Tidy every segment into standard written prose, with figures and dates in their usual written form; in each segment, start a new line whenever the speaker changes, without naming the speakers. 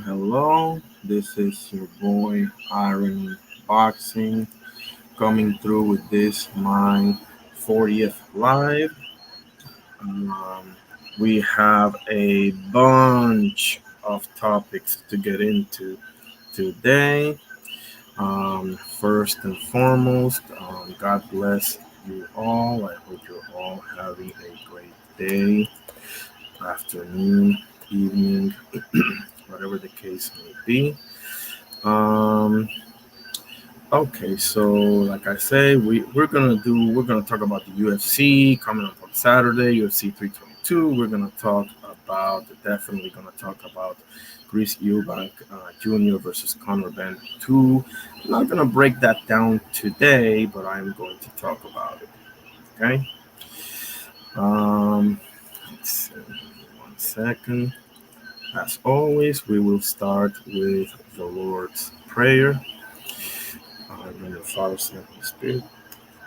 Hello. This is your boy Iron Boxing coming through with this my 40th live. Um, we have a bunch of topics to get into today. First and foremost, God bless you all. I hope you're all having a great day, afternoon, evening, whatever the case may be. Um, okay, so like I say, we're gonna talk about the UFC coming up on Saturday, UFC 322. We're gonna talk about definitely gonna talk about Greece EUBANK Jr. versus Conor Ben 2. I'm not gonna break that down today, but I'm going to talk about it. Okay. Let's see, 1 second. As always, we will start with the Lord's Prayer. In the name of the Father, Son, and Holy Spirit.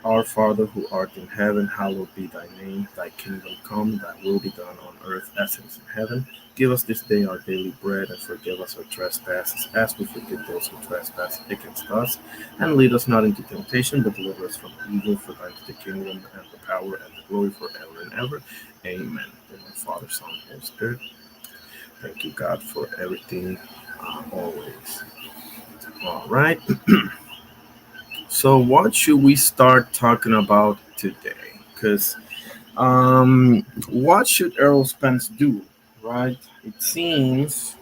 Our Father, who art in heaven, hallowed be thy name. Thy kingdom come, thy will be done on earth as it is in heaven. Give us this day our daily bread, and forgive us our trespasses, as we forgive those who trespass against us. And lead us not into temptation, but deliver us from evil. For thine is the kingdom, and the power, and the glory forever and ever. Amen. In the name of the Father, Son, and Holy Spirit. Thank you, God, for everything, always. All right. So, what should we start talking about today? Because, what should Errol Spence do? Right? It seems,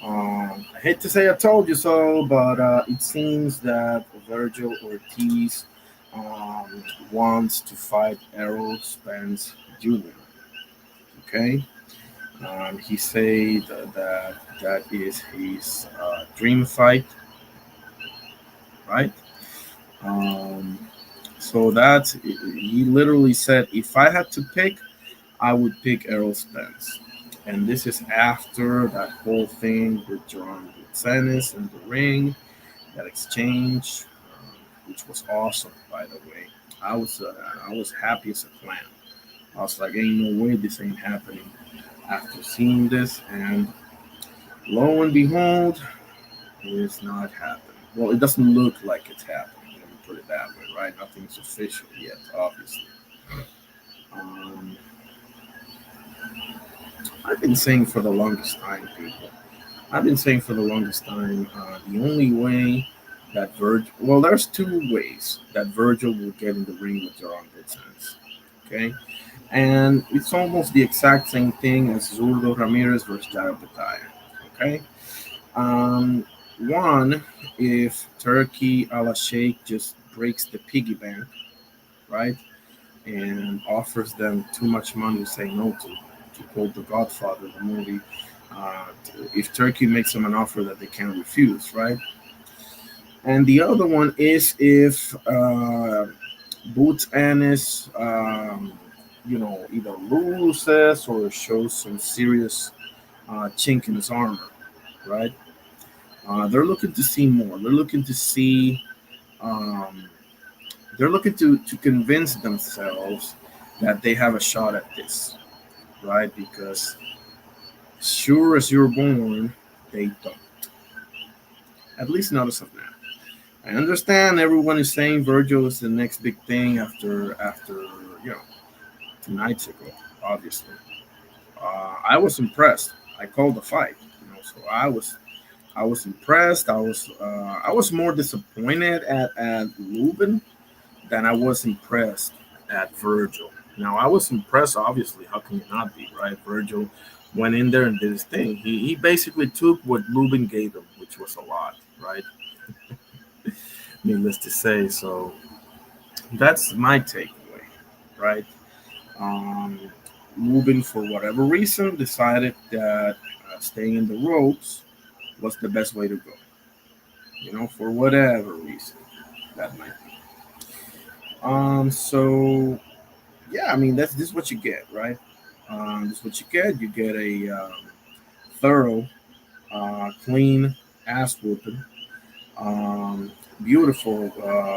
I hate to say I told you so, but it seems that Virgil Ortiz wants to fight Errol Spence Jr. Okay, he said that is his dream fight, right? Um, so that's he literally said, if I had to pick, I would pick Errol Spence. And this is after that whole thing with John Sanis in the ring, that exchange, which was awesome, by the way. I was happy as a clown. I was like, ain't no way this ain't happening. After seeing this, and lo and behold, it's not happening. Well, it doesn't look like it's happening. Let me put it that way, right? Nothing's official yet, obviously. Um, I've been saying for the longest time, people. I've been saying for the longest time, the only way that Virgil, well, there's two ways that Virgil will get in the ring with John Sanis. Okay, and it's almost the exact same thing as Zurdo Ramirez versus Jairo Petaya. Okay, one, if Turkey a la Sheikh just breaks the piggy bank, right, and offers them too much money to say no to quote The Godfather, the movie, if Turkey makes them an offer that they can't refuse, right? And the other one is if Boots Ennis, either loses or shows some serious chink in his armor, right? They're looking to see more. They're looking to see. Um, they're looking to convince themselves that they have a shot at this, right? Because sure as you're born, they don't. At least not as of now. I understand everyone is saying Virgil is the next big thing after 2 nights ago. Obviously, I was impressed. I called the fight, so I was impressed. I was more disappointed at Lubin than I was impressed at Virgil. Now I was impressed, obviously. How can you not be, right? Virgil went in there and did his thing. He basically took what Lubin gave him, which was a lot, right? Needless to say. So that's my takeaway, right? Um, Lubin, for whatever reason, decided that staying in the ropes was the best way to go. For whatever reason that might be. So yeah, I mean that's this is what you get, right? This is what you get. You get a thorough, clean ass whooping. Um, Beautiful,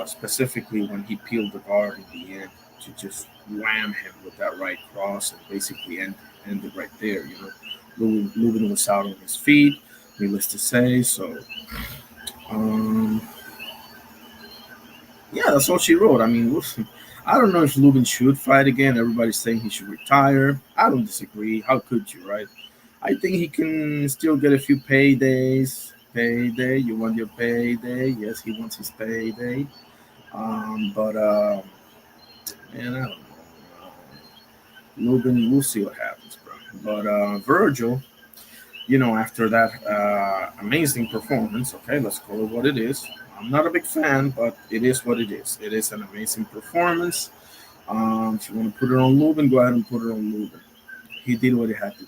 specifically when he peeled the guard in the end to just wham him with that right cross and basically end it right there. Lubin was out on his feet, needless to say. So, um, yeah, that's all she wrote. I mean, listen, I don't know if Lubin should fight again. Everybody's saying he should retire. I don't disagree. How could you, right? I think he can still get a few paydays. Payday, you want your payday? Yes, he wants his payday. But man, I don't know. Lubin, we'll see what happens, bro. But Virgil, after that amazing performance, okay, let's call it what it is. I'm not a big fan, but it is what it is. It is an amazing performance. If you want to put it on Lubin, go ahead and put it on Lubin. He did what he had to do.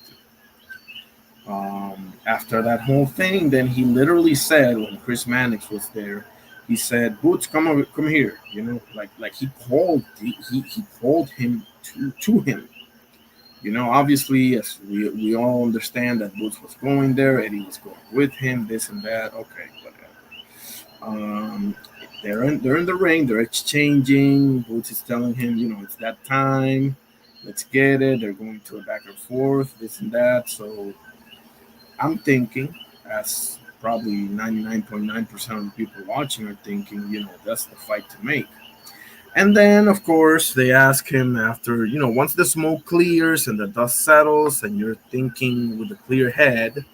After that whole thing, then he literally said when Chris Mannix was there, he said, "Boots, come over, come here." Like he called him to him. Obviously, yes, we all understand that Boots was going there, Eddie was going with him, this and that. Okay, whatever. Um, they're in the ring, they're exchanging. Boots is telling him, it's that time. Let's get it. They're going to a back and forth, this and that. So I'm thinking, as probably 99.9% of the people watching are thinking, that's the fight to make. And then, of course, they ask him after, once the smoke clears and the dust settles and you're thinking with a clear head,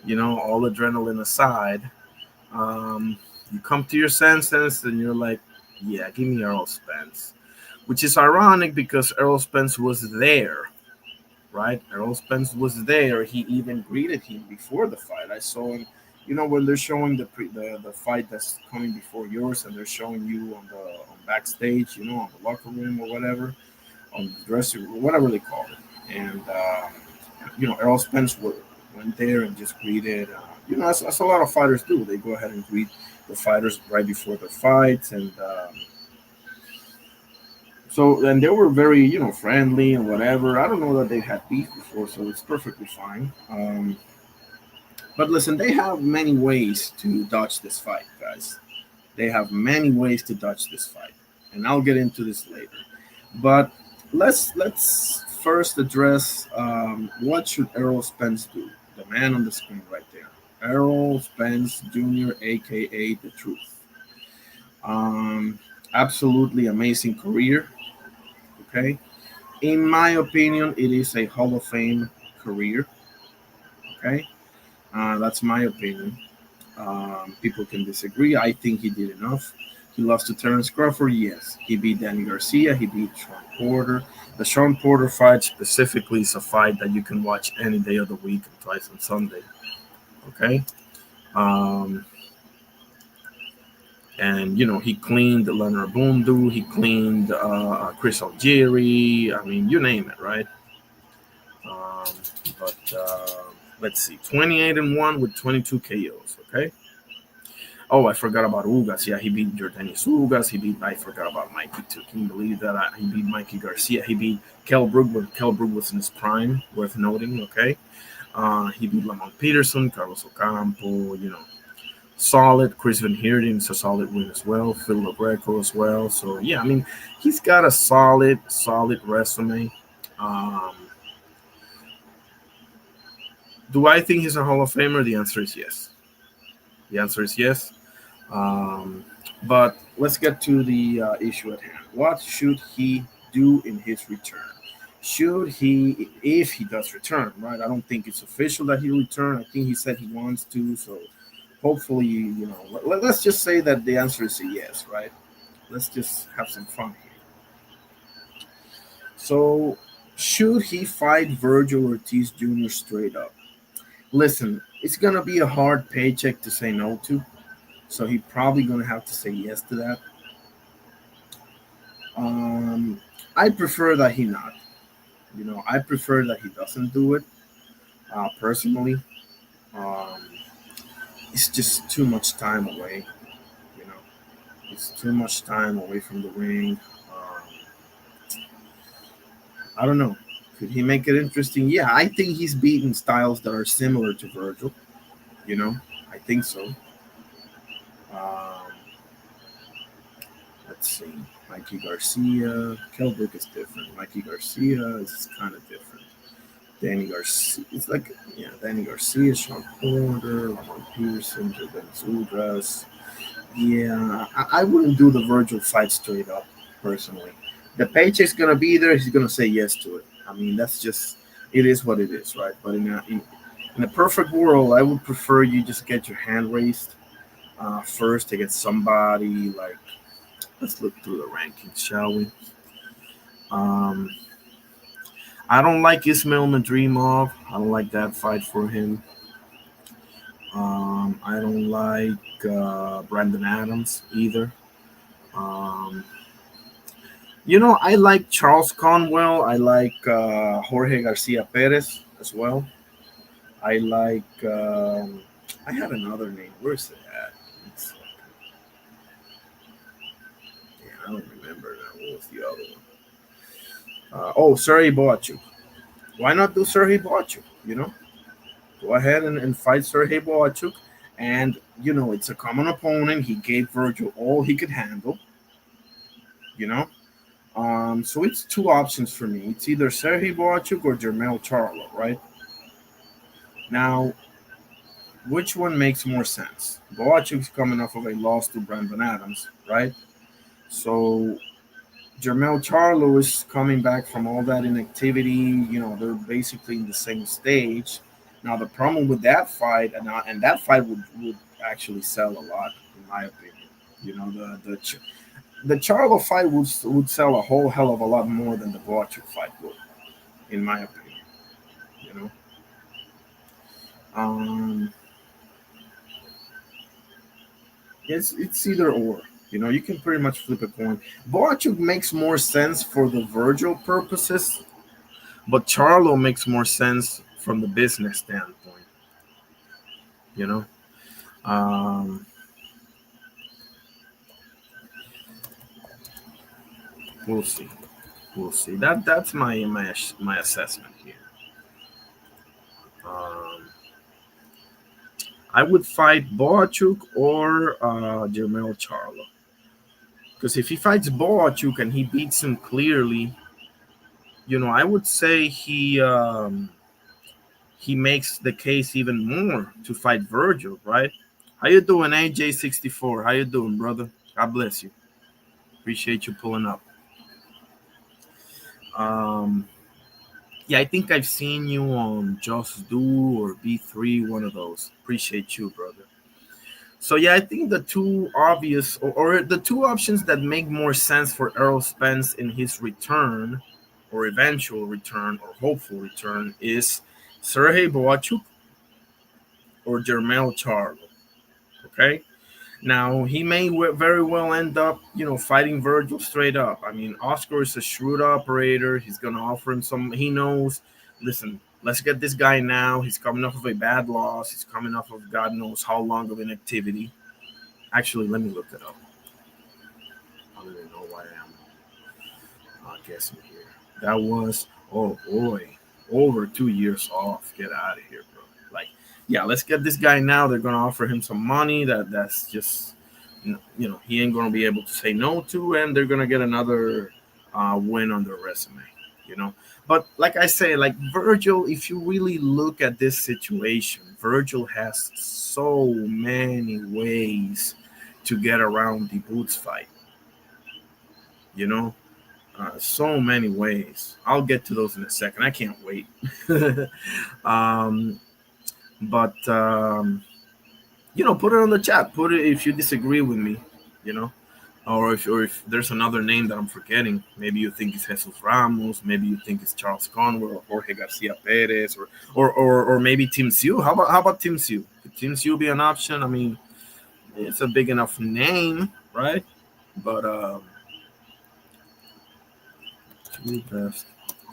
all adrenaline aside, you come to your senses and you're like, yeah, give me Errol Spence. Which is ironic because Errol Spence was there, right? Errol Spence was there. He even greeted him before the fight. I saw him, when they're showing the fight that's coming before yours, and they're showing you on backstage, on the locker room or whatever, on the dressing room, whatever they call it. And Errol Spence went there and just greeted. As a lot of fighters do. They go ahead and greet the fighters right before the fights, and and they were very, friendly and whatever. I don't know that they had beef before, so it's perfectly fine. But listen, they have many ways to dodge this fight, guys. They have many ways to dodge this fight, and I'll get into this later. But let's first address what should Errol Spence do? The man on the screen right there, Errol Spence Jr., aka the Truth. Um, Absolutely amazing career. Okay, in my opinion, it is a Hall of Fame career. Okay, that's my opinion. People can disagree. I think he did enough. He lost to Terence Crawford. Yes, he beat Danny Garcia. He beat Sean Porter. The Sean Porter fight specifically is a fight that you can watch any day of the week and twice on Sunday. Okay, um, and he cleaned Leonard Bundu. He cleaned Chris Algieri. I mean, you name it, right? Um, but let's see, 28-1 with 22 KOs. Okay. Oh, I forgot about Ugas. Yeah, he beat Jordanis Ugas. I forgot about Mikey too. Can you believe that? He beat Mikey Garcia. He beat Kell Brook when Kell Brook was in his prime. Worth noting. Okay. He beat Lamont Peterson, Carlos Ocampo. Solid. Chris Van Heerden's a solid win as well. Phil LaGreco as well. So yeah, I mean, he's got a solid resume. Um, Do I think he's a Hall of Famer? The answer is yes. The answer is yes. But let's get to the issue at hand. What should he do in his return? Should he, if he does return, right? I don't think it's official that he'll return. I think he said he wants to. So hopefully, let's just say that the answer is a yes, right? Let's just have some fun here. So, should he fight Virgil Ortiz Jr. straight up? Listen, it's gonna be a hard paycheck to say no to, so he probably gonna have to say yes to that. Um, I prefer that he not. I prefer that he doesn't do it. Personally, um, it's just too much time away. You know, it's too much time away from the ring. I don't know. Could he make it interesting? Yeah, I think he's beaten styles that are similar to Virgil. You know, I think so. Um, let's see. Mikey Garcia. Kelbrick is different. Mikey Garcia is kind of different. Danny Garcia. It's like, yeah, Danny Garcia, Sean Porter, Lamar Pearson, Jordan Zudras. Yeah, I wouldn't do the Virgil fight straight up, personally. The paycheck's gonna be there. He's gonna say yes to it. I mean, that's just it is what it is, right? But in a perfect world, I would prefer you just get your hand raised first to get somebody like. Let's look through the rankings, shall we? Um, I don't like Ismail Madrimov. I don't like that fight for him. I don't like Brandon Adams either. Um, I like Charles Conwell. I like Jorge Garcia Perez as well. I like. I had another name. Where's it at? It's, yeah, I don't remember now. What was the other one? Sergey Boachuk. Why not do Sergey Boachuk? Go ahead and fight Sergey Boachuk. And, it's a common opponent. He gave Virgil all he could handle, you know? So it's two options for me. It's either Sergey Boachuk or Jermel Charlo, right? Now, which one makes more sense? Boachuk's coming off of a loss to Brandon Adams, right? So Jermel Charlo is coming back from all that inactivity. They're basically in the same stage. Now the problem with that fight, and that fight would actually sell a lot, in my opinion. The Charlo fight would sell a whole hell of a lot more than the Boachuk fight would, in my opinion. You know, um, it's either or. You can pretty much flip a coin. Boachuk makes more sense for the Virgil purposes, but Charlo makes more sense from the business standpoint. You know, um, we'll see. We'll see. That's my assessment here. Um, I would fight Boachuk or Jermel Charlo. Because if he fights Boachuk and he beats him clearly, I would say he makes the case even more to fight Virgil, right? How you doing, AJ64? How you doing, brother? God bless you. Appreciate you pulling up. Um, yeah, I think I've seen you on Just Do or B3, one of those. Appreciate you, brother. So yeah, I think the two obvious or the two options that make more sense for Errol Spence in his return or eventual return or hopeful return is Sergey Boachuk or Jermel Charlo. Okay. Now he may very well end up, fighting Virgil straight up. I mean, Oscar is a shrewd operator. He's gonna offer him some. He knows. Listen, let's get this guy now. He's coming off of a bad loss. He's coming off of God knows how long of inactivity. Actually, let me look it up. I don't even know why I'm guessing here. That was, oh boy, over 2 years off. Get out of here, bro. Like, yeah, let's get this guy now. They're gonna offer him some money that's just, he ain't gonna be able to say no to, and they're gonna get another win on their resume. You know, but like I say, like Virgil, if you really look at this situation, Virgil has so many ways to get around the Boots fight. You know, so many ways. I'll get to those in a second. I can't wait. um, but put it on the chat. Put it if you disagree with me. You know, or if there's another name that I'm forgetting. Maybe you think it's Jesus Ramos. Maybe you think it's Charles Conwell or Jorge Garcia Perez, or maybe Tim Siu. How about Tim Siu? Could Tim Siu be an option? I mean, it's a big enough name, right? But two best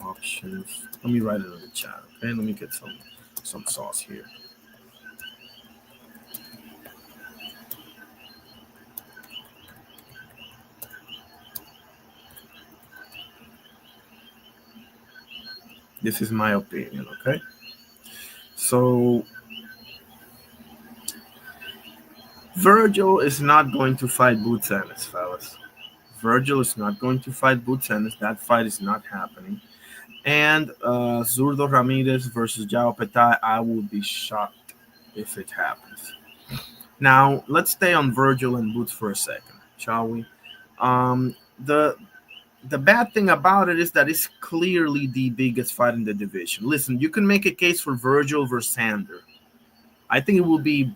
Options. Let me write it in the chat. Okay, let me get some sauce here. This is my opinion. Okay, so Virgil is not going to fight Boots Ennis, fellas. Virgil is not going to fight Boots Ennis. That fight is not happening. And Zurdo Ramirez versus Jao Petai, I would be shocked if it happens. Now, let's stay on Virgil and Boots for a second, shall we? Um, the the bad thing about it is that it's clearly the biggest fight in the division. Listen, you can make a case for Virgil versus Sander. I think it will be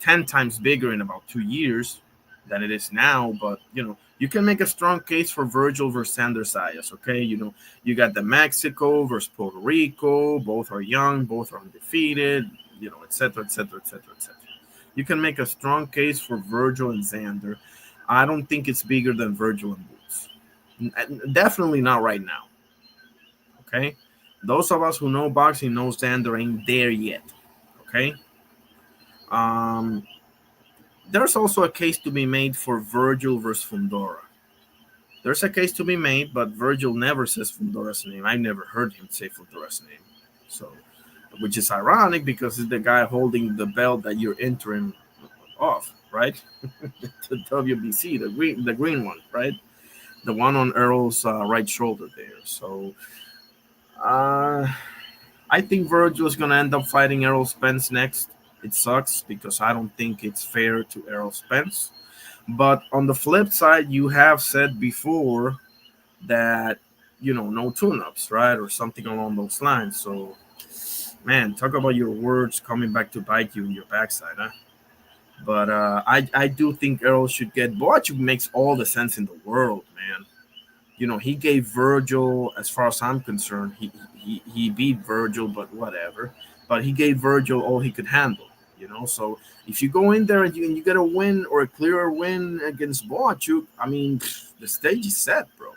10 times bigger in about 2 years than it is now. But, you can make a strong case for Virgil versus Sander Sayas, okay? You got the Mexico versus Puerto Rico. Both are young, both are undefeated, et cetera, et cetera, et cetera, et cetera. You can make a strong case for Virgil and Xander. I don't think it's bigger than Virgil and Boots. Definitely not right now. Okay? Those of us who know boxing know Xander ain't there yet. Okay? There's also a case to be made for Virgil versus Fundora. There's a case to be made, but Virgil never says Fundora's name. I never heard him say Fundora's name. So, which is ironic because it's the guy holding the belt that you're entering off, right? The WBC, the green one, right? The one on Errol's right shoulder there. So, I think Virgil is going to end up fighting Errol Spence next. It sucks because I don't think it's fair to Errol Spence. But on the flip side, you have said before that, no tune-ups, right? Or something along those lines. So, man, talk about your words coming back to bite you in your backside, huh? But I do think Errol should get Boachuk. Makes all the sense in the world, man. He gave Virgil, as far as I'm concerned, he beat Virgil, but whatever. But he gave Virgil all he could handle, So if you go in there and you get a win or a clearer win against Boachuk, I mean, the stage is set, bro.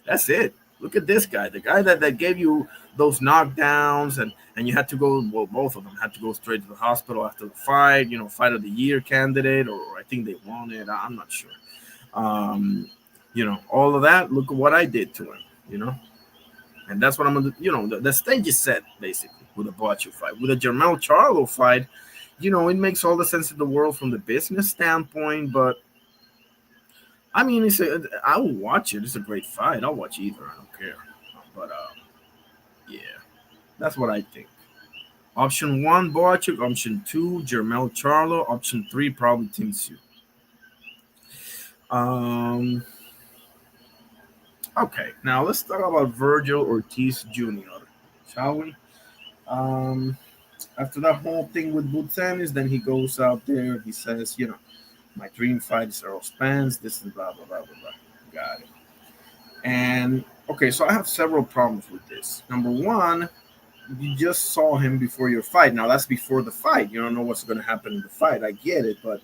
That's it. Look at this guy, the guy that gave you those knockdowns, and you had to go. Well, both of them had to go straight to the hospital after the fight. Fight of the year candidate, or I think they won it. I'm not sure. All of that. Look at what I did to him. And that's what I'm gonna. The stage is set basically with a Boachuk fight. With a Jermell Charlo fight, it makes all the sense in the world from the business standpoint, but. I mean, I will watch it. It's a great fight. I'll watch either. I don't care. But yeah, that's what I think. Option 1, Boachuk. Option 2, Jermell Charlo. Option 3, probably Tim Tszyu. Okay, now let's talk about Virgil Ortiz Jr., shall we? After that whole thing with Butsanis, then he goes out there. He says, my dream fight is Errol Spence. This is blah, blah, blah, blah, blah. Got it. And, okay, so I have several problems with this. Number one, you just saw him before your fight. Now, that's before the fight. You don't know what's going to happen in the fight. I get it. But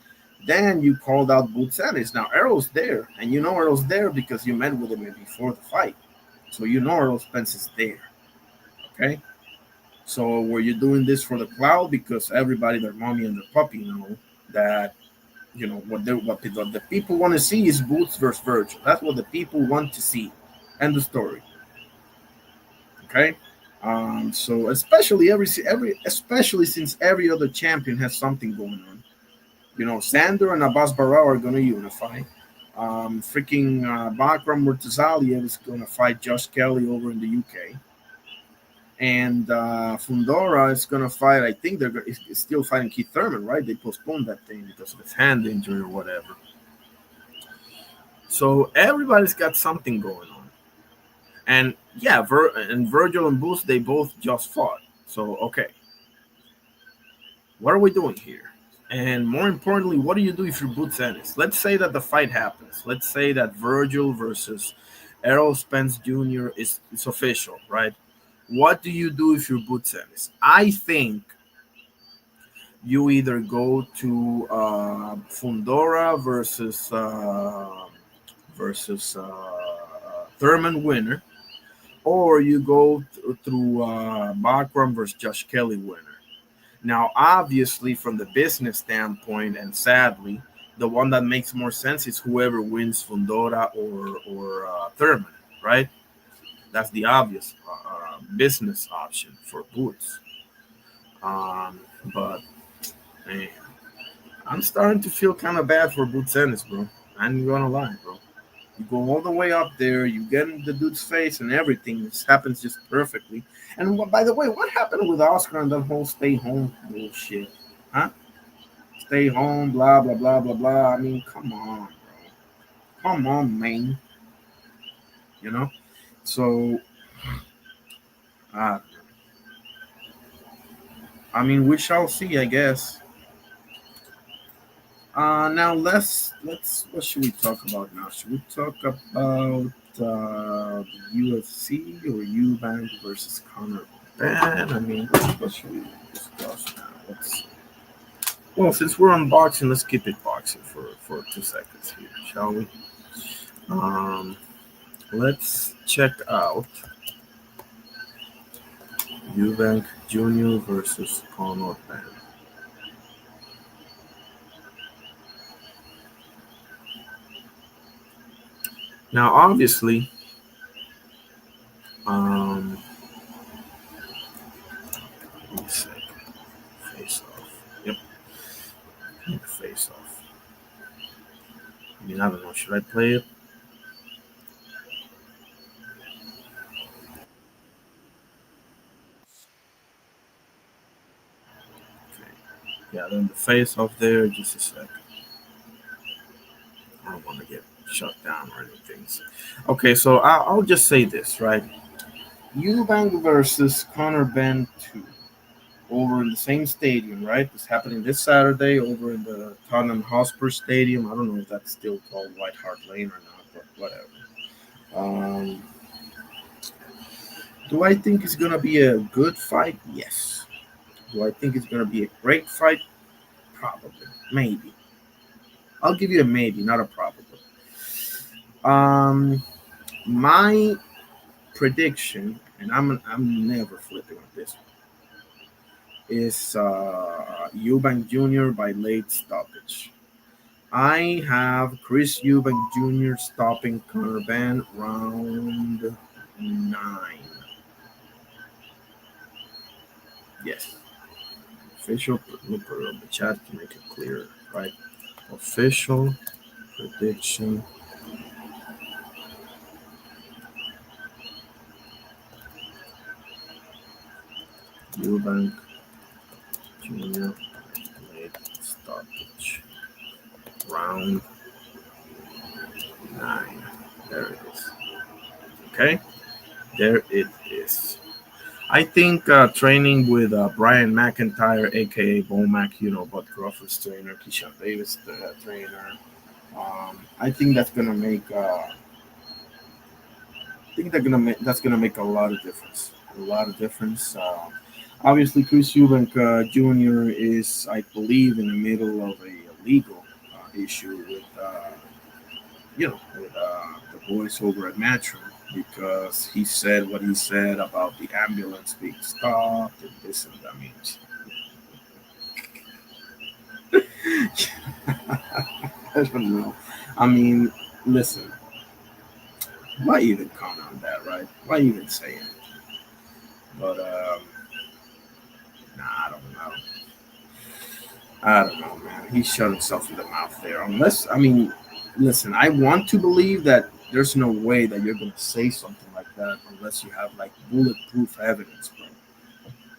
then you called out Butsanis. Now, Errol's there. And you know Errol's there because you met with him before the fight. So you know Errol Spence is there. Okay? So were you doing this for the cloud? Because everybody, their mommy and their puppy know that what the people want to see is Boots versus Virgil. That's what the people want to see. End of story. Okay, so especially especially since every other champion has something going on. Sander and Abbas Barao are going to unify. Bakram Murtazaliev is going to fight Josh Kelly over in the UK. And Fundora is going to fight, I think they're still fighting Keith Thurman, right? They postponed that thing because of his hand injury or whatever. So everybody's got something going on. And yeah, Virgil and Boots, they both just fought. So, okay. What are we doing here? And more importantly, what do you do if you're Boots Ennis? Let's say that the fight happens. Let's say that Virgil versus Errol Spence Jr. is official, right? What do you do if you're Boots Ennis? I think you either go to Fundora versus Thurman winner, or you go through Bachram versus Josh Kelly winner. Now, obviously, from the business standpoint, and sadly, the one that makes more sense is whoever wins Fundora or Thurman, right? That's the obvious business option for Boots. But man, I'm starting to feel kind of bad for Boots Ennis, bro. I ain't gonna lie, bro. You go all the way up there, you get in the dude's face, and everything. This happens just perfectly. And by the way, what happened with Oscar and that whole stay home bullshit? Huh? Stay home, blah blah blah blah blah. I mean, come on, bro. Come on, man. You know. So, uh, I mean, we shall see, I guess. Now let's what should we talk about now? Should we talk about the UFC or EUBANK versus Conor Ben? I mean, what should we discuss now? Well, since we're on boxing, let's keep it boxing for 2 seconds here, shall we? Um, let's check out EUBANK Jr. versus Conor Ben. Now, obviously, um, one second, face off. Yep, face off. I mean, I don't know. Should I play it? Okay. Yeah, then the face off there. Just a second. I don't want to get shut down or anything. Okay, so I'll just say this, right? Eubank versus Conor Ben 2 over in the same stadium, right? It's happening this Saturday over in the Tottenham Hotspur Stadium. I don't know if that's still called White Hart Lane or not, but whatever. Um, do I think it's going to be a good fight? Yes. Do I think it's going to be a great fight? Probably. Maybe. I'll give you a maybe, not a probably. Um, my prediction, and I'm never flipping on this one, is Eubank Jr. by late stoppage. I have Chris Eubank Jr. stopping Conor Ben round 9. Yes. Official, let me put it on the chat to make it clear, right? Official prediction. Eubank Jr. late stoppage round 9. There it is. Okay, there it is. I think training with Brian McIntyre, aka Bomac, Bud Crawford's trainer, Keyshawn Davis, the trainer. I think that's gonna make. I think that's gonna make a lot of difference. A lot of difference. Obviously, Chris Eubank Jr. is, I believe, in the middle of a legal issue with the boys over at Matchroom because he said what he said about the ambulance being stopped and this and that. I don't know. I mean, listen, why even comment on that, right? Why even say it? But nah, I don't know, man. He shot himself in the mouth there. Unless, I mean, listen, I want to believe that there's no way that you're gonna say something like that unless you have like bulletproof evidence, bro.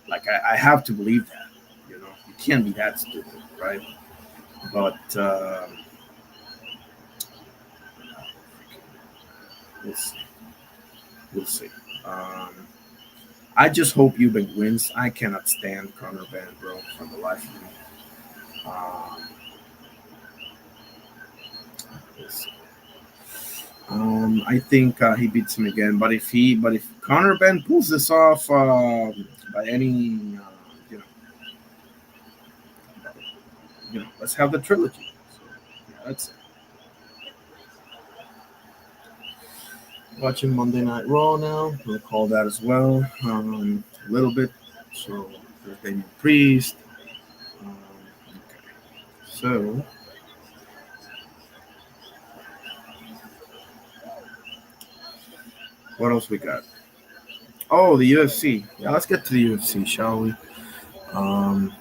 Like I have to believe that. You can't be that stupid, right? But we'll see. We'll see. Um, I just hope Eubank wins. I cannot stand Conor Ben, bro, for the life of me. Um, we'll see. I think he beats him again. But if Conor Ben pulls this off by any, let's have the trilogy. So, yeah, that's it. Watching Monday Night Raw now. We'll call that as well. A little bit. So there's Damian Priest. Okay. So what else we got? Oh, the UFC. Yeah, let's get to the UFC, shall we? Um,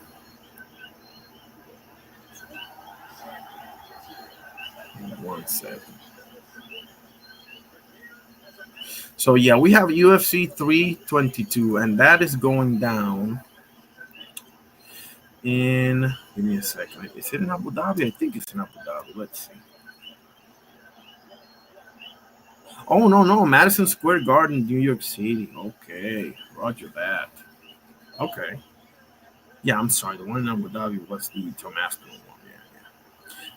1 second. So yeah, we have UFC 322, and that is going down in. Give me a second. Is it in Abu Dhabi? I think it's in Abu Dhabi. Let's see. Oh no, Madison Square Garden, New York City. Okay, Roger that. Okay. Yeah, I'm sorry. The one in Abu Dhabi was the Tomasco one. Yeah.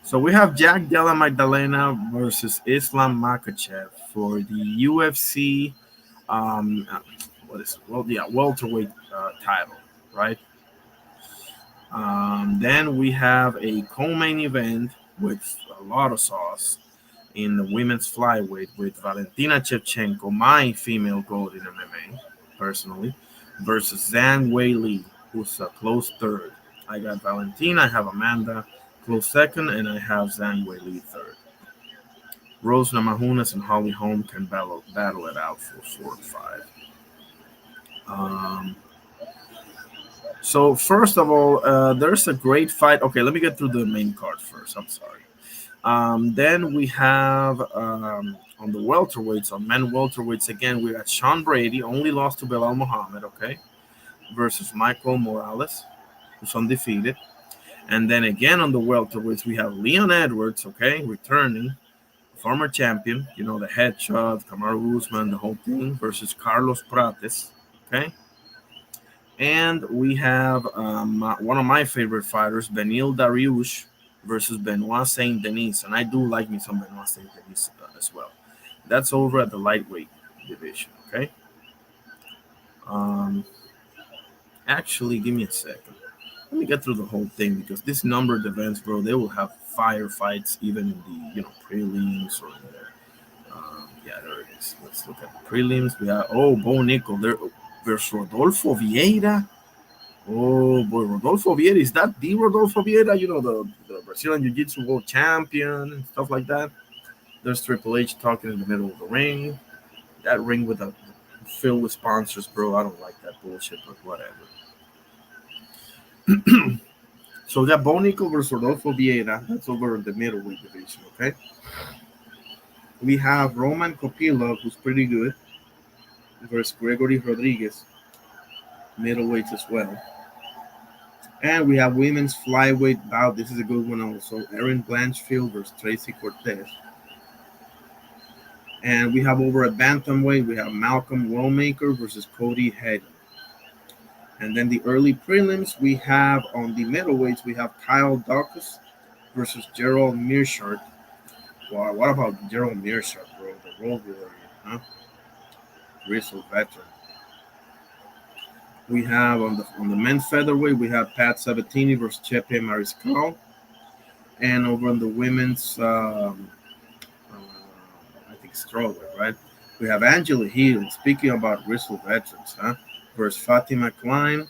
So we have Jack Della Magdalena versus Islam Makhachev for the UFC. Um, uh, what is it? Well, yeah, welterweight title, right? Then we have a co-main event with a lot of sauce in the women's flyweight with Valentina Shevchenko, my female gold in MMA, personally, versus Zhang Wei Li, who's a close third. I got Valentina, I have Amanda close second, and I have Zhang Wei Li third. Rose Namajunas and Holly Holm can battle it out for 4 and 5. Um, so first of all, there's a great fight. Okay, let me get through the main card first. I'm sorry. Then we have on the welterweights, on men welterweights again, we got Sean Brady, only lost to Belal Muhammad, okay, versus Michael Morales, who's undefeated. And then again on the welterweights, we have Leon Edwards, okay, returning, former champion, you know, the headshot, Kamaru Usman, the whole thing, versus Carlos Prates, okay. And we have one of my favorite fighters, Benil Dariush, versus Benoit Saint Denis. And I do like me some Benoit Saint Denis as well. That's over at the lightweight division, okay? Um, Actually, give me a second. Let me get through the whole thing because this numbered events, bro, they will have firefights even in the prelims or in the yeah, there it is. Let's look at the prelims. We have Bo Nickel there versus Rodolfo Vieira. Oh boy, Rodolfo Vieira, is that the Rodolfo Vieira? You know, the Brazilian Jiu Jitsu world champion and stuff like that. There's Triple H talking in the middle of the ring. That ring with a filled with sponsors, bro. I don't like that bullshit, but whatever. So we got Bo Nickel versus Rodolfo Vieira. That's over in the middleweight division, okay? We have Roman Kopilov, who's pretty good, versus Gregory Rodriguez, middleweights as well. And we have women's flyweight bout. This is a good one also. Erin Blanchfield versus Tracy Cortez. And we have over at bantamweight, we have Malcolm Wellmaker versus Cody Hayden. And then the early prelims, we have on the middleweights, we have Kyle Dawkins versus Gerald Meerschaert. Wow, what about Gerald Meerschaert, bro? The Road Warrior, huh? Grizzled veteran. We have on the men's featherweight, we have Pat Sabatini versus Chepe Mariscal. And over on the women's, I think strawweight, right? We have Angela Hill. Speaking about grizzled veterans, huh? Versus Fatima Klein.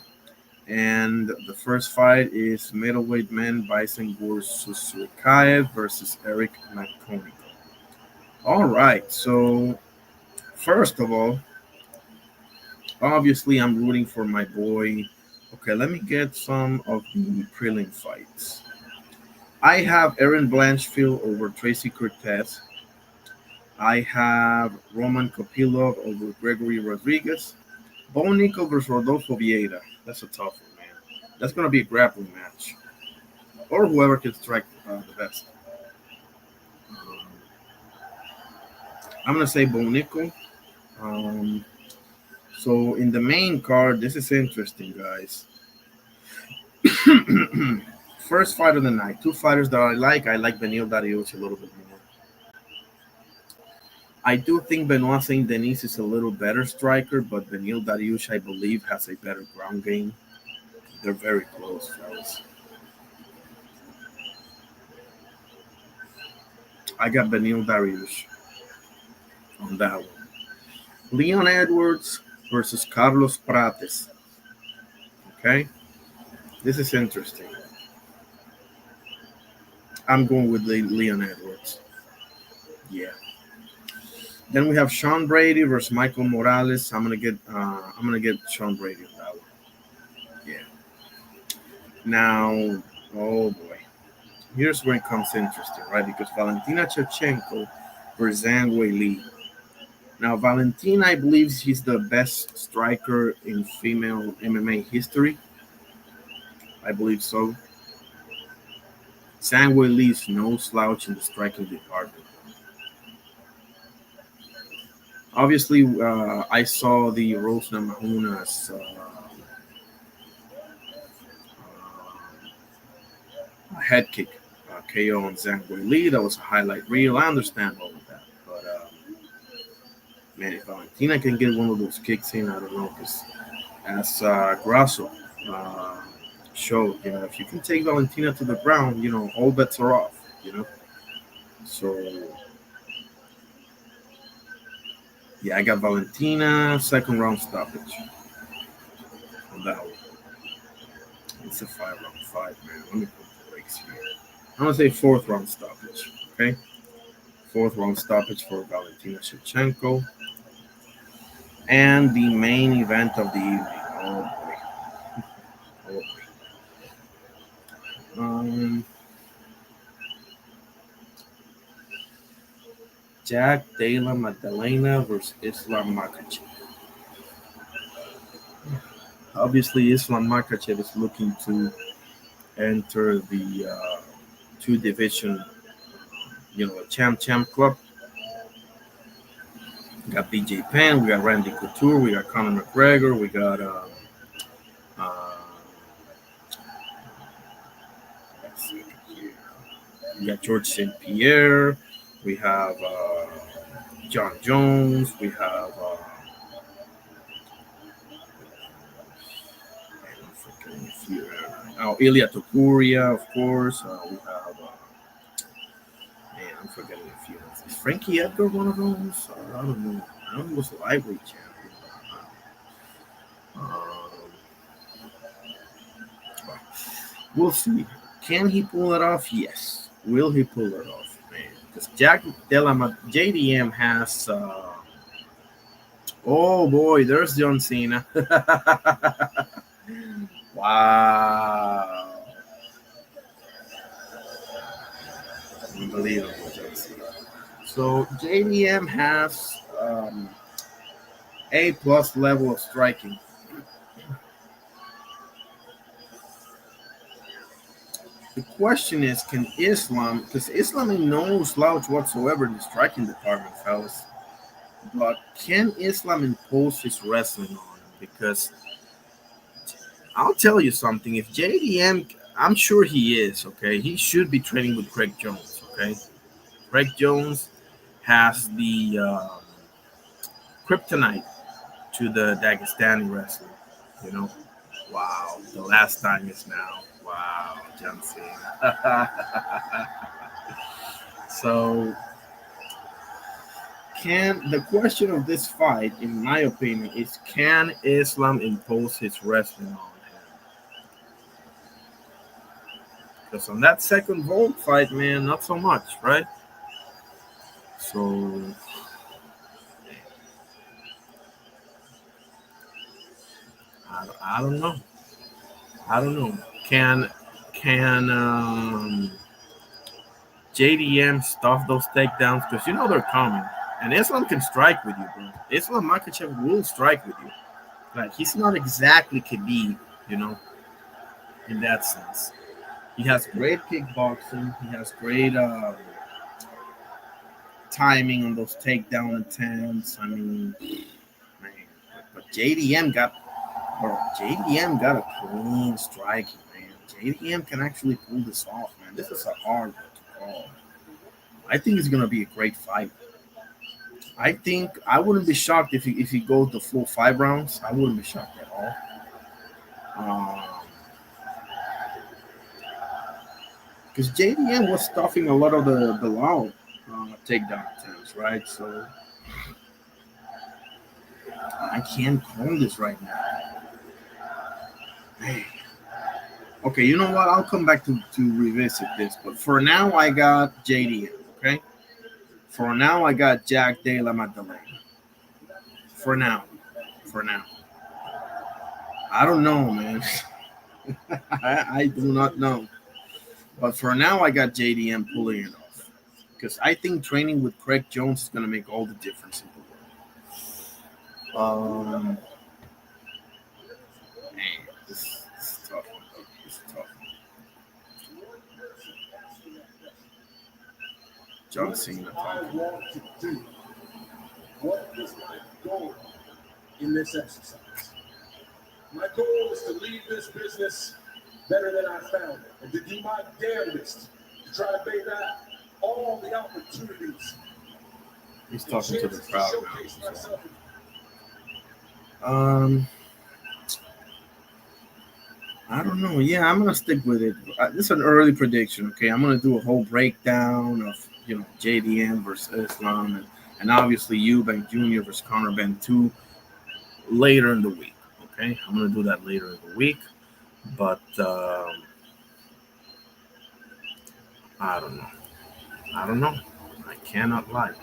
And the first fight is middleweight men Bison Sussukaev versus Eric McConaughey. All right. So, first of all, obviously, I'm rooting for my boy. Okay, let me get some of the prelim fights. I have Erin Blanchfield over Tracy Cortez. I have Roman Kopilov over Gregory Rodriguez. Bo Nickel versus Rodolfo Vieira. That's a tough one, man. That's going to be a grappling match. Or whoever can strike the best. Um, I'm going to say Bo Nickel. Um, so in the main card, this is interesting, guys. First fight of the night. Two fighters that I like. I like Benil Dariush a little bit more. I do think Benoit Saint Denis is a little better striker, but Benil Dariush, I believe, has a better ground game. They're very close, fellas. I got Benil Dariush on that one. Leon Edwards versus Carlos Prates. Okay, this is interesting. I'm going with Leon Edwards. Yeah. Then we have Sean Brady versus Michael Morales. I'm gonna get Sean Brady on that one. Yeah. Now, oh boy, here's where it comes interesting, right? Because Valentina Shevchenko versus Zhang Weili. Now, Valentina, I believe she's the best striker in female MMA history. I believe so. Zhang Weili is no slouch in the striking department. Obviously, I saw the Rose Namajunas head kick KO on Zhang Weili. That was a highlight reel. I understand all of that, but man, if Valentina can get one of those kicks in, I don't know. Because as Grasso uh, showed, if you can take Valentina to the ground, all bets are off. So yeah, I got Valentina second round stoppage on that one. It's a 5-round fight, man. Let me put the brakes here. I'm gonna say fourth round stoppage. Okay, fourth round stoppage for Valentina Shevchenko, and the main event of the evening. Oh boy. Oh boy. Jack Della Maddalena versus Islam Makhachev. Obviously, Islam Makhachev is looking to enter the two division, champ club. We got BJ Penn, we got Randy Couture, we got Conor McGregor, we got uh, let's see here. We got George St. Pierre, we have John Jones, we have Ilya Topuria, of course. We have man, I'm forgetting a few. Is Frankie Edgar one of those? I don't know. I don't know what's the lightweight champion. Um, we'll see. Can he pull it off? Yes. Will he pull it off, man? Because JDM has. Oh boy, there's John Cena. Wow. Unbelievable, John Cena. So JDM has A plus level of striking. The question is, can Islam, because Islam ain't no slouch whatsoever in the striking department, fellas, but can Islam impose his wrestling on him? Because I'll tell you something, if JDM, I'm sure he is, okay, he should be training with Craig Jones, okay? Craig Jones has the kryptonite to the Dagestani wrestling, you know? Wow, the last time is now. Wow, John Cena. So, the question of this fight, in my opinion, is can Islam impose his wrestling on him? Because on that second Volt fight, man, not so much, right? So, I don't know. I don't know. Can JDM stuff those takedowns? Because they're coming. And Islam can strike with you, bro. Islam Makhachev will strike with you. Like, he's not exactly Khabib, in that sense. He has great kickboxing. He has great timing on those takedown attempts. I mean, man, but JDM got a clean striking, man. JDM can actually pull this off, man. This is a hard one to call. I think it's gonna be a great fight. I think I wouldn't be shocked if he goes the full 5 rounds. I wouldn't be shocked at all. Because JDM was stuffing a lot of the long takedown attempts, right? So I can't call this right now. Hey. Okay, you know what? I'll come back to revisit this. But for now, I got JDM, okay? For now, I got Jack de la Magdalena. For now. I don't know, man. I do not know. But for now, I got JDM pulling it off. Because I think training with Craig Jones is going to make all the difference in the world. Man, this is tough. This is tough. John Cena talking.
What is my goal in this exercise? My goal is to leave this business better than I found it, and to do my damnedest to try to bring back all the opportunities.
He's talking to the crowd now. So. I don't know. Yeah, I'm gonna stick with it. This is an early prediction. Okay, I'm gonna do a whole breakdown of JDM versus Islam and obviously EUBANK Jr. versus Conor Benn 2 later in the week. Okay, I'm gonna do that later in the week, but I don't know. I cannot lie.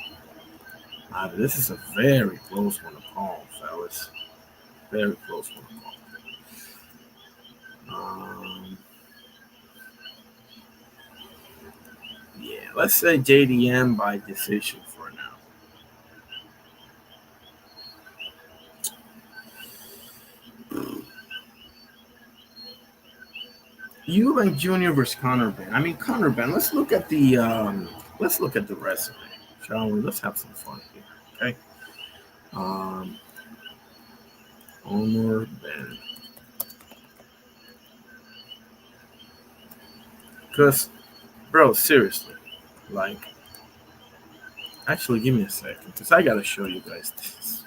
This is a very close one to call, fellas. Very close one to call. Yeah, let's say JDM by decision for now. EUBANK Jr. versus Conor Benn. I mean, Conor Benn. Let's look at the resume, shall we? Let's have some fun here, okay? Conor Benn. Because, bro, seriously, like, actually, give me a second, because I gotta show you guys this.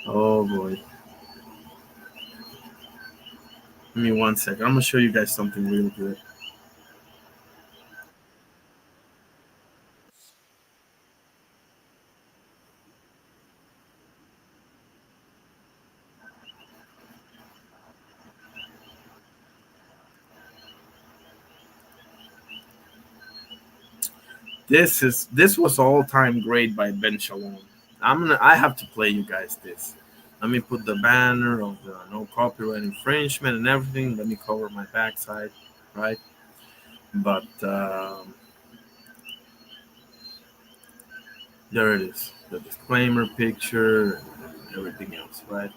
Oh boy. Give me 1 second. I'm gonna show you guys something real good. This was all-time great by Ben Shalom. I have to play you guys this. Let me put the banner of the no copyright infringement and everything. Let me cover my backside, right? But there it is, the disclaimer picture and everything else, right?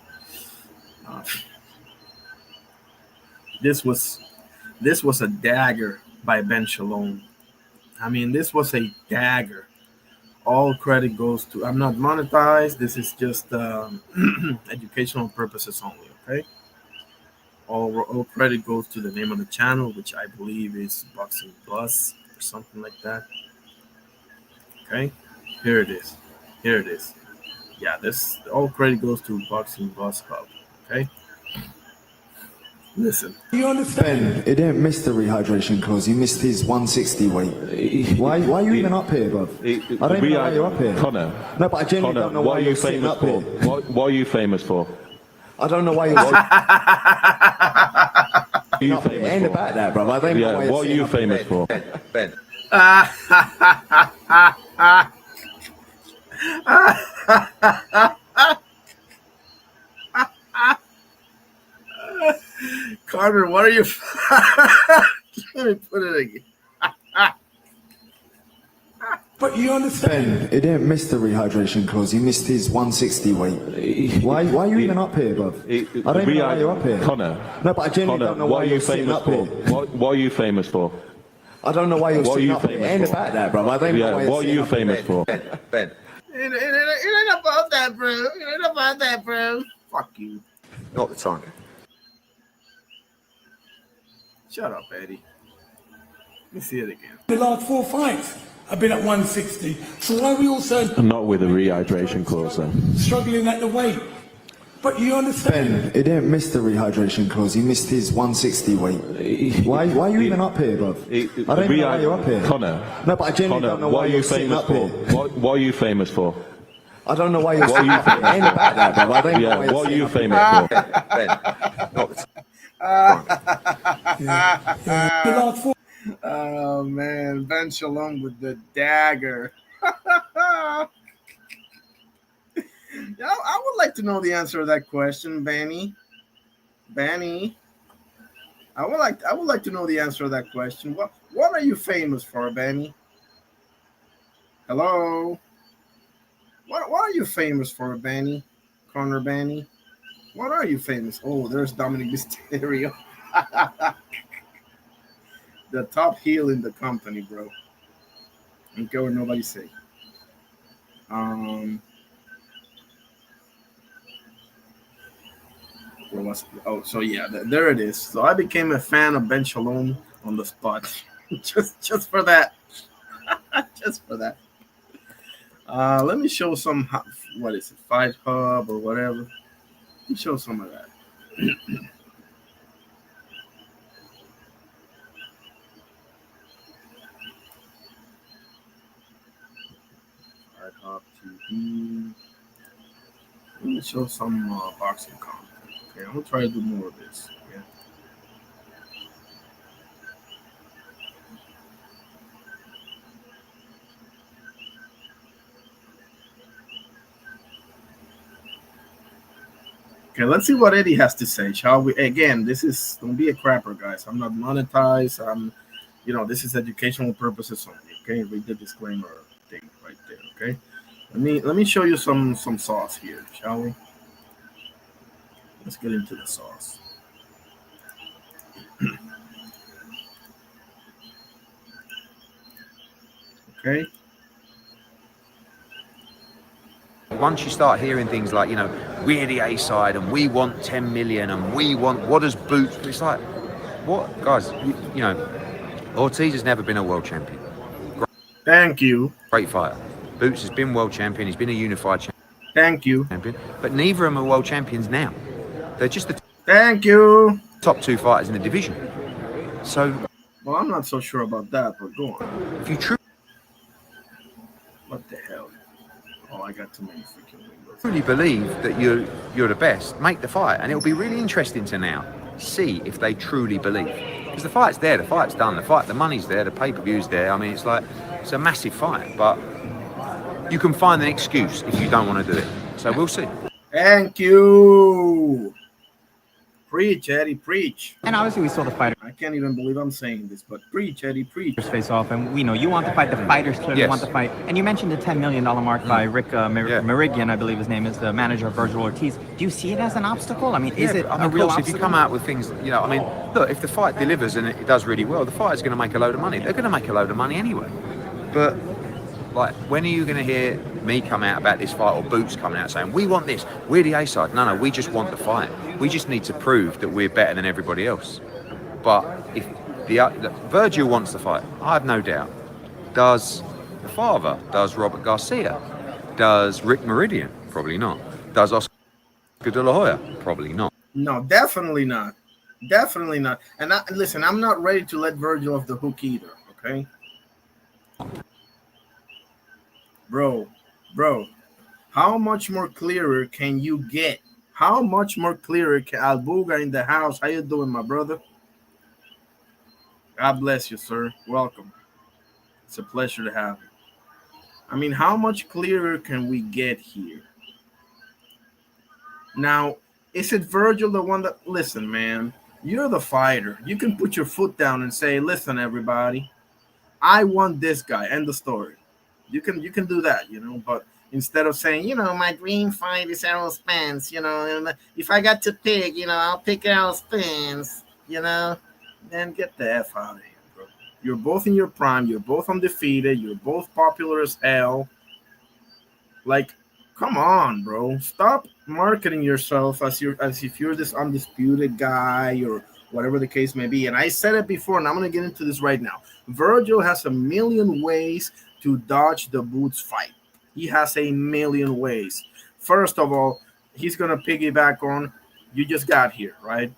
This was a dagger by Ben Shalom. I mean, this was a dagger. All credit goes to. I'm not monetized. This is just educational purposes only. Okay. All credit goes to the name of the channel, which I believe is Boxing Bus or something like that. Okay. Here it is. Yeah, this all credit goes to Boxing Bus Hub. Okay. Listen.
You understand? Ben, it didn't miss the rehydration clause. He missed his 160 weight. Why are you even up here, bro? I don't even know why you're up here.
Connor.
No, but I genuinely don't know why you're sitting up here.
What are you famous for?
I don't know why you're sitting up here. It ain't about that, bro. I don't know why
what are you famous for?
Ben.
Carter, what are you? Let me put it again.
But you understand? It didn't miss the rehydration clause. He missed his 160 weight. Why are you even up here, bro? I don't even know why you're up here.
Connor.
No, but I genuinely don't know why you're sitting up here.
What are you famous for?
I don't know why you're sitting up here. It ain't about that, bro. I don't know why
what are you famous for?
Ben.
It ain't about that, bro. It ain't about that, bro. Fuck you.
Not the time.
Shut up, Eddie. Let me see it again.
The last 4 fights have been at 160. So why are we also
Not with a rehydration clause, though.
struggling at the weight? But you understand?
Ben, he didn't miss the rehydration clause. He missed his 160 weight. Why are you even up here, bruv? I don't even know why you're up here.
Connor.
No, but I genuinely don't know why you're sitting up here.
What are you famous for?
I don't know why you're sitting up here. It ain't about that, bruv. I don't know why
What are you famous for?
Oh man, Ben Shalom with the dagger. Yeah, I would like to know the answer to that question, Benny. Benny, I would like to know the answer to that question. What are you famous for, Benny? Hello. What are you famous for, Benny? Connor Benny? What are you famous? Oh, there's Dominic Mysterio. The top heel in the company, bro. Don't care what nobody say. So yeah, there it is. So I became a fan of Ben Shalom on the spot, just for that, just for that. Let me show some. What is it? Fight Hub or whatever. Let me show some of that. Fight Hub TV. Let me show some boxing content. Okay, I'm gonna try to do more of this. Okay. Okay, let's see what Eddie has to say, shall we? Again, don't be a crapper, guys. I'm not monetized. This is educational purposes only. Okay, read the disclaimer thing right there. Okay, let me show you some sauce here, shall we? Let's get into the sauce. Okay.
Once you start hearing things like, we're the A side and we want 10 million and we want, what does Boots? It's like, what? Guys, Ortiz has never been a world champion.
Thank you.
Great fighter. Boots has been world champion. He's been a unified champion.
Thank you.
But neither of them are world champions now. They're just the
Thank you.
top two fighters in the division. So,
well, I'm not so sure about that, but go on.
If you
what the hell? Oh, I got too many freaking windows.
truly believe that you're the best, make the fight, and it'll be really interesting to now see if they truly believe. Because the fight's there, the fight's done, the money's there, the pay-per-view's there. I mean, it's a massive fight, but you can find an excuse if you don't want to do it. So we'll see.
Thank you. Preach, Eddie, preach.
And obviously we saw the fighter.
I can't even believe I'm saying this, but preach, Eddie, preach.
Face off, and we know you want the fight. The fighters clearly want the fight. And you mentioned the $10 million mark by Rick Meridian, I believe his name is, the manager of Virgil Ortiz. Do you see it as an obstacle? I mean, is it a real obstacle?
If you come out with things, look, if the fight delivers and it does really well, the fighter's going to make a load of money. They're going to make a load of money anyway. But when are you going to hear me come out about this fight, or Boots coming out saying, we want this, we're the A side? No, we just want the fight. We just need to prove that we're better than everybody else. But if Virgil wants the fight, I have no doubt. Does the father? Does Robert Garcia? Does Rick Meridian? Probably not. Does Oscar De La Hoya? Probably not.
No, definitely not. Definitely not. And listen, I'm not ready to let Virgil off the hook either, okay? Bro, how much more clearer can you get? How much more clearer can Albuga in the house? How you doing, my brother? God bless you, sir. Welcome. It's a pleasure to have you. I mean, how much clearer can we get here? Now, is it Virgil the one that... Listen, man, you're the fighter. You can put your foot down and say, listen, everybody, I want this guy. End the story. You can do that, but instead of saying, my dream fight is Errol Spence, and if I got to pick, I'll pick Errol Spence, then get the F out of here, bro. You're both in your prime. You're both undefeated. You're both popular as hell. Like, come on, bro. Stop marketing yourself as if you're this undisputed guy or whatever the case may be. And I said it before, and I'm going to get into this right now. Virgil has a million ways to dodge the Boots fight. He has a million ways. First of all, he's gonna piggyback on, you just got here, right?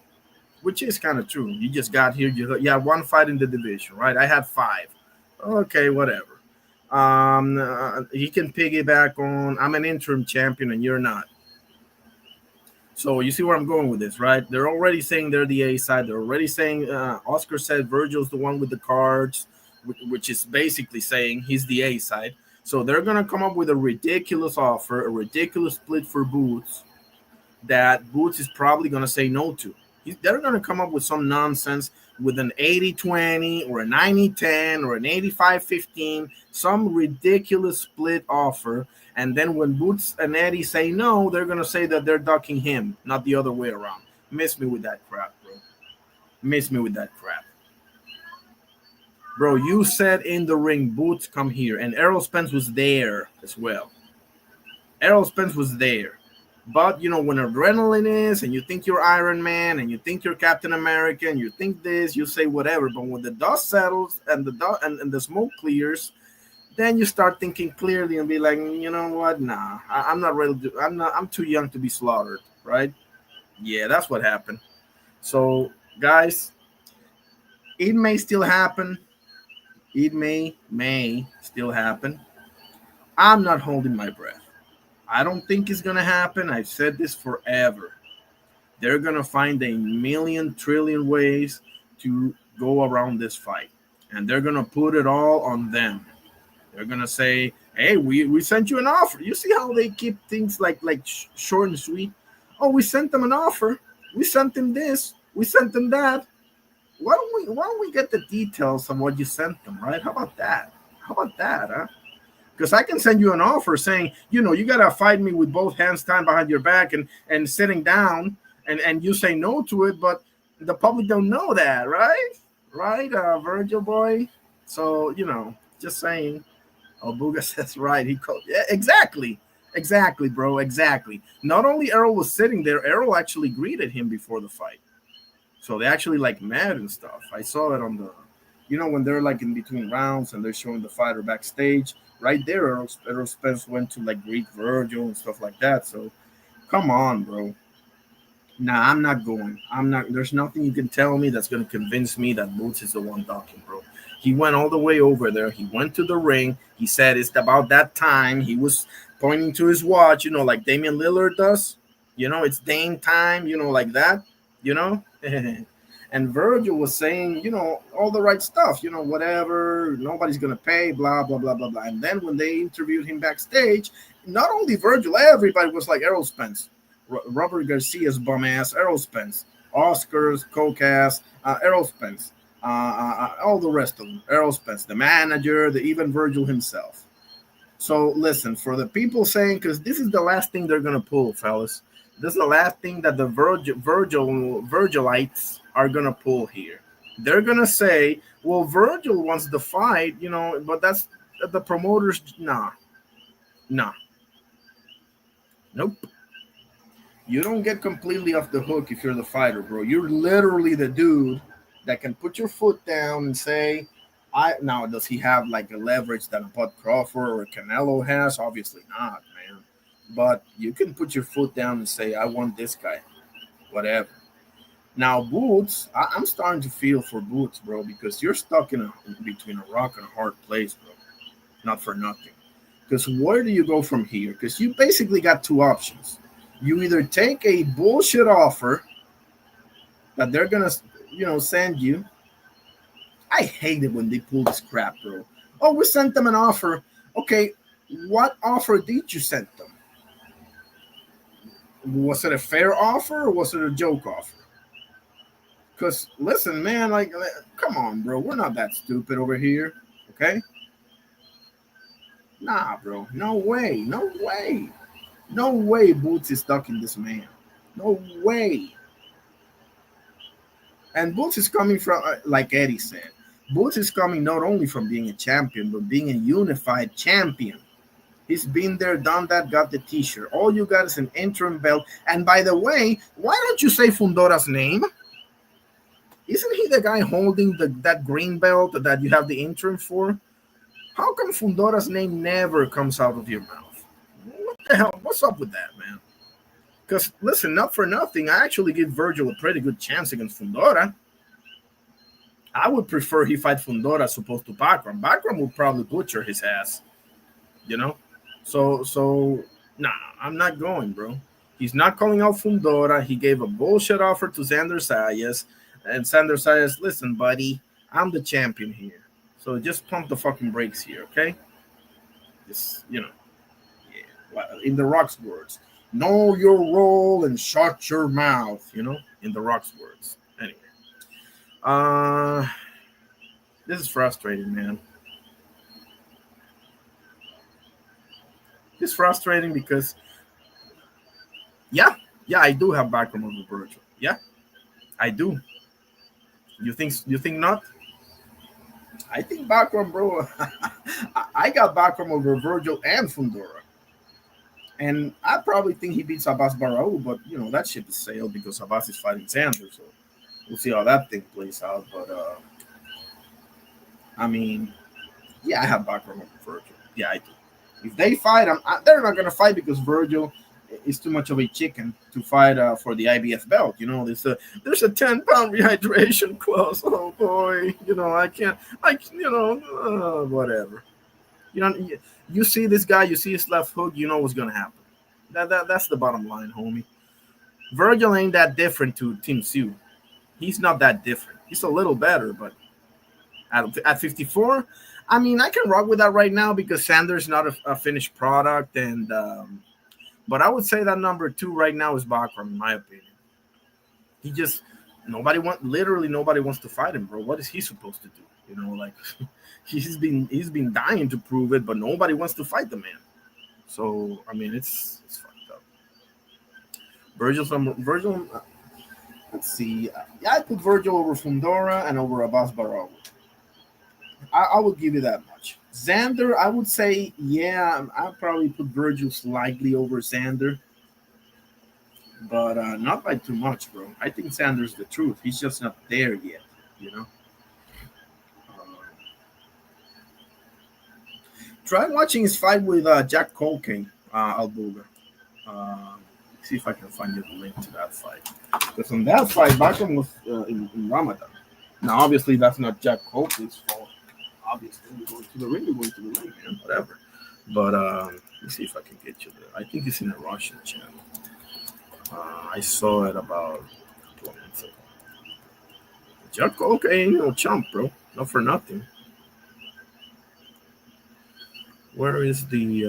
Which is kind of true. You just got here. You had one fight in the division, right? I had 5. Okay, whatever. He can piggyback on, I'm an interim champion and you're not. So you see where I'm going with this, right? They're already saying they're the A side. They're already saying Oscar said Virgil's the one with the cards, which is basically saying he's the A side. So they're going to come up with a ridiculous offer, a ridiculous split for Boots that Boots is probably going to say no to. They're going to come up with some nonsense with an 80-20 or a 90-10 or an 85-15, some ridiculous split offer. And then when Boots and Eddie say no, they're going to say that they're ducking him, not the other way around. Miss me with that crap, bro. Miss me with that crap. Bro, you said in the ring, Boots, come here. And Errol Spence was there as well. Errol Spence was there. But, you know, when adrenaline is and you think you're Iron Man and you think you're Captain America and you think this, you say whatever. But when the dust settles and the smoke clears, then you start thinking clearly and be like, you know what? Nah, I'm not ready to. I'm too young to be slaughtered, right? Yeah, that's what happened. So, guys, it may still happen. It may still happen. I'm not holding my breath. I don't think it's going to happen. I've said this forever. They're going to find a million trillion ways to go around this fight. And they're going to put it all on them. They're going to say, hey, we sent you an offer. You see how they keep things like short and sweet? Oh, we sent them an offer. We sent them this. We sent them that. Why don't we get the details of what you sent them, right? How about that? Huh? Because I can send you an offer saying, you know, you got to fight me with both hands tied behind your back and sitting down, and you say no to it, but the public don't know that, right? Right, Virgil boy? So, you know, just saying. Oh, Booga says right. Yeah, exactly, bro, exactly. Not only Errol was sitting there, Errol actually greeted him before the fight. So they actually like met and stuff. I saw it on the, you know, when they're like in between rounds and they're showing the fighter backstage. Right there, Errol Spence went to like greet Virgil and stuff like that. So, come on, bro. Nah, I'm not going. I'm not. There's nothing you can tell me that's going to convince me that Boots is the one ducking, bro. He went all the way over there. He went to the ring. He said it's about that time. He was pointing to his watch, you know, like Damian Lillard does. You know, it's Dame time, you know, like that, you know. And Virgil was saying, you know, all the right stuff, you know, whatever, nobody's going to pay, blah, blah, blah, blah, blah. And then when they interviewed him backstage, not only Virgil, everybody was like Errol Spence, Robert Garcia's bum ass, Errol Spence, Oscar's coke ass, Errol Spence, all the rest of them, Errol Spence, the manager, even Virgil himself. So listen, for the people saying, because this is the last thing they're going to pull, fellas. This is the last thing that the Virgilites are going to pull here. They're going to say, well, Virgil wants the fight, you know, but that's the promoters. Nah. Nope. You don't get completely off the hook if you're the fighter, bro. You're literally the dude that can put your foot down and say, now, does he have like a leverage that a Bud Crawford or a Canelo has? Obviously not, man. But you can put your foot down and say, I want this guy, whatever. Now, Boots, I'm starting to feel for Boots, bro, because you're stuck in between a rock and a hard place, bro. Not for nothing. Because where do you go from here? Because you basically got two options. You either take a bullshit offer that they're going to, you know, send you. I hate it when they pull this crap, bro. Oh, we sent them an offer. Okay, what offer did you send them? Was it a fair offer or was it a joke offer? Because, listen, man, like, come on, bro. We're not that stupid over here, okay? Nah, bro. No way. No way. No way Boots is ducking this man. No way. And Boots is coming from, like Eddie said, Boots is coming not only from being a champion, but being a unified champion. He's been there, done that, got the t-shirt. All you got is an interim belt. And by the way, why don't you say Fundora's name? Isn't he the guy holding that green belt that you have the interim for? How come Fundora's name never comes out of your mouth? What the hell? What's up with that, man? Because, listen, not for nothing, I actually give Virgil a pretty good chance against Fundora. I would prefer he fight Fundora as opposed to Bakram. Bakram would probably butcher his ass, you know? So, nah, I'm not going, bro. He's not calling out Fundora. He gave a bullshit offer to Xander Sayas. And Xander Sayas, listen, buddy, I'm the champion here. So just pump the fucking brakes here, okay? Just, yeah. In The Rock's words, know your role and shut your mouth, in The Rock's words. Anyway. This is frustrating, man. It's frustrating because, yeah, I do have Bakram over Virgil. Yeah, I do. You think not? I think Bakram, bro. I got Bakram over Virgil and Fundora. And I probably think he beats Abbas Barraou, but that ship is sailed because Abbas is fighting Xander, so we'll see how that thing plays out. But I mean, yeah, I have Bakram over Virgil. Yeah, I do. If they fight, they're not gonna fight because Virgil is too much of a chicken to fight for the IBF belt. There's a 10-pound rehydration clause. Oh boy, I can't. Whatever. You see this guy, you see his left hook, you know what's gonna happen. That's the bottom line, homie. Virgil ain't that different to Tim Sue. He's not that different. He's a little better, but at 54, I mean, I can rock with that right now because Sanders not a finished product, and but I would say that number 2 right now is Bakram, in my opinion. He just nobody wants to fight him, bro. What is he supposed to do? He's been dying to prove it, but nobody wants to fight the man. So I mean, it's fucked up. Virgil. Let's see. Yeah, I put Virgil over Fundora and over Abbas Barraou. I would give you that much. Xander, I would say, yeah, I'll probably put Virgil slightly over Xander, but not by too much, bro. I think Xander's the truth. He's just not there yet, Try watching his fight with Jack Colkane, Albuga. See if I can find you the link to that fight. Because on that fight, Bakram was in Ramadan. Now, obviously, that's not Jack Colkane's fault. Obviously, we're going to the ring, man, whatever. But let's see if I can get you there. I think it's in the Russian channel. I saw it about 20 minutes ago. Jack Colkane, no chump, bro. Not for nothing. Where is the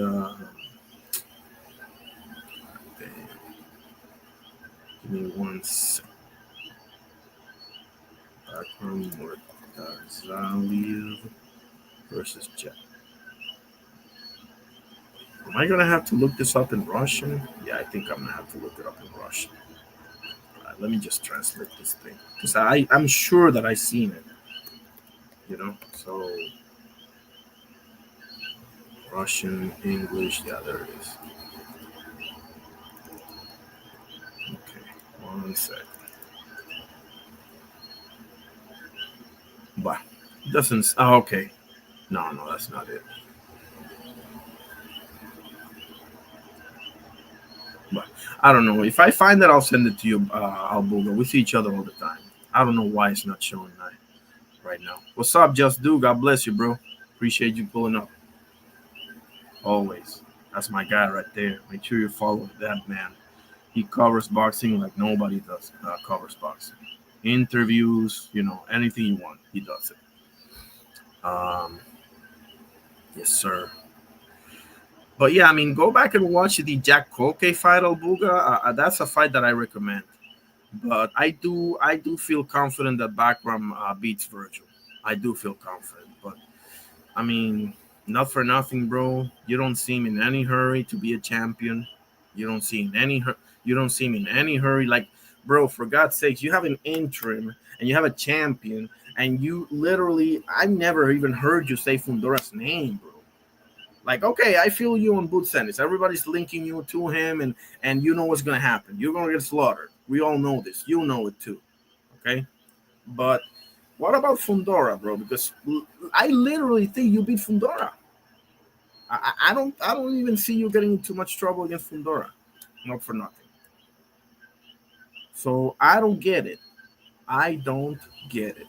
give me 1 second. Bakram Murtazaev versus Jack. Am I gonna have to look this up in Russian? Yeah, I think I'm gonna have to look it up in Russian. All right, let me just translate this thing because I'm sure that I've seen it. So Russian, English, yeah, there it is. Okay, 1 second. But it doesn't. Oh, okay. No, that's not it. But I don't know. If I find that, I'll send it to you, Albuga. We see each other all the time. I don't know why it's not showing right now. What's up, Just Do? God bless you, bro. Appreciate you pulling up. Always. That's my guy right there. Make sure you follow that man. He covers boxing like nobody does. Covers boxing. Interviews, anything you want, he does it. Yes, sir. But yeah, I mean, go back and watch the Jack Colkane fight, Albuga. That's a fight that I recommend. But I do feel confident that Bakram beats Virgil. I do feel confident. But I mean, not for nothing, bro. You don't seem in any hurry to be a champion. You don't see him in any hurry. Like, bro, for God's sakes, you have an interim and you have a champion, and you literally, I never even heard you say Fundora's name, bro. Like, okay, I feel you on boot sentence. Everybody's linking you to him, and you know what's going to happen. You're going to get slaughtered. We all know this. You know it too, okay? But what about Fundora, bro? Because I literally think you beat Fundora. I don't even see you getting in too much trouble against Fundora. Not for nothing. So I don't get it. I don't get it.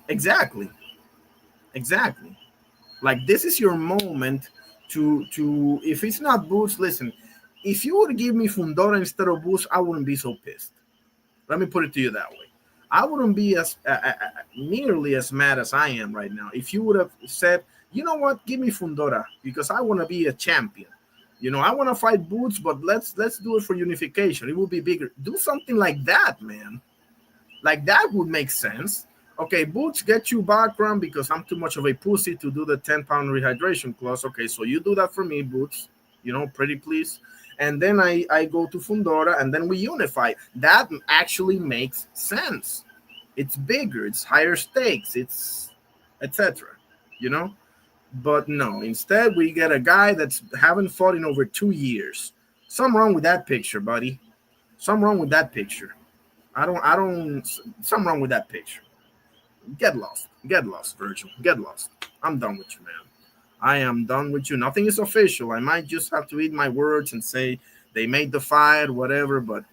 Exactly. Exactly. Like this is your moment to if it's not Boots, listen, if you would give me Fundora instead of Boots, I wouldn't be so pissed. Let me put it to you that way. I wouldn't be as nearly as mad as I am right now if you would have said, you know what, give me Fundora because I want to be a champion. You know, I want to fight Boots, but let's do it for unification. It will be bigger. Do something like that, man. Like that would make sense. Okay, Boots, get you background because I'm too much of a pussy to do the 10-pound rehydration clause. Okay, so you do that for me, Boots. You know, pretty please. And then I go to Fundora and then we unify. That actually makes sense. It's bigger, it's higher stakes, it's etc. You know? But no, instead we get a guy that's haven't fought in over 2 years. Something wrong with that picture, buddy. Something wrong with that picture. I don't something wrong with that picture. Get lost, Virgil. Get lost. I'm done with you, man. I am done with you. Nothing is official. I might just have to eat my words and say they made the fight, whatever. But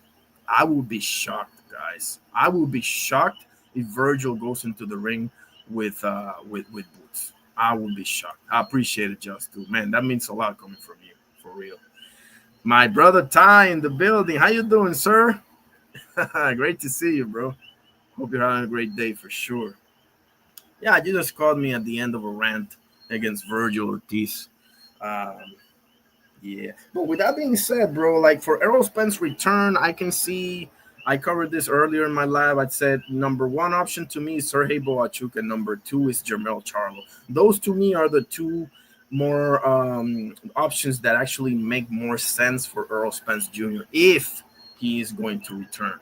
I will be shocked, guys. I will be shocked if Virgil goes into the ring with Boots. I will be shocked. I appreciate it, just too, man. That means a lot coming from you, for real. My brother Ty in the building. How you doing, sir? Great to see you, bro. Hope you're having a great day for sure. Yeah, you just called me at the end of a rant against Virgil Ortiz. Yeah. But with that being said, bro, like for Errol Spence return, I can see I covered this earlier in my live. I said number one option to me is Sergey Boachuk, and number two is Jermell Charlo. Those to me are the two more options that actually make more sense for Errol Spence Jr. if he is going to return.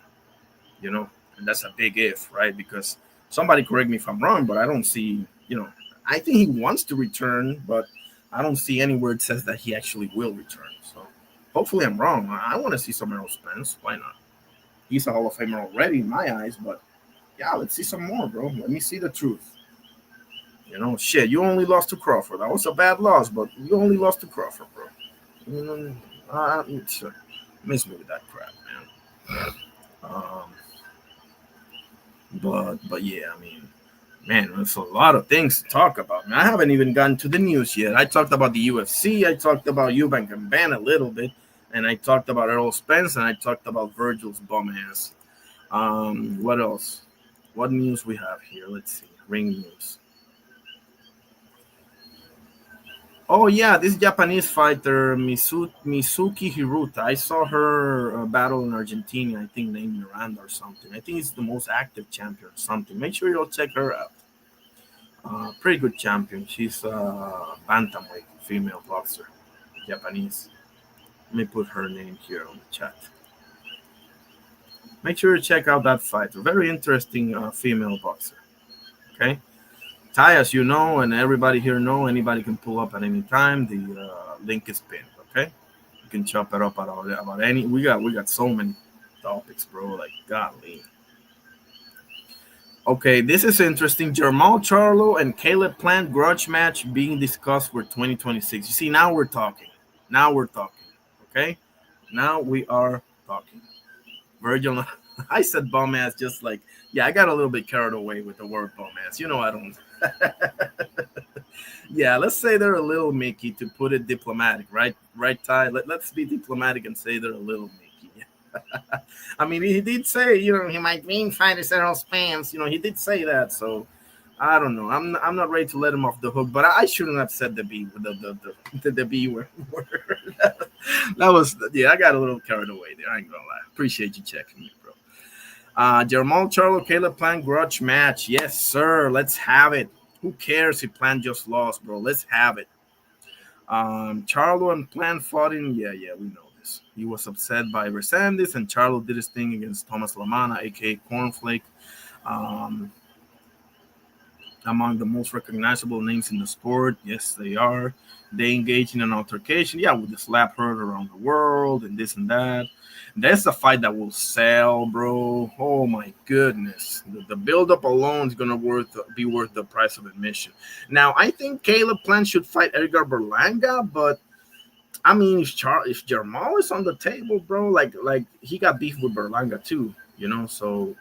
You know, and that's a big if, right? Because somebody correct me if I'm wrong, but I don't see, you know, I think he wants to return, but I don't see anywhere it says that he actually will return. So hopefully I'm wrong. I want to see some Errol Spence. Why not? He's a Hall of Famer already in my eyes, but yeah, let's see some more, bro. Let me see the truth. You know, shit, you only lost to Crawford. That was a bad loss, but you only lost to Crawford, bro. You know, miss me with that crap, man. But yeah, I mean, man, there's a lot of things to talk about. Man, I haven't even gotten to the news yet. I talked about the UFC. I talked about EUBANK and BENN a little bit, and I talked about Errol Spence, and I talked about Virgil's bum ass. What else? What news we have here? Let's see. Ring news. Oh yeah, this Japanese fighter Mizuki Hiruta. I saw her battle in Argentina. I think named Miranda or something. I think it's the most active champion or something. Make sure you'll check her out. Pretty good champion. She's a bantamweight female boxer, Japanese. Let me put her name here on the chat. Make sure you check out that fighter. Very interesting female boxer. Okay. Ty, as you know, and everybody here know, anybody can pull up at any time. The link is pinned. Okay, you can chop it up about any. We got so many topics, bro. Like golly. Okay, this is interesting. Jermall Charlo and Caleb Plant grudge match being discussed for 2026. You see, now we're talking. Okay, now we are talking. Virgil, I said bum ass just like, yeah, I got a little bit carried away with the word bum ass. You know, I don't. Yeah, let's say they're a little Mickey to put it diplomatic, right? Right, Ty? Let's be diplomatic and say they're a little Mickey. I mean, he did say, you know, he might mean fighters Errol Spence. You know, he did say that. So I don't know. I'm not ready to let him off the hook, but I shouldn't have said the B the B word. That was, yeah, I got a little carried away there. I ain't gonna lie. Appreciate you checking me, bro. Jermall Charlo, Caleb Plant grudge match. Yes, sir. Let's have it. Who cares if Plant just lost, bro? Let's have it. Charlo and Plant fought in. Yeah, we know this. He was upset by Resendez, and Charlo did his thing against Thomas Lamana, aka Cornflake. Among the most recognizable names in the sport. Yes, they are. They engage in an altercation. Yeah, with the slap heard around the world and this and that. That's a fight that will sell, bro. Oh my goodness. The build-up alone is gonna be worth the price of admission. Now, I think Caleb Plant should fight Edgar Berlanga, but I mean, if Jamal is on the table, bro, like he got beef with Berlanga too, you know. So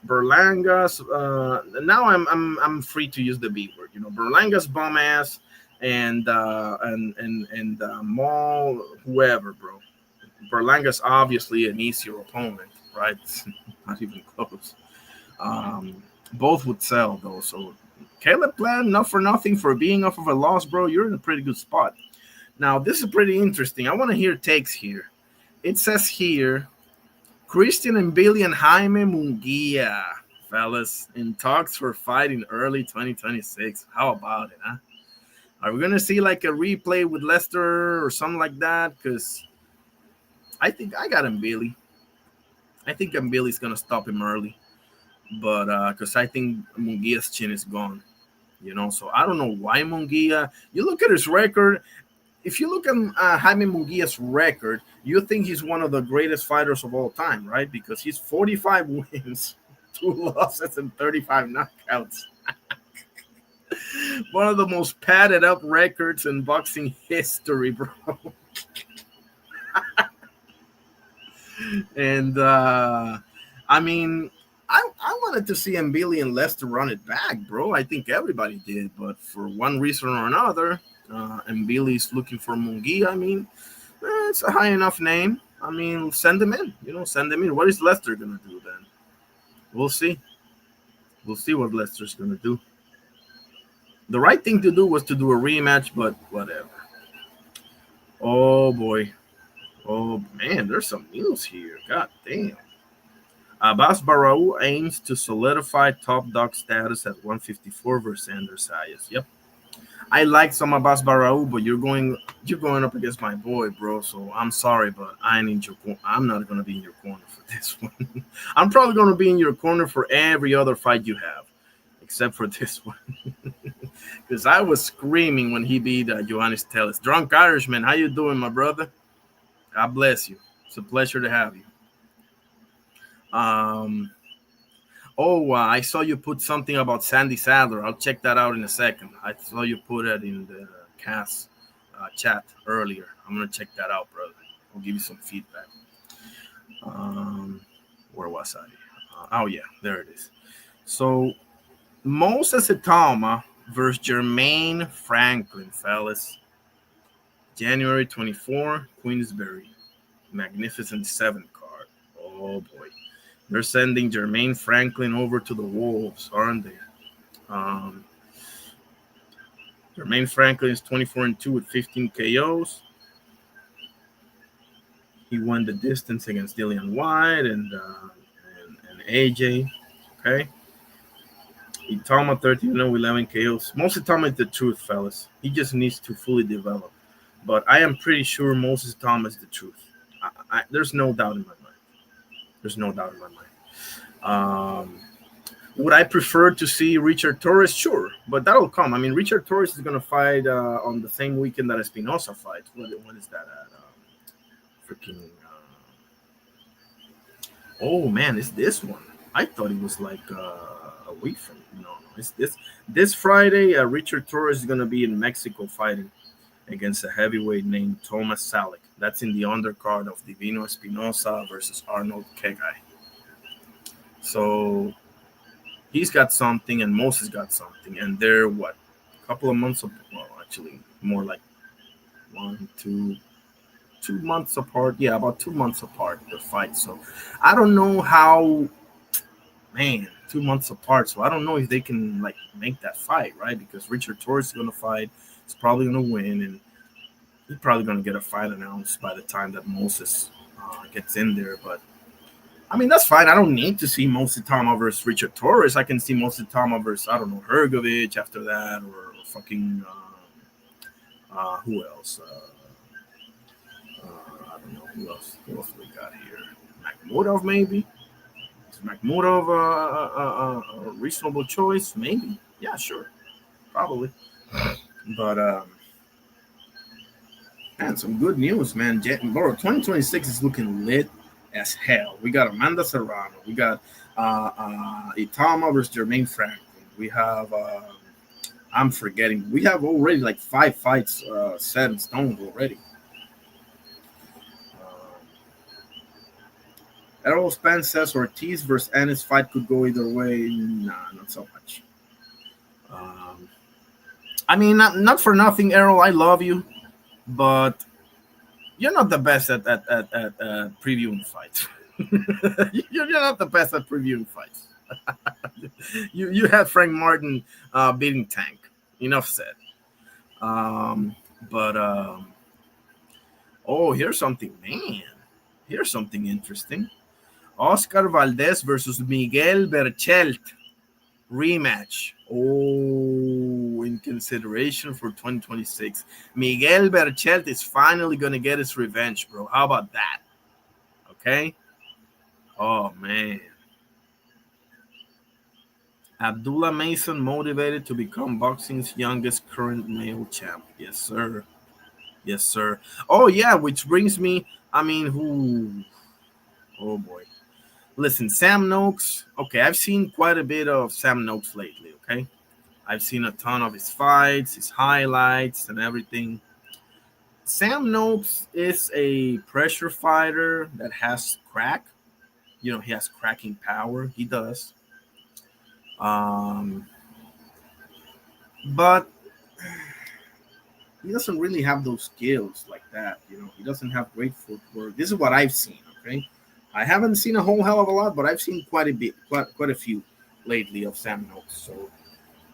Berlanga's now I'm free to use the B word, you know. Berlanga's bum ass and Maul, whoever, bro. Berlanga's obviously an easier opponent, right? Not even close. Both would sell though. So Caleb Plant, not for nothing for being off of a loss, bro. You're in a pretty good spot. Now this is pretty interesting. I want to hear takes here. It says here, Christian and Billy and Jaime Munguia, fellas, in talks for fight in early 2026. How about it, huh? Are we gonna see like a replay with Lester or something like that? Because I think I got him, Billy. I think Billy's gonna stop him early, but because I think Munguia's chin is gone, you know. So I don't know why Munguia. You look at his record. If you look at Jaime Munguia's record, you think he's one of the greatest fighters of all time, right? Because he's 45 wins, 2 losses, and 35 knockouts. One of the most padded up records in boxing history, bro. And I mean, I wanted to see Mbili and Lester run it back, bro. I think everybody did, but for one reason or another, Mbili's looking for Munguia. I mean, it's a high enough name. I mean, send him in. You know, send him in. What is Lester gonna do then? We'll see. We'll see what Lester's gonna do. The right thing to do was to do a rematch, but whatever. Oh boy. Oh man, there's some news here. God damn. Abbas Barau aims to solidify top dog status at 154 versus Anders Sayas. Yep. I like some Abbas Barau, but you're going up against my boy, bro. So I'm sorry, but I'm not gonna be in your corner for this one. I'm probably gonna be in your corner for every other fight you have, except for this one. Because I was screaming when he beat Johannes Tellis. Drunk Irishman, how you doing, my brother? God bless you. It's a pleasure to have you. I saw you put something about Sandy Sadler. I'll check that out in a second. I saw you put it in the cast chat earlier. I'm going to check that out, brother. I'll give you some feedback. Where was I? Yeah, there it is. So, Moses Itama versus Jermaine Franklin, fellas. January 24, Queensberry. Magnificent 7 card. Oh, boy. They're sending Jermaine Franklin over to the Wolves, aren't they? Jermaine Franklin is 24-2 with 15 KOs. He won the distance against Dillian White and AJ. Okay. Itama 13-0, 11 KOs. Moses Itama is the truth, fellas. He just needs to fully develop. But I am pretty sure Moses Itama is the truth. There's no doubt in my mind. There's no doubt in my mind. Would I prefer to see Richard Torres? Sure, but that'll come. I mean, Richard Torres is going to fight on the same weekend that Espinosa fights. What is that at? Freaking. Oh, man, it's this one. I thought it was like a week from. No, it's this Friday. Richard Torres is going to be in Mexico fighting against a heavyweight named Thomas Salek. That's in the undercard of Divino Espinosa versus Arnold Kegai. So he's got something and Moses got something. And they're what? A couple of months apart. Well, actually, more like 2 months apart. Yeah, about 2 months apart, the fight. So I don't know how, 2 months apart. So I don't know if they can like make that fight, right? Because Richard Torres is going to fight. He's probably going to win. And he's probably going to get a fight announced by the time that Moses gets in there. But, I mean, that's fine. I don't need to see Moses Itama versus Richard Torres. I can see Moses Itama versus, I don't know, Hergovich after that or fucking, who else? I don't know. Who else we got here? Makhmudov, maybe? Is Makhmudov a reasonable choice? Maybe. Yeah, sure. Probably. But, man, some good news, man. Bro, 2026 is looking lit as hell. We got Amanda Serrano. We got Itama versus Jermaine Franklin. We have, I'm forgetting. We have already like 5 fights set in stone already. Errol Spence says Ortiz versus Ennis fight could go either way. Nah, not so much. I mean, not for nothing, Errol. I love you, but you're not the best at previewing fights. You're not the best at previewing fights. you had Frank Martin beating Tank. Enough said. Here's something, man. Here's something interesting. Oscar Valdez versus Miguel Berchelt rematch. In consideration for 2026. Miguel Berchelt is finally going to get his revenge, bro. How about that? Okay. Oh, man. Abdullah Mason motivated to become boxing's youngest current male champ. Yes, sir. Yes, sir. Oh, yeah, which brings me, who? Oh, boy. Listen, Sam Noakes. Okay, I've seen quite a bit of Sam Noakes lately, okay? I've seen a ton of his fights, his highlights, and everything. Sam Noakes is a pressure fighter that has crack. He has cracking power. He does. But he doesn't really have those skills like that. He doesn't have great footwork. This is what I've seen, okay? I haven't seen a whole hell of a lot, but I've seen quite a few lately of Sam Noakes. So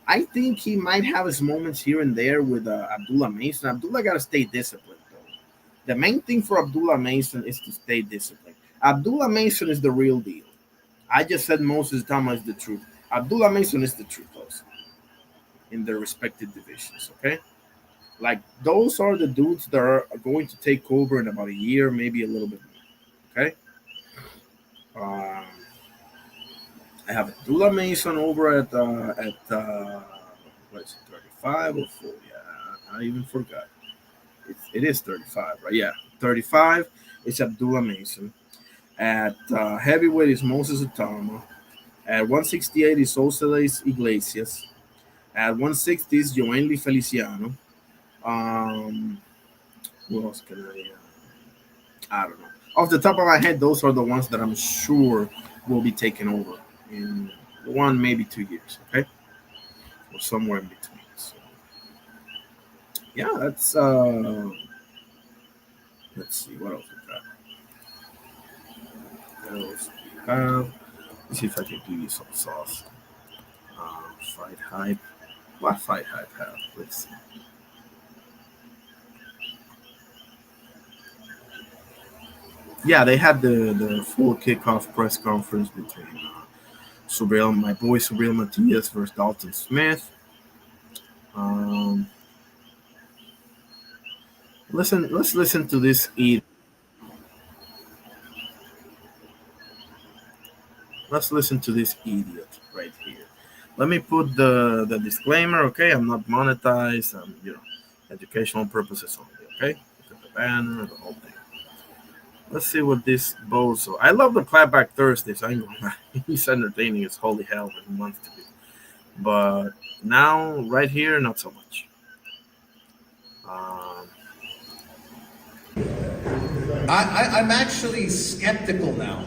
I think he might have his moments here and there with Abdullah Mason. Abdullah got to stay disciplined, though. The main thing for Abdullah Mason is to stay disciplined. Abdullah Mason is the real deal. I just said Moses Tama is the truth. Abdullah Mason is the truth, also, in their respective divisions, okay? Like, those are the dudes that are going to take over in about a year, maybe a little bit more, okay? I have Abdullah Mason over at what is it, 35 or 4? Yeah, I even forgot. It is 35, right? Yeah, 35 is Abdullah Mason. At heavyweight is Moses Atama. At 168 is Oseles Iglesias. At 160 is Joenly Feliciano. Who else can I don't know. Off the top of my head, those are the ones that I'm sure will be taken over in 1, maybe 2 years, okay? Or somewhere in between. So, yeah, that's let's see what else we got. Let's see if I can give you some sauce. Fight hype. What fight hype have? Let's see. Yeah, they had the full kickoff press conference between my boy Subriel Matias versus Dalton Smith. Let's listen to this idiot. Let's listen to this idiot right here. Let me put the disclaimer, okay? I'm not monetized. Educational purposes only, okay? Look at the banner, the whole thing. Let's see what this bozo. I love the Clapback Thursdays. I know he's entertaining as holy hell when he wants to be. But now, right here, not so much.
I'm actually skeptical now.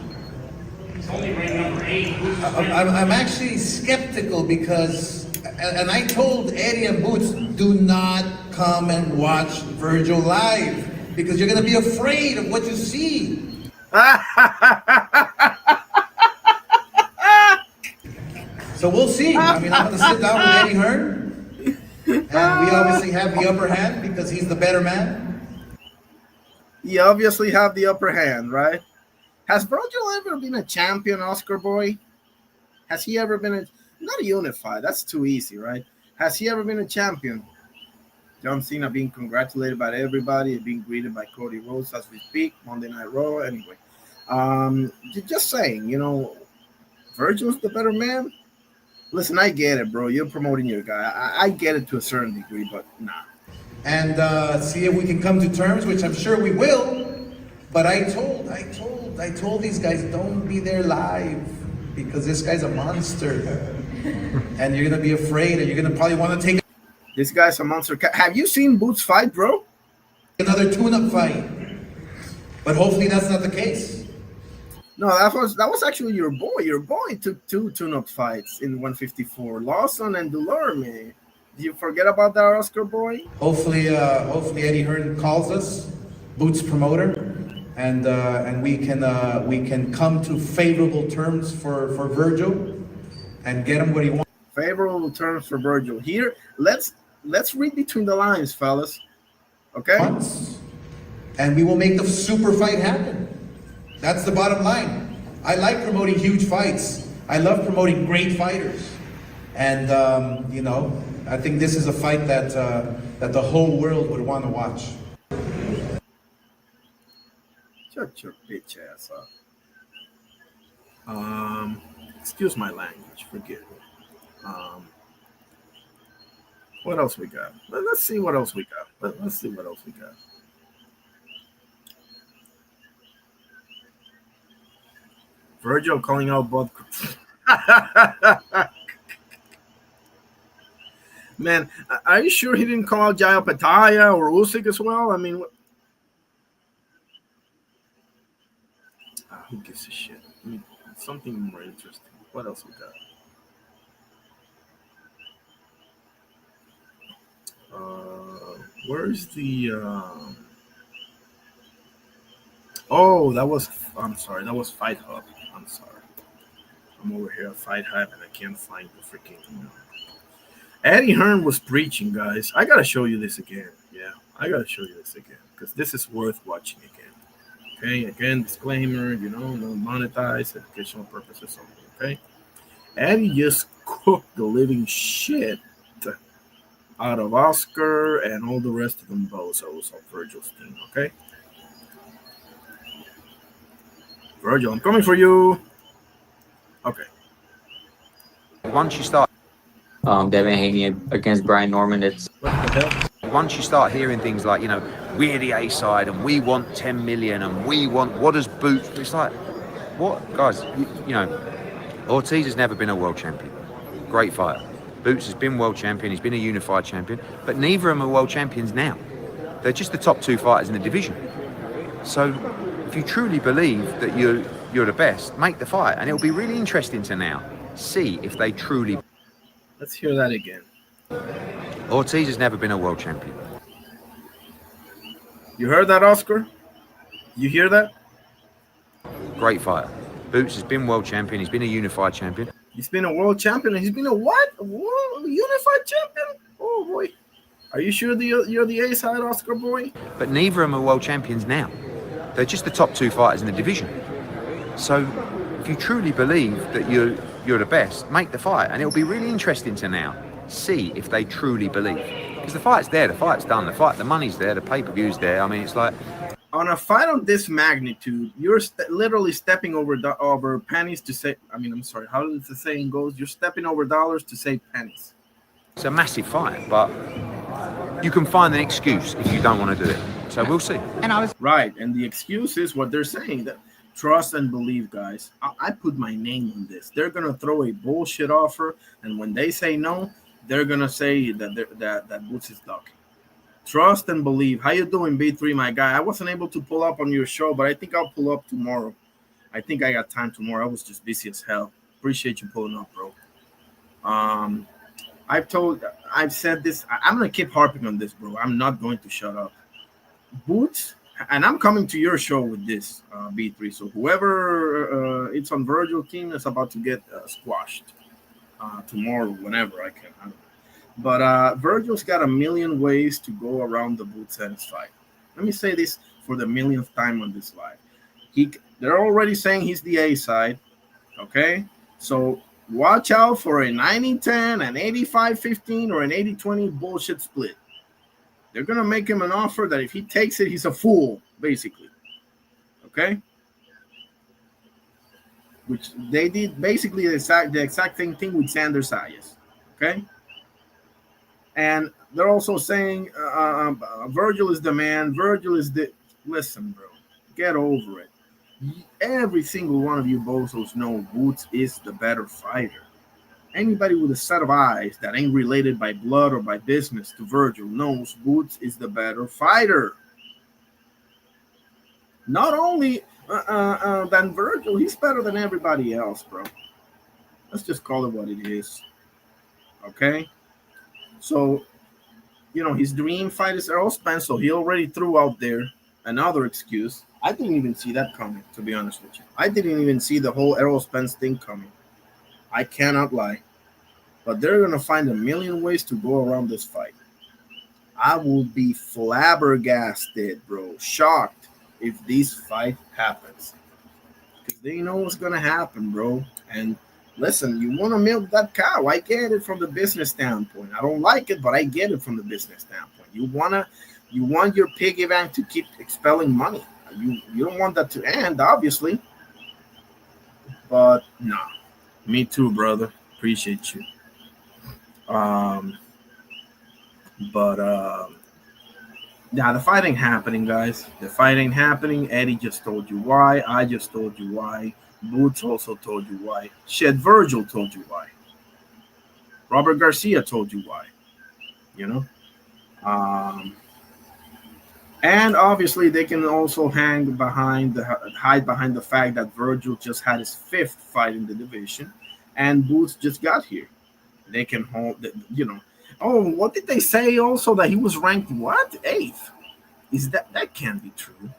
I'm actually skeptical because, and I told Eddie and Boots, do not come and watch Virgil live because you're going to be afraid of what you see. So we'll see. I'm going to sit down with Eddie Hearn, and we obviously have the upper hand because he's the better man.
You obviously have the upper hand, right? Has Virgil ever been a champion, Oscar boy? Has he ever been not a unified? That's too easy, right? Has he ever been a champion? John Cena being congratulated by everybody and being greeted by Cody Rhodes as we speak, Monday Night Raw. Anyway, just saying, Virgil's the better man. Listen, I get it, bro. You're promoting your guy. I get it to a certain degree, but nah.
And see if we can come to terms, which I'm sure we will. But I told these guys, don't be there live because this guy's a monster, and you're gonna be afraid, and you're gonna probably want to take.
This guy's a monster. Have you seen Boots fight, bro?
Another tune-up fight, but hopefully that's not the case.
No, that was actually your boy. Your boy took two tune-up fights in 154. Lawson and Delorme. Do you forget about that, Oscar boy?
Hopefully Eddie Hearn calls us, Boots promoter, and we can come to favorable terms for Virgil and get him what he wants.
Favorable terms for Virgil. Here, let's read between the lines, fellas. Okay?
And we will make the super fight happen. That's the bottom line. I like promoting huge fights. I love promoting great fighters. And, I think this is a fight that the whole world would want to watch.
Shut your bitch ass up. Excuse my language. Forgive me. What else we got? Let's see what else we got. Let's see what else we got. Virgil calling out Bud. Man, are you sure he didn't call out Jaya Pataya or Usyk as well? I mean, who gives a shit? I mean, something more interesting. What else we got? Where's the? Oh, I'm sorry. That was Fight Hub. I'm sorry. I'm over here at Fight Hub and I can't find the freaking. Eddie Hearn was preaching, guys. I gotta show you this again. Yeah, I gotta show you this again because this is worth watching again. Okay, again, disclaimer. No monetize, educational purposes only. Okay, Eddie just cooked the living shit out of Oscar and all the rest of them bozos on Virgil's team. Okay, Virgil, I'm coming for you. Okay.
Once you start.
Devin Haney against Brian Norman. It's
once you start hearing things like, we're the A side and we want 10 million and we want what does Boots? It's like, what guys? Ortiz has never been a world champion. Great fighter. Boots has been world champion. He's been a unified champion, but neither of them are world champions now. They're just the top two fighters in the division. So, if you truly believe that you're the best, make the fight, and it'll be really interesting to now see if they truly.
Let's hear that again.
Ortiz has never been a world champion.
You heard that, Oscar? You hear that?
Great fighter. Boots has been world champion. He's been a unified champion.
He's been a world champion. He's been a what? Unified champion? Oh, boy. Are you sure you're the A side, Oscar boy?
But neither of them are world champions now. They're just the top two fighters in the division. So if you truly believe that you're the best, make the fight, and it'll be really interesting to now see if they truly believe. Because the fight's there, the fight's done, the money's there, the pay-per-view's there. I mean, it's like
on a fight of this magnitude, you're literally stepping over pennies to save. I'm sorry. How does the saying goes? You're stepping over dollars to save pennies.
It's a massive fight, but you can find an excuse if you don't want to do it. So we'll see.
Right, and the excuse is what they're saying, that trust and believe, guys. I put my name on this. They're gonna throw a bullshit offer, and when they say no, they're gonna say that Boots is ducking. Trust and believe. How you doing, B3, my guy? I wasn't able to pull up on your show, but I think I'll pull up tomorrow. I think I got time tomorrow. I was just busy as hell. Appreciate you pulling up, bro. I've said this. I'm gonna keep harping on this, bro. I'm not going to shut up. Boots, and I'm coming to your show with this, B3. So whoever it's on Virgil team is about to get squashed tomorrow, whenever I can. I don't know. But Virgil's got a million ways to go around the Boots Ennis fight. Let me say this for the millionth time on this live. They're already saying he's the A side, okay? So watch out for a 90-10, an 85-15, or an 80-20 bullshit split. They're going to make him an offer that if he takes it, he's a fool, basically. Okay? Which they did basically the exact same thing with Sanders Sayas. Okay? And they're also saying Virgil is the man. Virgil is the... Listen, bro. Get over it. Every single one of you bozos know Boots is the better fighter. Anybody with a set of eyes that ain't related by blood or by business to Virgil knows Boots is the better fighter. Not only than Virgil. He's better than everybody else, bro. Let's just call it what it is. Okay? So, his dream fight is Errol Spence, so he already threw out there another excuse. I didn't even see that coming, to be honest with you. I didn't even see the whole Errol Spence thing coming. I cannot lie. But they're going to find a million ways to go around this fight. I will be flabbergasted, bro, shocked if this fight happens. Because they know what's going to happen, bro. And listen, you want to milk that cow. I get it from the business standpoint. I don't like it, but I get it from the business standpoint. You want your piggy bank to keep expelling money. You don't want that to end, obviously. But no. Me too, brother. Appreciate you. Yeah, the fight ain't happening, guys. The fight ain't happening. Eddie just told you why. I just told you why. Boots also told you why. Shit, Virgil told you why. Robert Garcia told you why. And obviously they can also hide behind the fact that Virgil just had his 5th fight in the division, and Boots just got here. They can hold, Oh, what did they say also that he was ranked what 8th? Is that can't be true?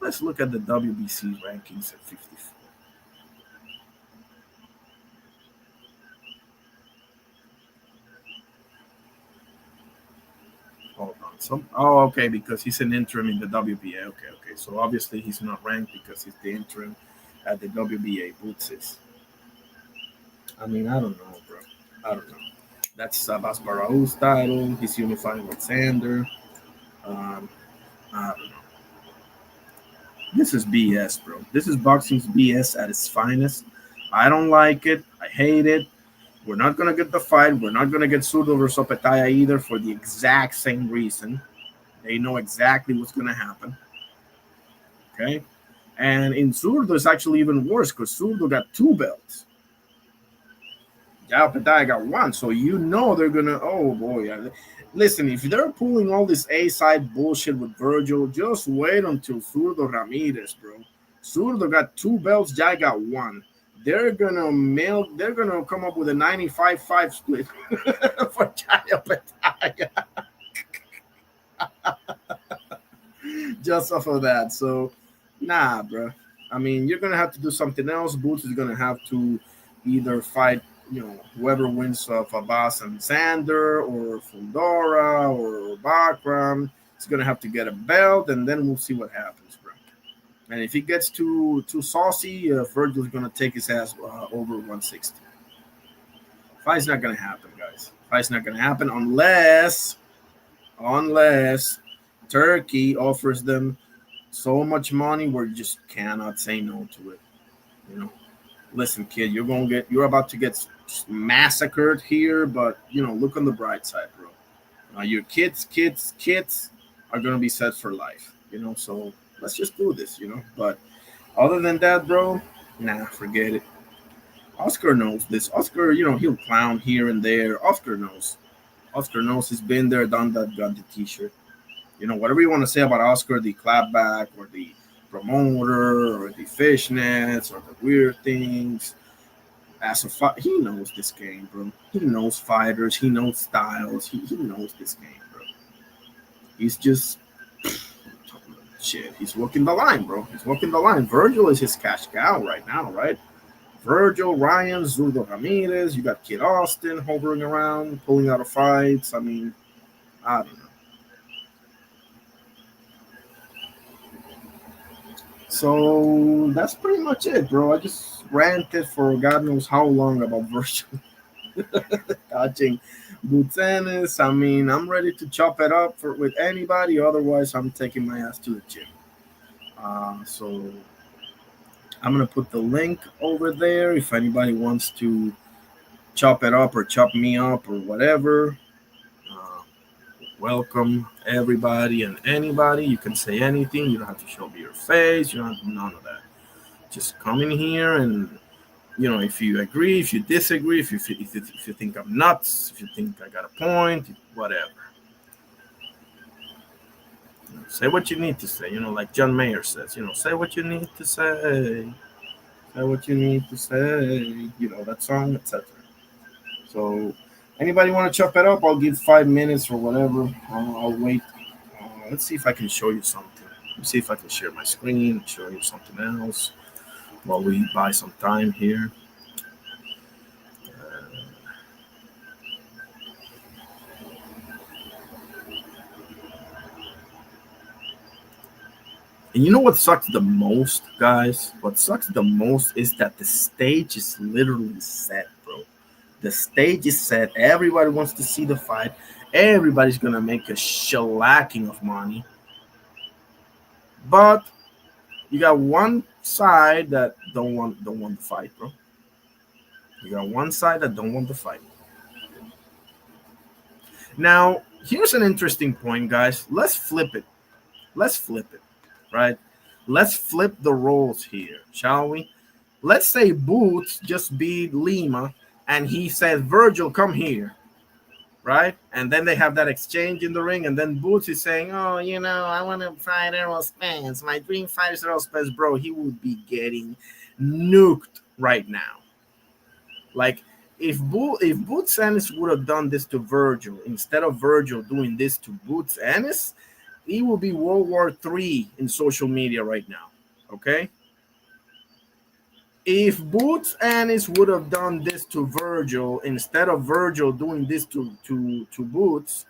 Let's look at the WBC rankings at 54. Hold on. Okay, because he's an interim in the WBA. Okay. So obviously he's not ranked because he's the interim at the WBA. Boots is. I mean, I don't know, bro. I don't know. That's Abbas Barraou's title. He's unifying with Sander. I don't know. This is BS, bro. This is boxing's BS at its finest. I don't like it. I hate it. We're not going to get the fight. We're not going to get Zurdo versus Opetaya either for the exact same reason. They know exactly what's going to happen. Okay? And in Zurdo, it's actually even worse because Zurdo got 2 belts. Opetaya got 1. So they're going to, oh boy. Listen, if they're pulling all this A-side bullshit with Virgil, just wait until Zurdo Ramirez, bro. Zurdo got 2 belts, Jai got 1. They're gonna come up with a 95-5 split for Jai Opetaya. Just off of that. So nah, bro. I mean, you're gonna have to do something else. Boots is gonna have to either fight, whoever wins of Abbas and Sander, or Fundora, or Bakram. He's gonna have to get a belt, and then we'll see what happens, bro. And if he gets too saucy, Virgil's gonna take his ass over 160. Fight's not gonna happen, guys. Fight's not gonna happen unless Turkey offers them so much money where you just cannot say no to it. Listen, kid, you're about to get massacred here, but look on the bright side, bro. Your kids are gonna be set for life. So let's just do this, But other than that, bro, nah, forget it. Oscar knows this. Oscar, he'll clown here and there. Oscar knows. He's been there, done that, got the T-shirt. Whatever you want to say about Oscar, the clapback or the promoter or the fishnets or the weird things. He knows this game, bro. He knows fighters. He knows styles. He knows this game, bro. He's just shit. He's walking the line, bro. He's walking the line. Virgil is his cash cow right now, right? Virgil, Ryan, Zurdo Ramirez. You got Kid Austin hovering around, pulling out of fights. I mean, I don't know. So that's pretty much it, bro. I just ranted for God knows how long about Virgil touching Butsenis. I mean, I'm ready to chop it up with anybody. Otherwise, I'm taking my ass to the gym. So I'm going to put the link over there if anybody wants to chop it up or chop me up or whatever. Welcome everybody and anybody. You can say anything. You don't have to show me your face. You don't have to do none of that. Just come in here and, if you agree, if you disagree, if you think I'm nuts, if you think I got a point, whatever. Say what you need to say. Like John Mayer says. Say what you need to say. Say what you need to say. That song, etc. So, anybody want to chop it up? I'll give 5 minutes or whatever. I'll wait. Let's see if I can show you something. Let's see if I can share my screen, show you something else while we buy some time here. And you know what sucks the most, guys? What sucks the most is that the stage is literally set, bro. The stage is set. Everybody wants to see the fight. Everybody's gonna make a shellacking of money. But you got one side that don't want the fight, bro. You got one side that don't want the fight. Now, here's an interesting point, guys. Let's flip it. Right? Let's flip the roles here, shall we? Let's say Boots just beat Lima and he says, Virgil, come here. Right? And then they have that exchange in the ring, and then Boots is saying, oh, I want to fight Errol Spence. My dream fight is Errol Spence. Bro, he would be getting nuked right now. Like, if Boots Ennis would have done this to Virgil, instead of Virgil doing this to Boots Ennis, he will be World War III in social media right now, okay? If Boots Ennis would have done this to Virgil, instead of Virgil doing this to Boots,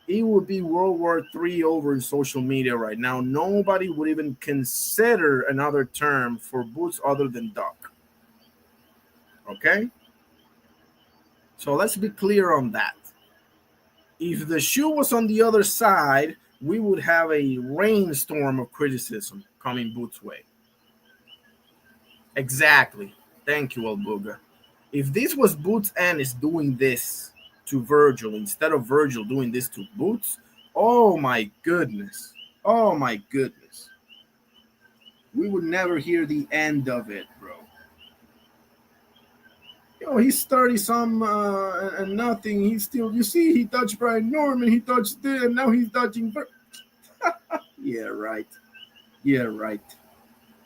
he would be World War III over in social media right now. Nobody would even consider another term for Boots other than Duck, okay? So let's be clear on that. If the shoe was on the other side, we would have a rainstorm of criticism coming Boots' way. Exactly. Thank you, Albuga. If this was Boots Ennis doing this to Virgil instead of Virgil doing this to Boots, oh my goodness. Oh my goodness. We would never hear the end of it, bro. He's 30-some and nothing. He's still, you see, he touched Brian Norman, he touched this, and now he's touching. Yeah, right. Yeah, right.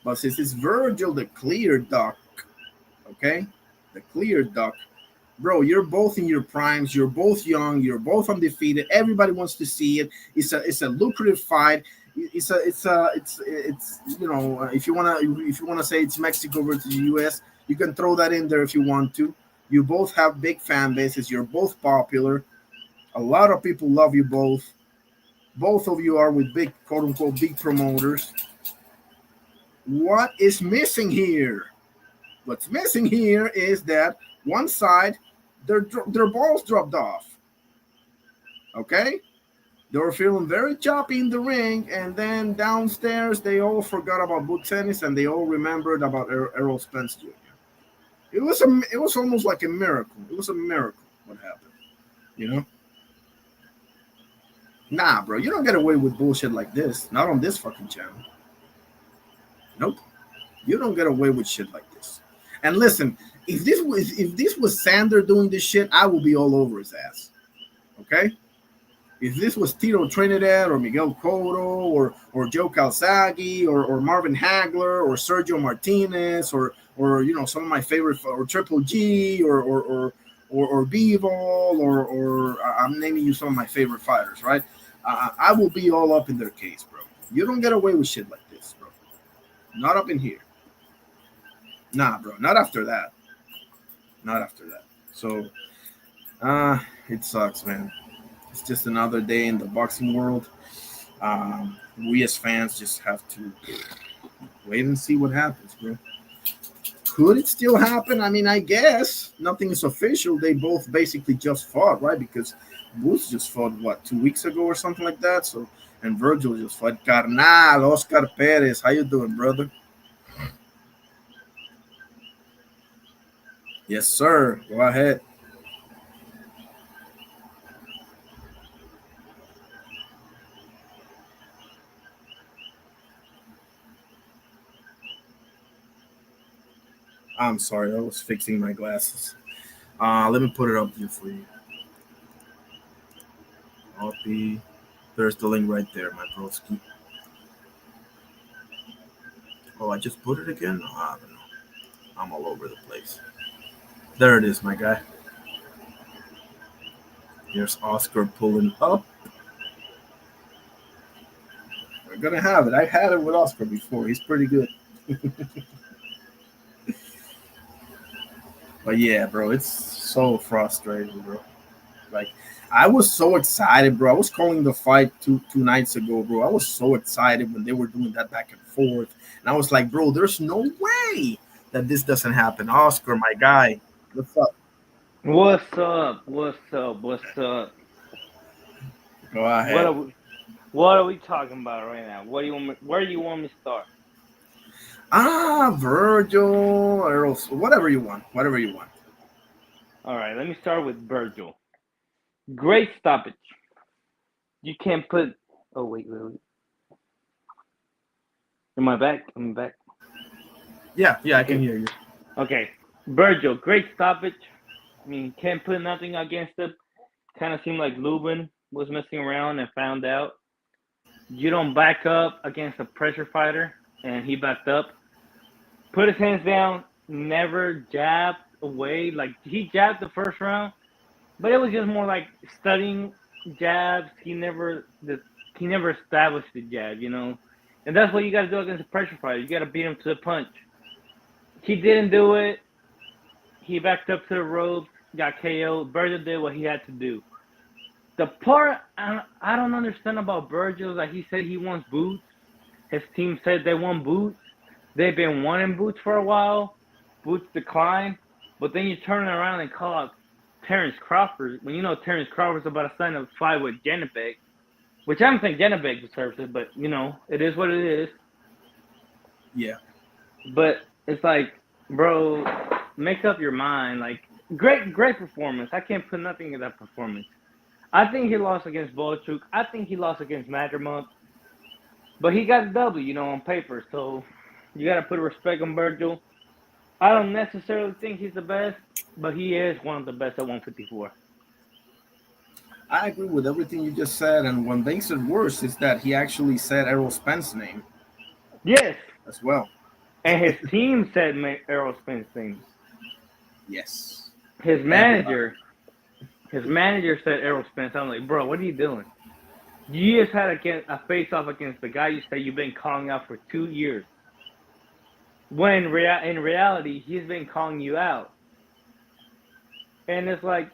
But since it's Virgil, the clear Duck, okay? The clear Duck. Bro, you're both in your primes. You're both young. You're both undefeated. Everybody wants to see it. It's a lucrative fight. It's if you wanna say it's Mexico versus the U.S., you can throw that in there if you want to. You both have big fan bases. You're both popular. A lot of people love you both. Both of you are with big, quote unquote, big promoters. What is missing here? What's missing here is that one side, their balls dropped off. Okay? They were feeling very choppy in the ring, and then downstairs, they all forgot about Boots Ennis, and they all remembered about Errol Spence Jr. It was almost like a miracle. It was a miracle what happened, Nah, bro, you don't get away with bullshit like this. Not on this fucking channel. Nope. You don't get away with shit like this. And listen, if this was Sander doing this shit, I will be all over his ass. Okay? If this was Tito Trinidad or Miguel Cotto or Joe Calzaghe or Marvin Hagler or Sergio Martinez or some of my favorite, or Triple G or Bivol or I'm naming you some of my favorite fighters, right? I will be all up in their case, bro. You don't get away with shit like this, bro. Not up in here. Nah, bro. Not after that. Not after that. So, it sucks, man. It's just another day in the boxing world. We as fans just have to wait and see what happens, bro. Could it still happen? I mean, I guess nothing is official. They both basically just fought, right? Because Boots just fought, 2 weeks ago or something like that. So, and Virgil just fought. Carnal, Oscar Perez. How you doing, brother? Yes, sir. Go ahead. I'm sorry, I was fixing my glasses. Let me put it up here for you. Copy. There's the link right there, my broski. Oh, I just put it again? Oh, I don't know. I'm all over the place. There it is, my guy. Here's Oscar pulling up. We're gonna have it. I've had it with Oscar before. He's pretty good. But yeah, bro, it's so frustrating, bro. Like, I was so excited, bro. I was calling the fight two nights ago, bro. I was so excited when they were doing that back and forth. And I was like, bro, there's no way that this doesn't happen. Oscar, my guy, what's up?
What's up? What's up? What's up?
Go ahead.
What are we talking about right now? What do you want me, where do you want me to start?
Virgil, Errol, whatever you want. Whatever you want.
All right, let me start with Virgil. Great stoppage. You can't put. Oh wait. Am I back? I'm back.
Yeah, I can hear you.
Okay, Virgil, great stoppage. I mean, can't put nothing against it. Kind of seemed like Lubin was messing around and found out. You don't back up against a pressure fighter, and he backed up. Put his hands down, never jabbed away. Like, he jabbed the first round, but it was just more like studying jabs. He never established the jab, you know? And that's what you got to do against a pressure fighter. You got to beat him to the punch. He didn't do it. He backed up to the ropes, got KO'd. Virgil did what he had to do. The part I don't understand about Virgil is that he said he wants boots. His team said they want boots. They've been wanting boots for a while. Boots declined. But then you turn around and call out Terrence Crawford when you know Terrence Crawford's about to sign a fight with Janibek, which I don't think Janibek deserves it, but, you know, it is what it is.
Yeah.
But it's like, bro, make up your mind. Like, great performance. I can't put nothing in that performance. I think he lost against Volchuk. I think he lost against Madrimov. But he got a W, you know, on paper. So you got to put respect on Virgil. I don't necessarily think he's the best, but he is one of the best at 154.
I agree with everything you just said. And what makes it worse is that he actually said Errol Spence's name.
Yes.
As well.
And his team said Errol Spence's name.
Yes.
His manager said Errol Spence. I'm like, bro, what are you doing? You just had a face-off against the guy you say you've been calling out for 2 years. When in reality, he's been calling you out. And it's like,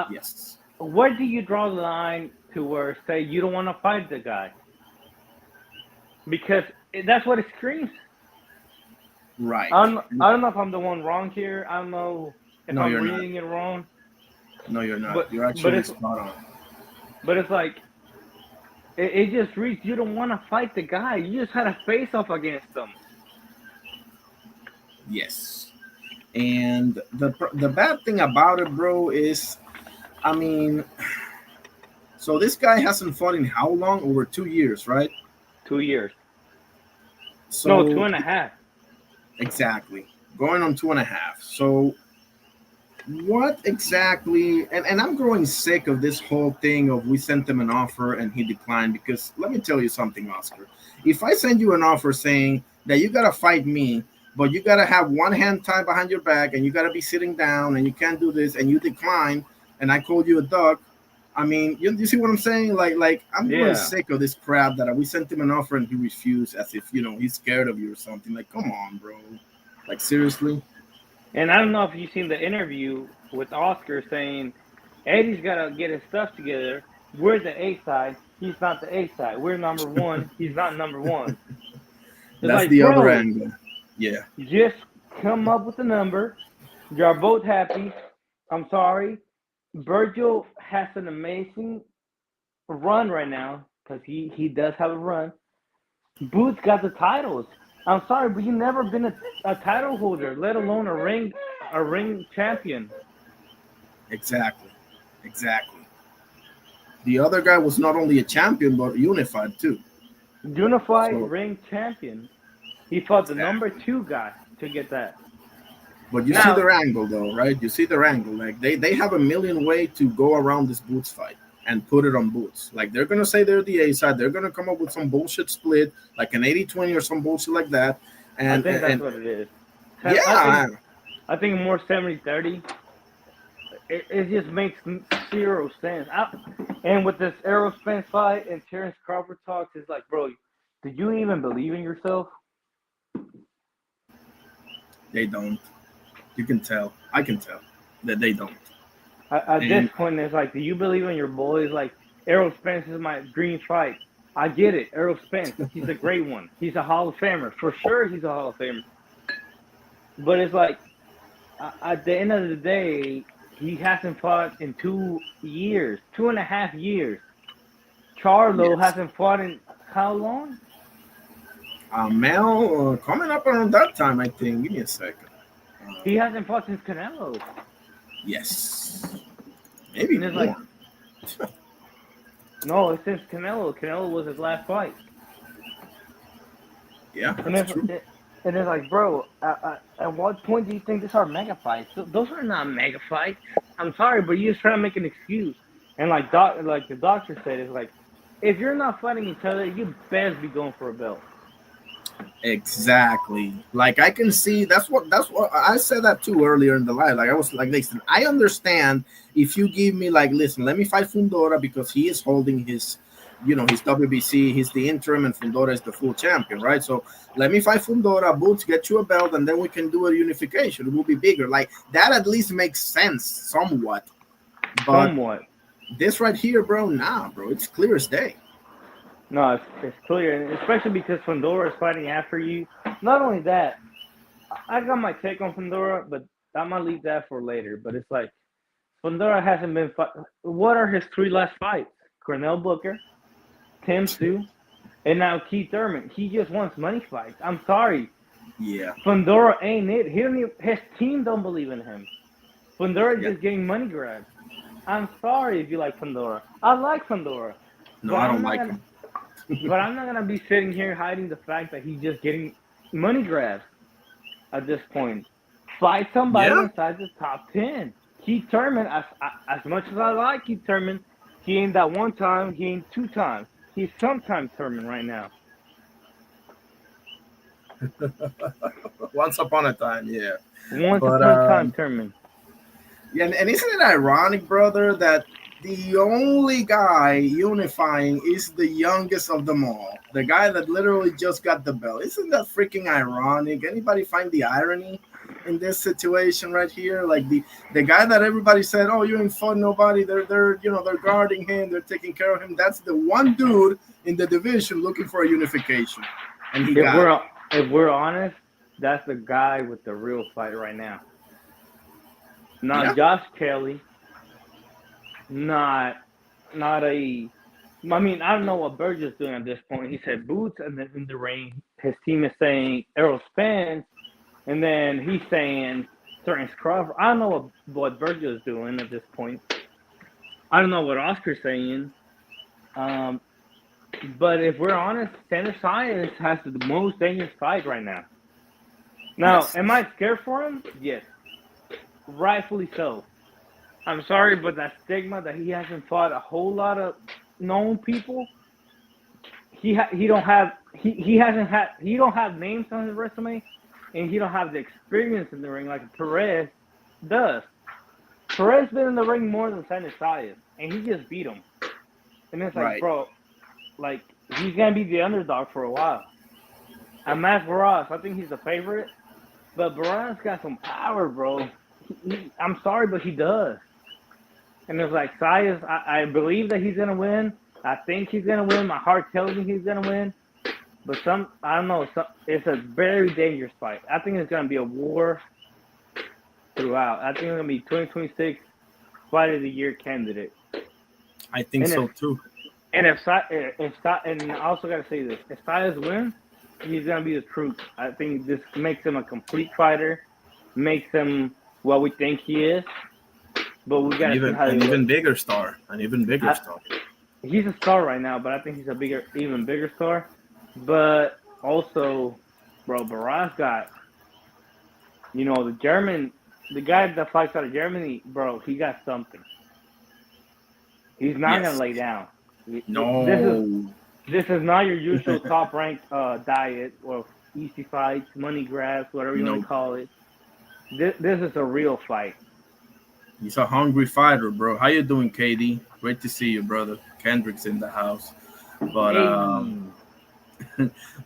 yes.
Where do you draw the line to where, say, you don't want to fight the guy? Because that's what it screams.
Right.
I don't know if I'm the one wrong here. I don't know if I'm reading it wrong.
No, you're not.
But,
you're actually spot on.
But it's like, it just reads, you don't want to fight the guy. You just had a face-off against him.
Yes. And the bad thing about it, bro, is, I mean, so this guy hasn't fought in how long? Over 2 years, right?
2 years.
So,
no, 2.5.
Exactly. Going on 2.5. So what exactly, and I'm growing sick of this whole thing of we sent him an offer and he declined, because let me tell you something, Oscar. If I send you an offer saying that you got to fight me, but you got to have one hand tied behind your back and you got to be sitting down and you can't do this, and you decline, and I called you a duck, I mean, you see what I'm saying? Like I'm growing sick of this crap that we sent him an offer and he refused as if, you know, he's scared of you or something. Like, come on, bro. Like, seriously?
And I don't know if you've seen the interview with Oscar saying, Eddie's got to get his stuff together. We're the A side. He's not the A side. We're number one. He's not number one.
That's like, the other angle. Yeah.
Just come up with a number. You're both happy. I'm sorry. Virgil has an amazing run right now because he does have a run. Boots got the titles. I'm sorry, but you've never been a title holder, let alone a ring champion.
Exactly. The other guy was not only a champion, but unified too.
Ring champion. He fought the number 2 guy to get that.
But you see their angle, though, right? You see their angle. Like, they have a million ways to go around this Boots fight. and put it on Boots. Like they're gonna say they're the A side. They're gonna come up with some bullshit split, like an 80-20 or some bullshit like that. And
I think that's what it is.
yeah,
I think more 70-30. It just makes zero sense. And with this Errol Spence fight and Terrence Crawford talks, it's like, bro, did you even believe in yourself?
they don't. You can tell. I can tell that they don't.
At this point, it's like, do you believe in your boys? Like, Errol Spence is my dream fight. I get it. Errol Spence, he's a great one. He's a Hall of Famer. For sure, he's a Hall of Famer. But it's like, at the end of the day, he hasn't fought in 2 years, 2.5 years. Charlo hasn't fought in how long?
Mel, coming up around that time, I think. Give me a second.
He hasn't fought since Canelo.
Yes. Maybe more.
Like, no, it's since Canelo. Canelo was his last fight.
Yeah,
that's true. And it's like, bro, at what point do you think these are mega fights? Those are not mega fights. I'm sorry, but you're just trying to make an excuse. And like the doctor said, it's like, if you're not fighting each other, you best be going for a belt.
Exactly. Like I can see that's what I said that too earlier in the live. Like I was like, listen, I understand if you give me like, listen, let me fight Fundora because he is holding his, his WBC, he's the interim, and Fundora is the full champion, right? So let me fight Fundora, Boots, get you a belt, and then we can do a unification. It will be bigger. Like that at least makes sense somewhat. But this right here, bro, bro, it's clear as day.
No, it's clear, and especially because Fundora is fighting after you. Not only that, I got my take on Fundora, but I might leave that for later. But it's like, Fundora hasn't been what are his 3 last fights? Cornell Booker, Tim Tszyu, and now Keith Thurman. He just wants money fights. I'm sorry.
Yeah.
Fundora ain't it. His team don't believe in him. Fundora is just getting money grabs. I'm sorry if you like Fundora. I like Fundora.
No, I don't like him.
But I'm not going to be sitting here hiding the fact that he's just getting money grabs at this point. Fight somebody inside the top 10. Keith Thurman, as much as I like Keith Thurman, he ain't that one time, he ain't 2 times. He's sometimes Thurman right now.
Once upon a time, yeah.
Once upon a time, Thurman.
Yeah, and isn't it ironic, brother, that the only guy unifying is the youngest of them all, the guy that literally just got the belt? Isn't that freaking ironic? Anybody find the irony in this situation right here? Like the guy that everybody said, oh, you ain't fought nobody, they're guarding him, they're taking care of him. That's the one dude in the division looking for a unification. And
if we're honest, that's the guy with the real fight right now. Not Josh Kelly. Not a. I mean, I don't know what Burgess is doing at this point. He said Boots, and then in the ring, his team is saying Errol Spence, and then he's saying Terrence Crawford. I don't know what Burgess is doing at this point. I don't know what Oscar's saying. But if we're honest, Sanders Science has the most dangerous fight right now. Now, am I scared for him? Yes. Rightfully so. I'm sorry, but that stigma that he hasn't fought a whole lot of known people, he don't have names on his resume, and he don't have the experience in the ring like Perez does. Perez been in the ring more than Sanders Science, and he just beat him. And it's like, bro, like he's gonna be the underdog for a while. And Matt Barras, I think he's the favorite, but Barras got some power, bro. I'm sorry, but he does. And it's like, Science, I believe that he's going to win. I think he's going to win. My heart tells me he's going to win. But I don't know. It's a very dangerous fight. I think it's going to be a war throughout. I think it's going to be 2026 Fight of the Year candidate.
I think so, too.
And and I also got to say this. If Science wins, he's going to be the truth. I think this makes him a complete fighter, makes him what we think he is. But we got
an even bigger star.
He's a star right now, but I think he's even bigger star. But also, bro, Barras got, the guy that fights out of Germany, bro, he got something. He's not
Yes.
gonna lay down.
No.
This is not your usual top ranked diet or easy fights, money grabs, whatever you want
Nope.
to call it. This is a real fight.
He's a hungry fighter, bro. How you doing, KD? Great to see you, brother. Kendrick's in the house. But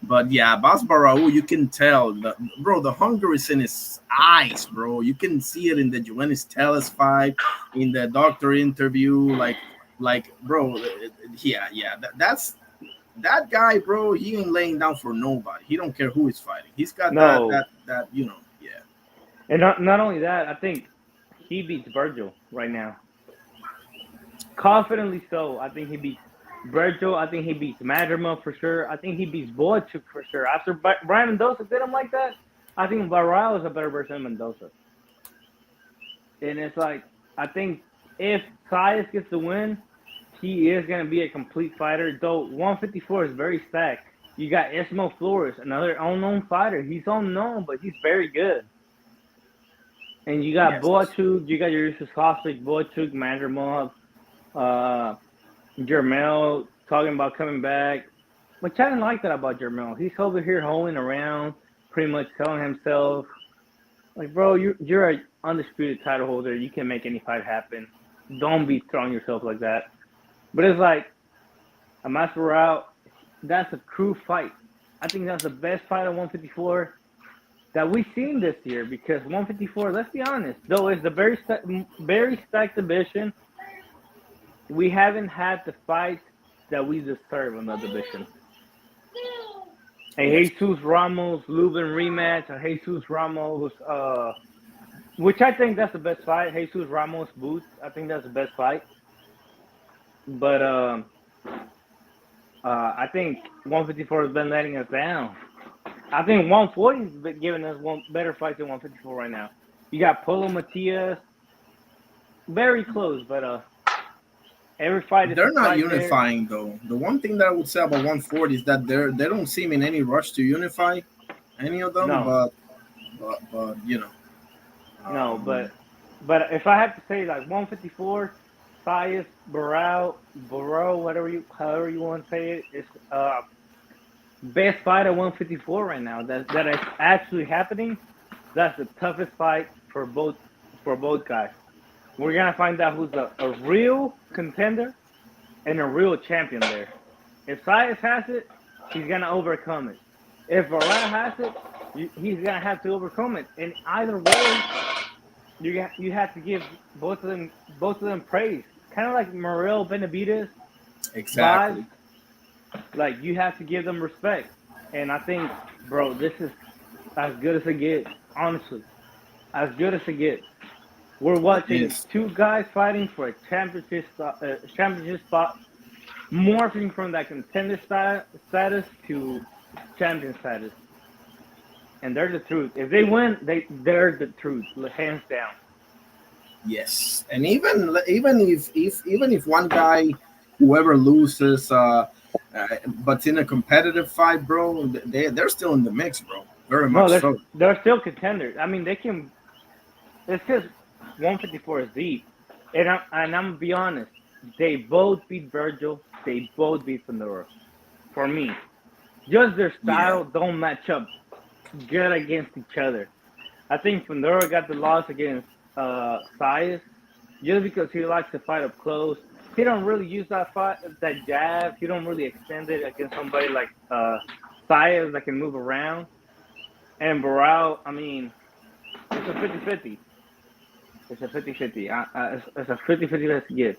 but yeah, Bas Barao, you can tell bro, the hunger is in his eyes, bro. You can see it in the Juvenis Tellez fight, in the doctor interview, like bro, that's that guy, bro. He ain't laying down for nobody. He don't care who he's fighting. He's got that yeah.
And not only that, I think he beats Virgil right now. Confidently so. I think he beats Virgil. I think he beats Madrimal for sure. I think he beats Boachuk for sure. After Brian Mendoza did him like that, I think Barao is a better version of Mendoza. And it's like, I think if Saez gets the win, he is going to be a complete fighter. Though 154 is very stacked. You got Ismo Flores, another unknown fighter. He's unknown, but he's very good. And you got Boachuk, you got your Yusuf Hostic, Boachuk, Madrimal, Jermel talking about coming back, which I didn't like that about Jermel. He's over here holding around, pretty much telling himself, like, bro, you're an undisputed title holder. You can make any fight happen. Don't be throwing yourself like that. But it's like, a Masvidal out, that's a true fight. I think that's the best fight at 154 that we've seen this year, because 154, let's be honest, though it's a very stacked division, we haven't had the fight that we deserve in that division. A Jesus Ramos Lubin rematch, a Jesus Ramos, which I think that's the best fight. Jesus Ramos Boots, I think that's the best fight. But I think 154 has been letting us down. I think 140 has been giving us one better fight than 154 right now. You got Polo Matias, very close, but every fight is
they're not unifying though. The one thing that I would say about 140 is that they don't seem in any rush to unify any of them.
No.
But you know.
No, but if I have to say, like, 154, Saez, Barao, however you want to say it, is best fight at 154 right now. That is actually happening. That's the toughest fight for both guys. We're gonna find out who's a real contender and a real champion there. If Saez has it, he's gonna overcome it. If Barao has it, he's gonna have to overcome it. And either way, you have to give both of them praise. Kind of like Morel Benavidez.
Exactly.
Like, you have to give them respect. And I think, bro, this is as good as it gets. Honestly, as good as it gets. We're watching two guys fighting for a championship spot, morphing from that contender status to champion status. And they're the truth. If they win, they're the truth, hands down.
Yes, and even if one guy, whoever loses, but in a competitive fight, bro, they're still in the mix, bro. Very much so.
They're still contenders. I mean, they can. It's just 154 is deep, and I'm gonna be honest. They both beat Virgil. They both beat Fedorov. For me, just their style don't match up good against each other. I think Fedorov got the loss against Saez just because he likes to fight up close. He don't really use that jab. He don't really extend it against somebody like Saez that can move around. And Barao, I mean, it's a 50-50. It's a 50-50. It's a 50-50 let's get.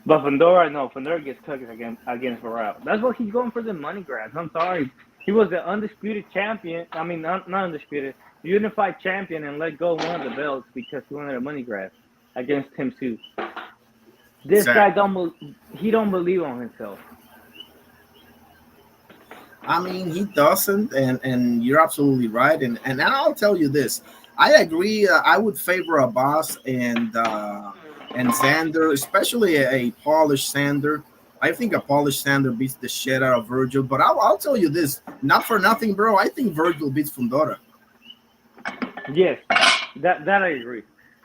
But Fedorov gets cooked against Barao. That's what he's going for, the money grabs. I'm sorry. He was the undisputed champion. I mean, not undisputed, unified champion, and let go of one of the belts because he wanted a money grab against Tim Tszyu. This guy don't believe on himself.
I mean, he doesn't, and you're absolutely right. And I'll tell you this. I agree. I would favor Abbas and Xander, especially a polished Xander. I think a polished Xander beats the shit out of Virgil. But I'll tell you this, not for nothing, bro. I think Virgil beats Fundora.
Yes, that I agree.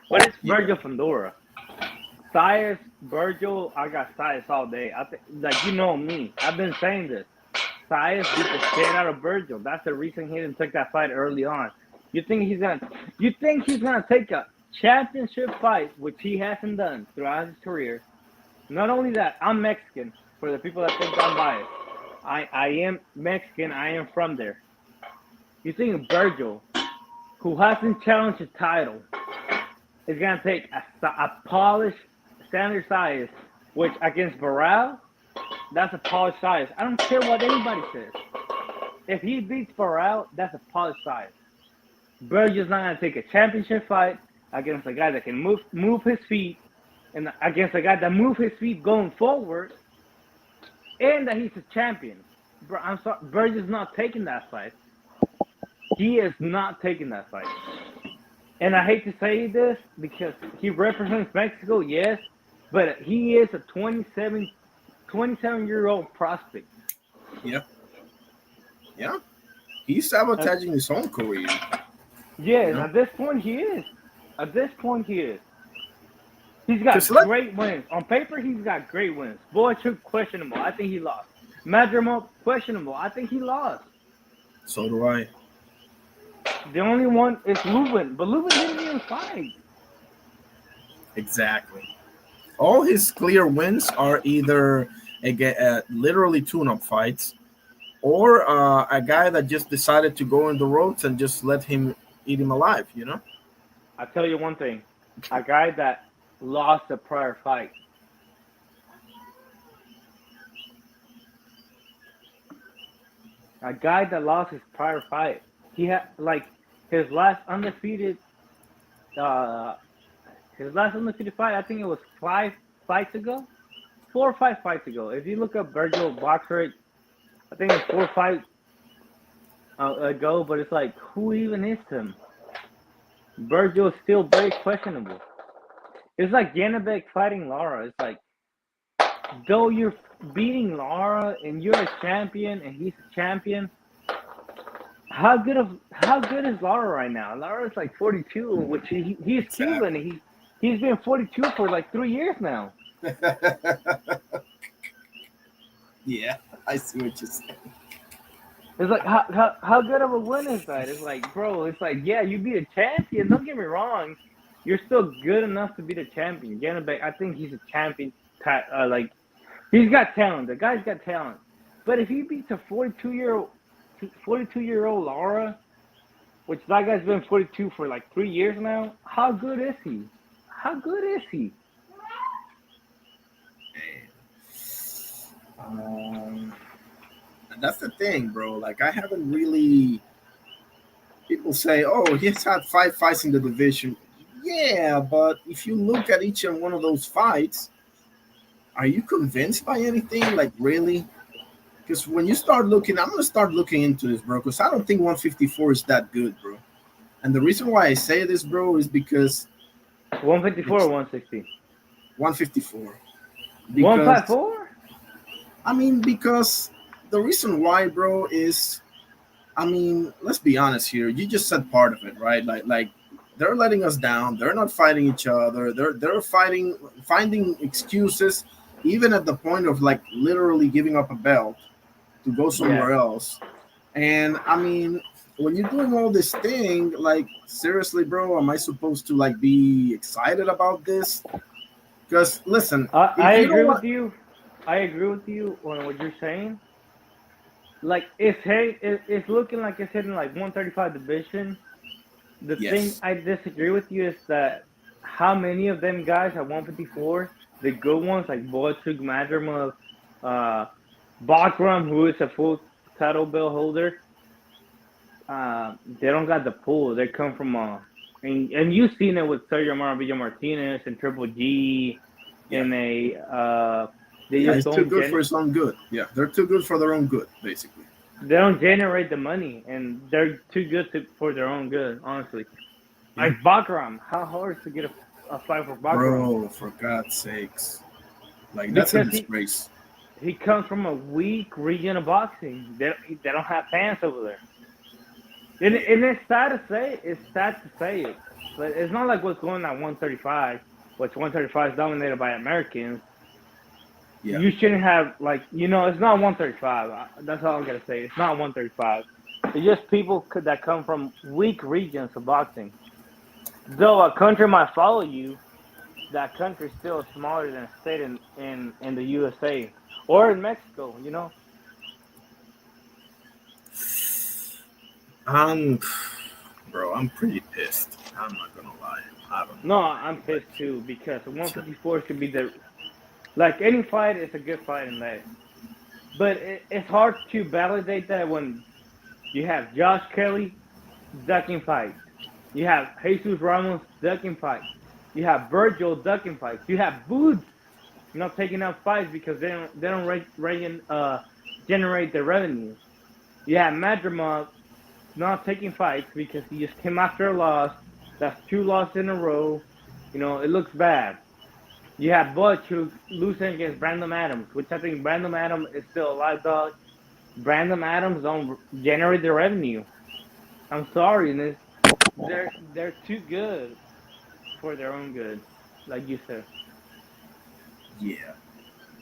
But it's Virgil Fundora. Sias, Virgil, I got Sias all day. Like, you know me. I've been saying this. Sias beat the shit out of Virgil. That's the reason he didn't take that fight early on. You think he's gonna take a championship fight, which he hasn't done throughout his career? Not only that, I'm Mexican. For the people that think I'm biased, I am Mexican. I am from there. You think Virgil, who hasn't challenged a title, is gonna take a polished standard size, which against Barral, that's a polished size. I don't care what anybody says. If he beats Barral, that's a polished size. Virgil's not gonna take a championship fight against a guy that can move his feet, and against a guy that moves his feet going forward, and that he's a champion. Bro, I'm sorry, Virgil's not taking that fight. He is not taking that fight. And I hate to say this because he represents Mexico, yes, but he is a 27-year-old prospect.
Yeah. Yeah. He's sabotaging his own career.
Yes,
You know?
at this point he is. At this point he is. He's got great wins. On paper, he's got great wins. Boychuk, questionable. I think he lost. Madrimov, questionable. I think he lost.
So do I.
The only one is Lubin, but Lubin didn't even fight.
Exactly. All his clear wins are either literally tune-up fights, or a guy that just decided to go in the ropes and just let him eat him alive. You know.
I'll tell you one thing. A guy that lost a prior fight. A guy that lost his prior fight. He had his last undefeated fight, I think it was 5 fights ago. 4 or 5 fights ago. If you look up Virgil box rate, I think it's 4 fights ago, but it's like, who even is him? Virgil is still very questionable. It's like Janabek fighting Lara. It's like, though you're beating Lara and you're a champion and he's a champion, how good is Lara right now? Lara's like 42, which he's Cuban. He's been 42 for like 3 years now.
Yeah, I see what you're saying.
It's like, how good of a win is that? It's like, bro, it's like, yeah, you beat a champion. Don't get me wrong. You're still good enough to be the champion. Janabek, I think he's a champion. He's got talent. The guy's got talent. But if he beats a 42-year-old Lara, which that guy's been 42 for like 3 years now, how good is he? How good is he?
That's the thing, bro. Like, I haven't really. People say, "Oh, he's had 5 fights in the division." Yeah, but if you look at each and one of those fights, are you convinced by anything? Like, really? Because when you start looking, I'm gonna start looking into this, bro. Because I don't think 154 is that good, bro. And the reason why I say this, bro, is because
154 or 160.
154.
154?
I mean, because the reason why, bro, is, I mean, let's be honest here. You just said part of it, right? Like they're letting us down. They're not fighting each other. They're finding excuses, even at the point of like literally giving up a belt to go somewhere else. And I mean, when you're doing all this thing, like, seriously, bro, am I supposed to like be excited about this? Because listen,
I agree with you. I agree with you on what you're saying. Like, it's looking like it's hitting like 135 division. The thing I disagree with you is that how many of them guys at 154, the good ones like Boychuk, Madrimov, Bakram, who is a full title belt holder, they don't got the pull. They come from and you've seen it with Sergio Maravilla Martinez and Triple G, and
it's too good for his own good. Yeah, they're too good for their own good, basically.
They don't generate the money, and they're too good for their own good, honestly. Like Bakram, how hard is to get a fight for Bakram?
Bro, for God's sakes. Like, that's a disgrace.
He comes from a weak region of boxing. They don't have fans over there. And it's sad to say it, but it's not like what's going on at 135. which 135 is dominated by Americans.
Yeah.
You shouldn't have, like, you know, it's not 135. That's all I'm going to say. It's not 135. It's just people that come from weak regions of boxing. Though a country might follow you, that country is still smaller than a state in the USA or in Mexico, you know?
Bro, I'm pretty pissed. I'm not going to lie. I don't
No,
know.
I'm pissed too because 154 should be the, like, any fight is a good fight in that. But it's hard to validate that when you have Josh Kelly ducking fights. You have Jesus Ramos ducking fights. You have Virgil ducking fights. You have Boots not taking up fights because they don't generate the revenue. You have Madrimov not taking fights because he just came after a loss. That's 2 losses in a row. You know, it looks bad. You have Butch who's losing against Brandon Adams, which I think Brandon Adams is still a live dog. Brandon Adams don't generate the revenue. I'm sorry, and they're too good for their own good, like you said.
Yeah.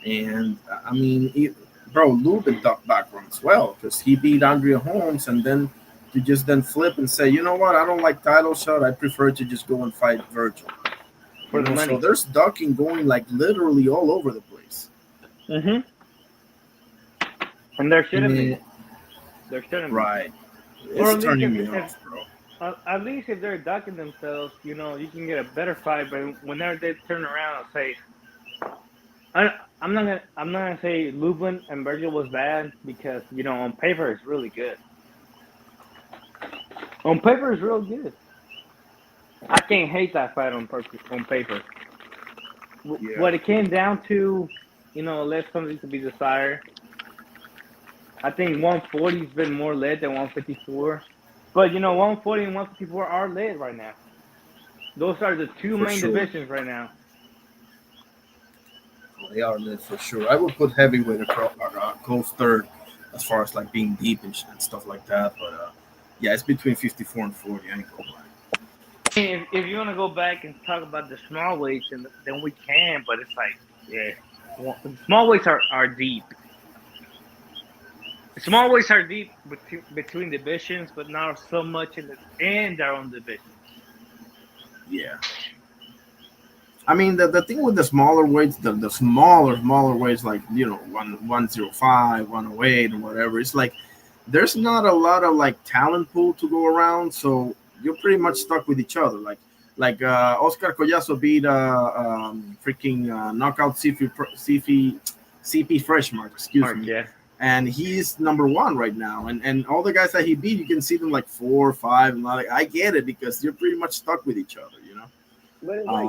And, I mean, bro, Lubin ducked back as well because he beat Andrea Holmes, and then to just then flip and say, you know what, I don't like title shot. I prefer to just go and fight Virgil.
For the money.
So there's ducking going like literally all over the place.
Mm-hmm. And there shouldn't be. There shouldn't be.
Right.
Or
It's turning me off, bro.
At least if they're ducking themselves, you know, you can get a better fight. But whenever they turn around and say, I'm not gonna say Lubin and Virgil was bad because, you know, on paper it's really good. On paper it's real good. I can't hate that fight on paper.
Yeah.
What it came down to, you know, left something to be desired. I think 140 has been more lit than 154. But, you know, 140 and 154 are lit right now. Those are the two main divisions right now.
They are lit for sure. I would put heavyweight close third as far as like being deep and stuff like that. But yeah, it's between 54 and 40. I ain't gonna lie.
If you want to go back and talk about the small weights, then we can. But it's like, yeah, small weights are deep. Small weights are deep between divisions, but not so much in their own division.
Yeah. I mean, the thing with the smaller weights, the smaller weights, like, you know, 105, 108, or whatever, it's like there's not a lot of like talent pool to go around, so you're pretty much stuck with each other. Like Oscar Collazo beat freaking knockout CP Freshmark, excuse me.
Yeah.
And he's number 1 right now. And all the guys that he beat, you can see them like 4 or 5. And like, I get it because you're pretty much stuck with each other, you know.
But like,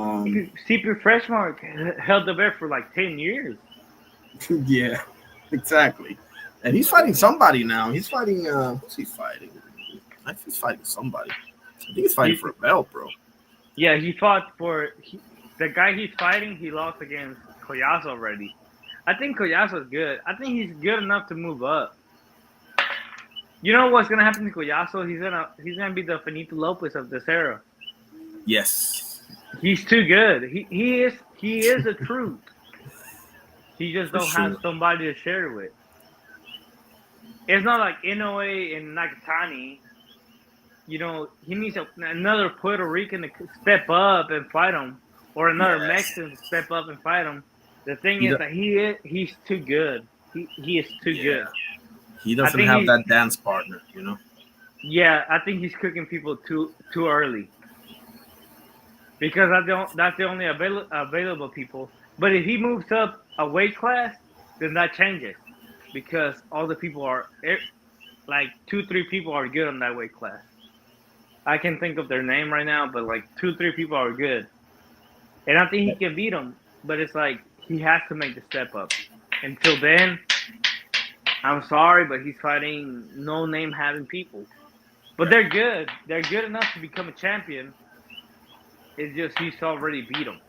CP Freshmark held the belt for like 10 years.
Yeah, exactly. And he's fighting somebody now. He's fighting. Who's he fighting? I think he's fighting somebody. I think he's fighting for a belt, bro.
Yeah, he fought for the guy he's fighting. He lost against Collazo already. I think Collazo's good. I think he's good enough to move up. You know what's gonna happen to Collazo? He's gonna be the Finito Lopez of this era.
Yes.
He's too good. He is the truth. He just don't have somebody to share it with. It's not like Inoue and Nakatani. You know, he needs another Puerto Rican to step up and fight him, or another Mexican to step up and fight him. The thing is that he's too good. He is too good.
He doesn't have that dance partner, you know.
Yeah, I think he's cooking people too early. Because that's the only available people. But if he moves up a weight class, then that changes. Because all the people are, like 2-3 people are good on that weight class. I can think of their name right now, but like 2-3 people are good. And I think he can beat them. But it's like, he has to make the step up. Until then, I'm sorry, but he's fighting no-name having people. But they're good. They're good enough to become a champion. It's just he's already beat them.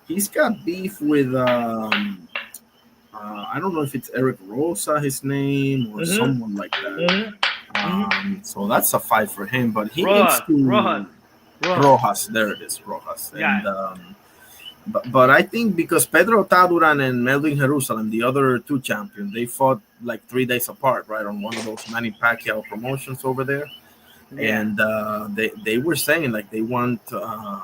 He's got beef with, I don't know if it's Eric Rosa, his name, or someone like that. So that's a fight for him. But he needs to... Rojas. There it is, Rojas.
Yeah.
And but I think because Pedro Taduran and Melvin Jerusalem, the other two champions, they fought like 3 days apart, right, on one of those Manny Pacquiao promotions over there.
Yeah.
And they were saying like they want to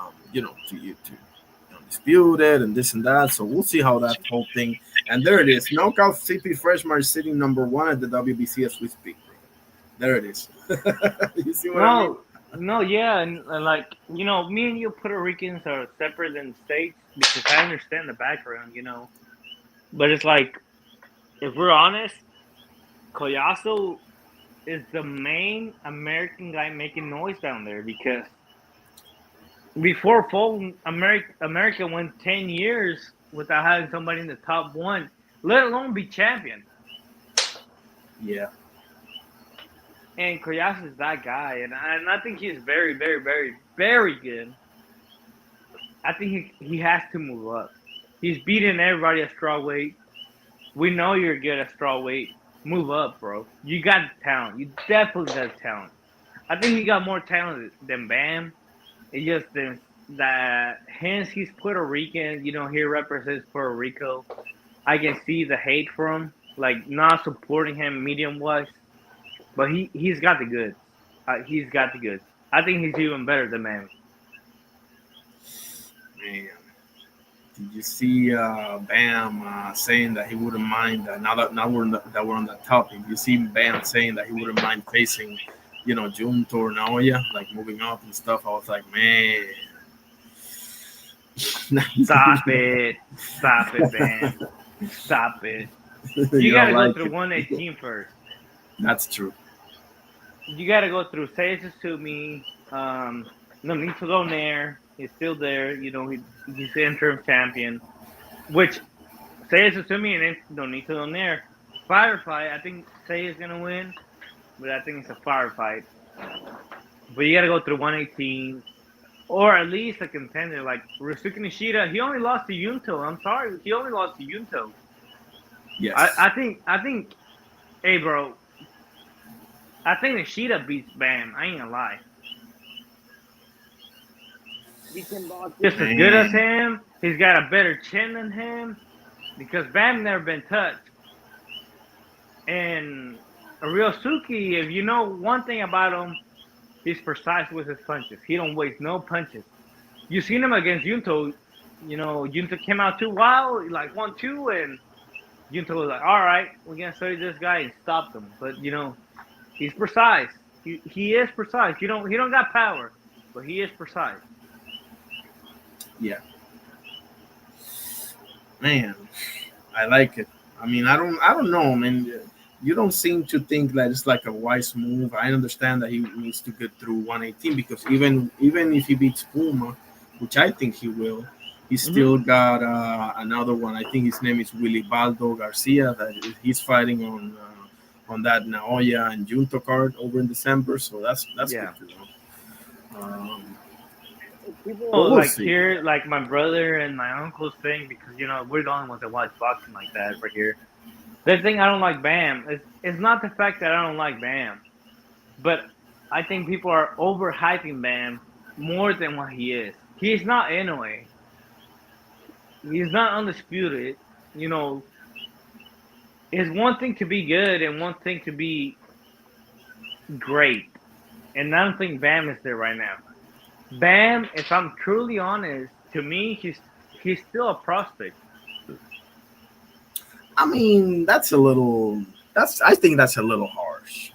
dispute it and this and that. So we'll see how that whole thing. And there it is, Knockout CP Freshman is sitting #1 at the WBC as we speak. There it is. You see what I mean?
No, yeah, and like, you know, me and you Puerto Ricans are separate than states because I understand the background, you know. But it's like, if we're honest, Collazo is the main American guy making noise down there because before Fulton, America went 10 years without having somebody in the top 1, let alone be champion.
Yeah.
And Collazo is that guy, and I think he's very, very, very, very good. I think he has to move up. He's beating everybody at strawweight. We know you're good at strawweight. Move up, bro. You got the talent. You definitely got talent. I think he got more talent than Bam. It's just that hence he's Puerto Rican. You know, he represents Puerto Rico. I can see the hate for him, like not supporting him medium-wise. But he's got the goods. He's got the goods. I think he's even better than Manny.
Man, did you see Bam saying that he wouldn't mind? Now we're on that topic. You see Bam saying that he wouldn't mind facing, Junto or Naoya, like moving up and stuff. I was like, man,
stop it, Bam, stop it. You gotta go through 118 first.
That's true.
You got to go through Seiya Sumi, Nonito Donaire. He's still there. You know, he's the interim champion. Which, Seiya Sumi and Nonito Donaire, firefight. I think Seiya's going to win, but I think it's a firefight. But you got to go through 118, or at least a contender like Ryusuke Nishida. He only lost to Junto. I'm sorry. He only lost to Junto.
Yes.
I think, hey, bro, I think Nishida beats Bam. I ain't gonna lie. He can box just as good as him. He's got a better chin than him because Bam never been touched. And Ryosuke, if you know one thing about him, he's precise with his punches. He don't waste no punches. You seen him against Junto. You know, Junto came out too wild, like 1-2, and Junto was like, all right, we're gonna study this guy and stop him. But he's precise. He is precise. He don't got power, but he is precise.
Yeah. Man, I like it. I mean, I don't know, man. You don't seem to think that it's like a wise move. I understand that he needs to get through 118 because even if he beats Puma, which I think he will, he's still got another one. I think his name is Willy Baldo Garcia that he's fighting on that Naoya and Junto card over in December. So that's good to know.
People here, like my brother and my uncle's thing, because we're the only ones that watch boxing like that over here. The thing I don't like Bam is not the fact that I don't like Bam, but I think people are overhyping Bam more than what he is. He's not Inoue. He's not undisputed. It's one thing to be good and one thing to be great, and I don't think Bam is there right now. Bam, if I'm truly honest, to me, he's still a prospect.
I mean, I think that's a little harsh,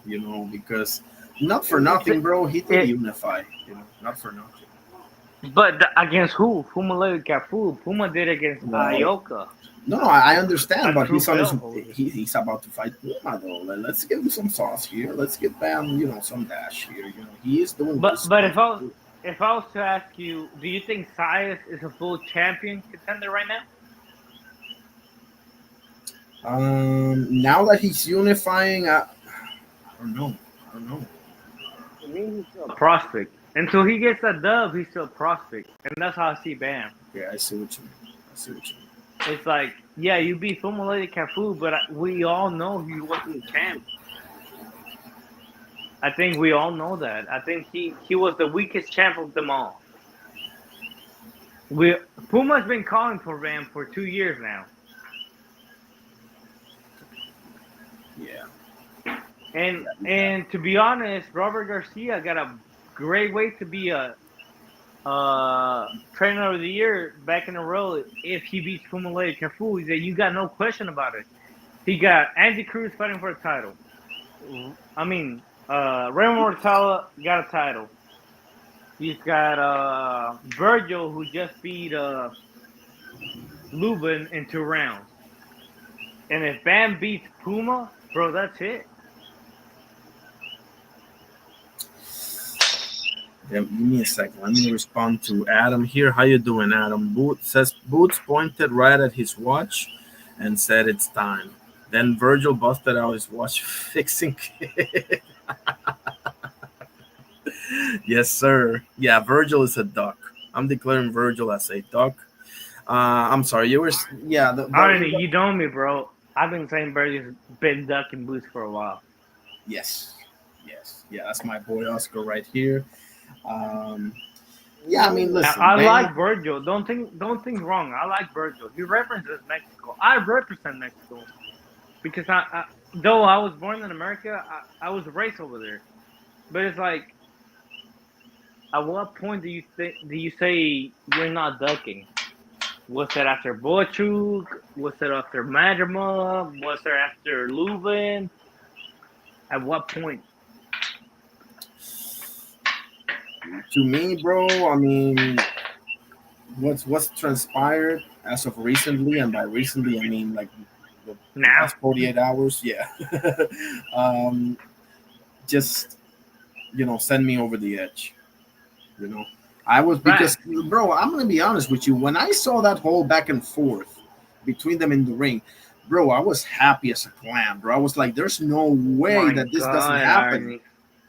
because not for nothing, bro. He did unify, not for nothing.
But against who? Puma Leo Cafu. Puma did against Ioka.
No, I understand, but he's about to fight Puma, though. Let's give him some sauce here. Let's give Bam, some dash here. He is doing.
But if I was to ask you, do you think Saez is a full champion contender right now?
Now that he's unifying, I don't know.
I mean, he's still a prospect. Until he gets that dub, he's still a prospect. And that's how I see Bam.
Yeah, I see what you mean.
It's like, yeah, you beat Fumulete Cafu, but we all know he wasn't the champ. I think we all know that. I think he was the weakest champ of them all. Puma's been calling for Ram for 2 years now.
Yeah.
And to be honest, Robert Garcia got a great way to be a trainer of the year back in a row if he beats Puma Carrefour. He said, you got no question about it. He got Andy Cruz fighting for a title. I mean, Raymond Mortala got a title. He's got Virgil, who just beat Lubin in 2 rounds. And if Bam beats Puma, bro, that's it.
Yeah, give me a second. Let me respond to Adam here. How you doing, Adam? Boots pointed right at his watch and said it's time. Then Virgil busted out his watch fixing kit. Yes, sir. Yeah, Virgil is a duck. I'm declaring Virgil as a duck. I'm sorry. You were, yeah.
Arnie, you know me, bro. I've been saying Virgil's been ducking Boots for a while.
Yes. Yeah, that's my boy Oscar right here. Yeah, I mean, listen.
I like Virgil. Don't think wrong. I like Virgil. He represents Mexico. I represent Mexico because though I was born in America, I was raised over there. But it's like, at what point do you say you're not ducking? Was it after Bochuk? Was it after Madrima? Was it after Lubin? At what point?
To me, bro, I mean, what's transpired as of recently, and by recently I mean like the last 48 hours, yeah. Just send me over the edge. I was, because bro, I'm gonna be honest with you. When I saw that whole back and forth between them in the ring, bro, I was happy as a clam, bro. I was like, there's no way that this doesn't happen.
Arnie.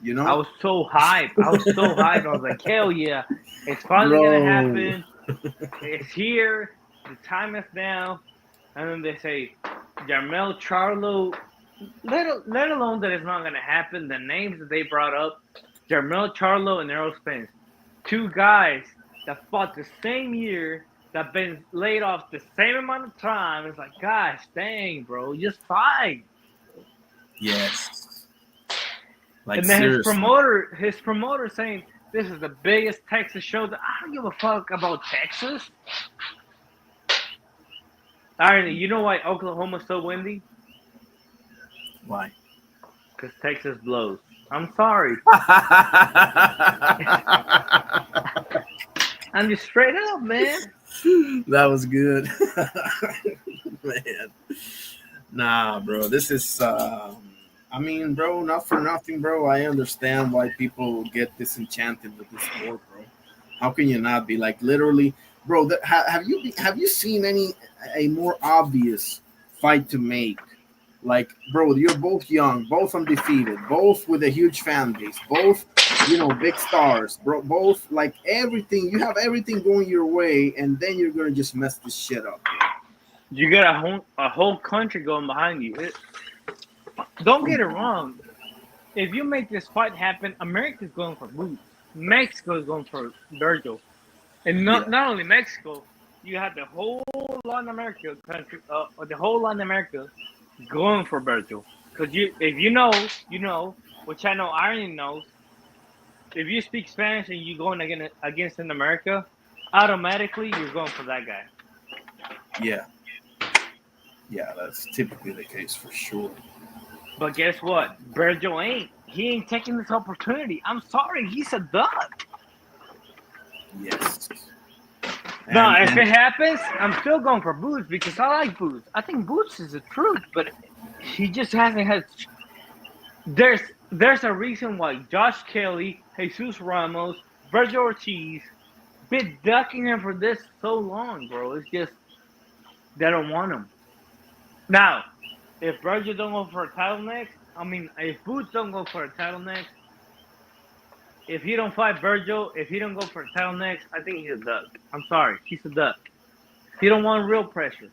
I was so hyped. I was like, hell yeah, it's finally gonna happen. It's here. The time is now. And then they say Jermell Charlo. Let alone that it's not gonna happen. The names that they brought up: Jermell Charlo and Errol Spence, 2 guys that fought the same year, that been laid off the same amount of time. It's like, gosh, dang, bro, just fight.
Yes. Like,
and then
seriously.
his promoter saying this is the biggest Texas show. I don't give a fuck about Texas. Irony, you know why Oklahoma's so windy?
Why?
Because Texas blows. I'm sorry. I'm just straight up, man.
That was good. Man. Nah, bro. This is I mean, bro, not for nothing, bro. I understand why people get disenchanted with this sport, bro. How can you not be like, literally, bro? Have you seen a more obvious fight to make? Like, bro, you're both young, both undefeated, both with a huge fan base, both, big stars, bro. Both, like, everything. You have everything going your way, and then you're gonna just mess this shit up, bro.
You got a whole country going behind you. Don't get it wrong. If you make this fight happen, America's going for Boots. Mexico is going for Virgil. And not only Mexico, you have the whole Latin America country, or the whole Latin America going for Virgil. Because if you know, which I know Iron knows, if you speak Spanish and you're going against in America, automatically you're going for that guy.
Yeah. Yeah, that's typically the case for sure.
But guess what? Virgil he ain't taking this opportunity. I'm sorry, he's a duck.
Yes.
No, if it happens, I'm still going for Boots because I like Boots. I think Boots is the truth, but he just hasn't had. There's a reason why Josh Kelly, Jesus Ramos, Virgil Ortiz been ducking him for this so long, bro. It's just they don't want him. Now, if Virgil don't go for a title next, if Boots don't go for a title next, if he don't fight Virgil, if he don't go for a title next, I think he's a duck. I'm sorry, he's a duck. He don't want real pressure.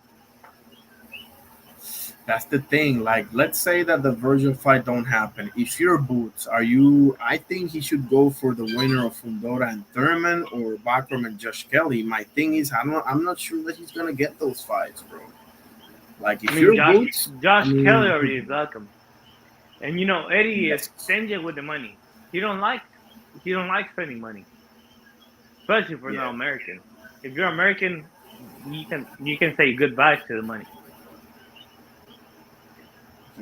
That's the thing. Like, let's say that the Virgil fight don't happen. If you're Boots, are you? I think he should go for the winner of Fundora and Thurman or Bachram and Josh Kelly. My thing is, I'm not sure that he's gonna get those fights, bro. Like, if you're Boots,
Josh Kelly already is welcome, and Eddie is
yes.
stingy with the money. He don't like spending money, especially for
Yeah.
non-American. If you're American, you can say goodbye to the money.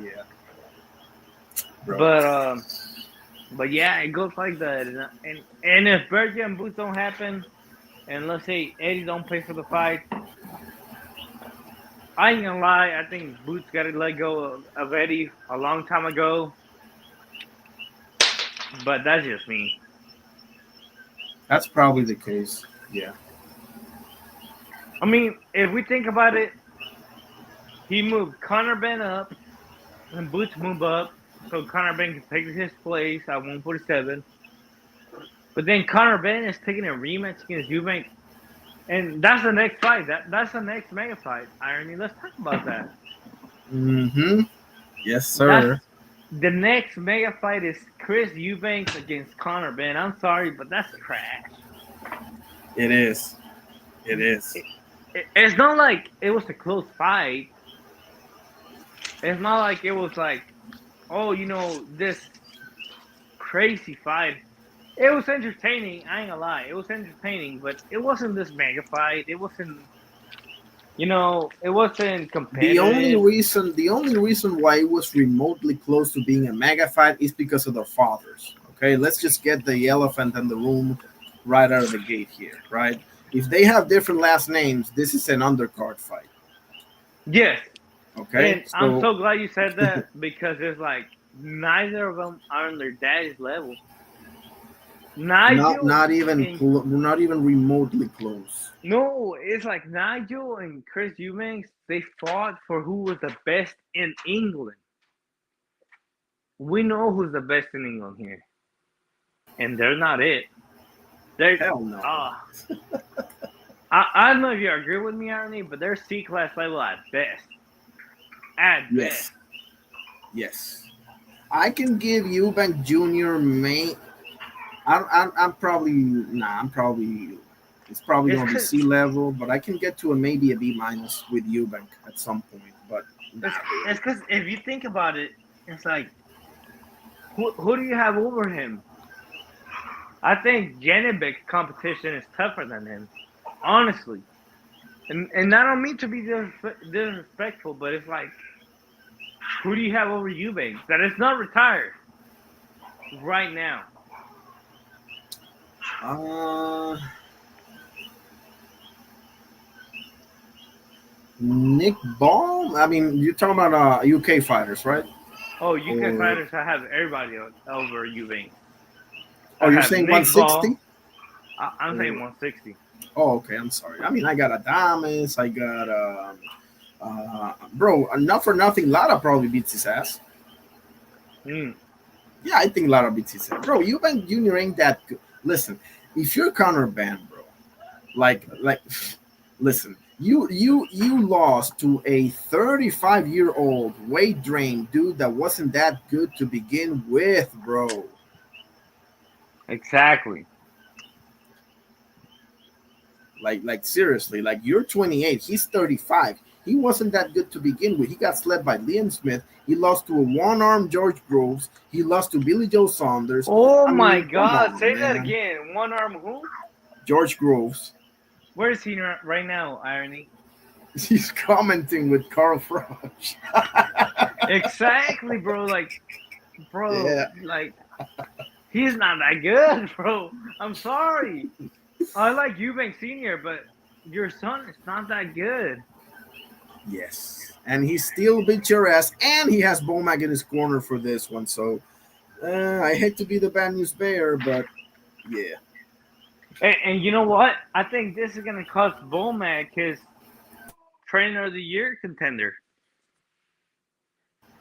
Yeah. Bro.
But yeah, it goes like that. And if Berger and Boots don't happen, and let's say Eddie don't pay for the fight, I ain't gonna lie. I think Boots got to let go of Eddie a long time ago. But that's just me.
That's probably the case. Yeah.
I mean, if we think about it, he moved Conor Ben up, and Boots moved up, so Conor Ben can take his place at 147. But then Conor Ben is taking a rematch against EUBANK, and that's the next fight. That's the next mega fight. Irony. Let's talk about that.
Mm-hmm. Yes, sir.
The next mega fight is Chris Eubanks against Conor Ben. I'm sorry, but that's trash.
It is. It is.
It's not like it was a close fight. It's not like it was like, oh, this crazy fight. It was entertaining. I ain't gonna lie. It was entertaining, but it wasn't this mega fight. It wasn't, it wasn't competitive.
The only reason why it was remotely close to being a mega fight is because of the fathers. Okay, let's just get the elephant in the room right out of the gate here, right? If they have different last names, this is an undercard fight.
Yes.
Okay.
And I'm so glad you said that because it's like neither of them are on their daddy's level. Nigel
not even remotely close.
No, it's like Nigel and Chris Eubanks, they fought for who was the best in England. We know who's the best in England here. And they're not it.
Hell no.
I don't know if you agree with me, Arnie, but they're C-class level at best. At best.
Yes. I can give EUBANK Jr. It's probably gonna be C level, but I can get to maybe a B minus with EUBANK at some point. But
it's because if you think about it, it's like who do you have over him? I think Janibek's competition is tougher than him, honestly. And I don't mean to be disrespectful, but it's like, who do you have over Eubanks that is not retired right now?
Nick Baum? I mean, you're talking about UK fighters, right?
Oh, UK fighters, I have everybody over Eubanks.
Oh, you're saying 160?
I'm saying 160.
Oh, okay. I'm sorry. I mean, I got Adames. I got, bro, not for nothing. Lara probably beats his ass. Yeah, I think Lara beats his ass. Bro, EUBANK Jr. ain't that good. Listen, if you're Conor Ben, bro, like, listen, you lost to a 35-year-old weight drained dude that wasn't that good to begin with, bro.
Exactly.
Like seriously, like you're 28, he's 35. He wasn't that good to begin with. He got slept by Liam Smith. He lost to a one-armed George Groves. He lost to Billy Joe Saunders.
Oh my God! Say that again. One-arm who?
George Groves.
Where is he right now, Irony?
He's commenting with Carl Froch.
Exactly, bro. Like, he's not that good, bro. I'm sorry. I like Eubank Sr., but your son is not that good.
Yes. And he still beat your ass, and he has Bomac in his corner for this one. So I hate to be the bad news bearer, but yeah.
And you know what? I think this is going to cost Bomac his Trainer of the Year contender.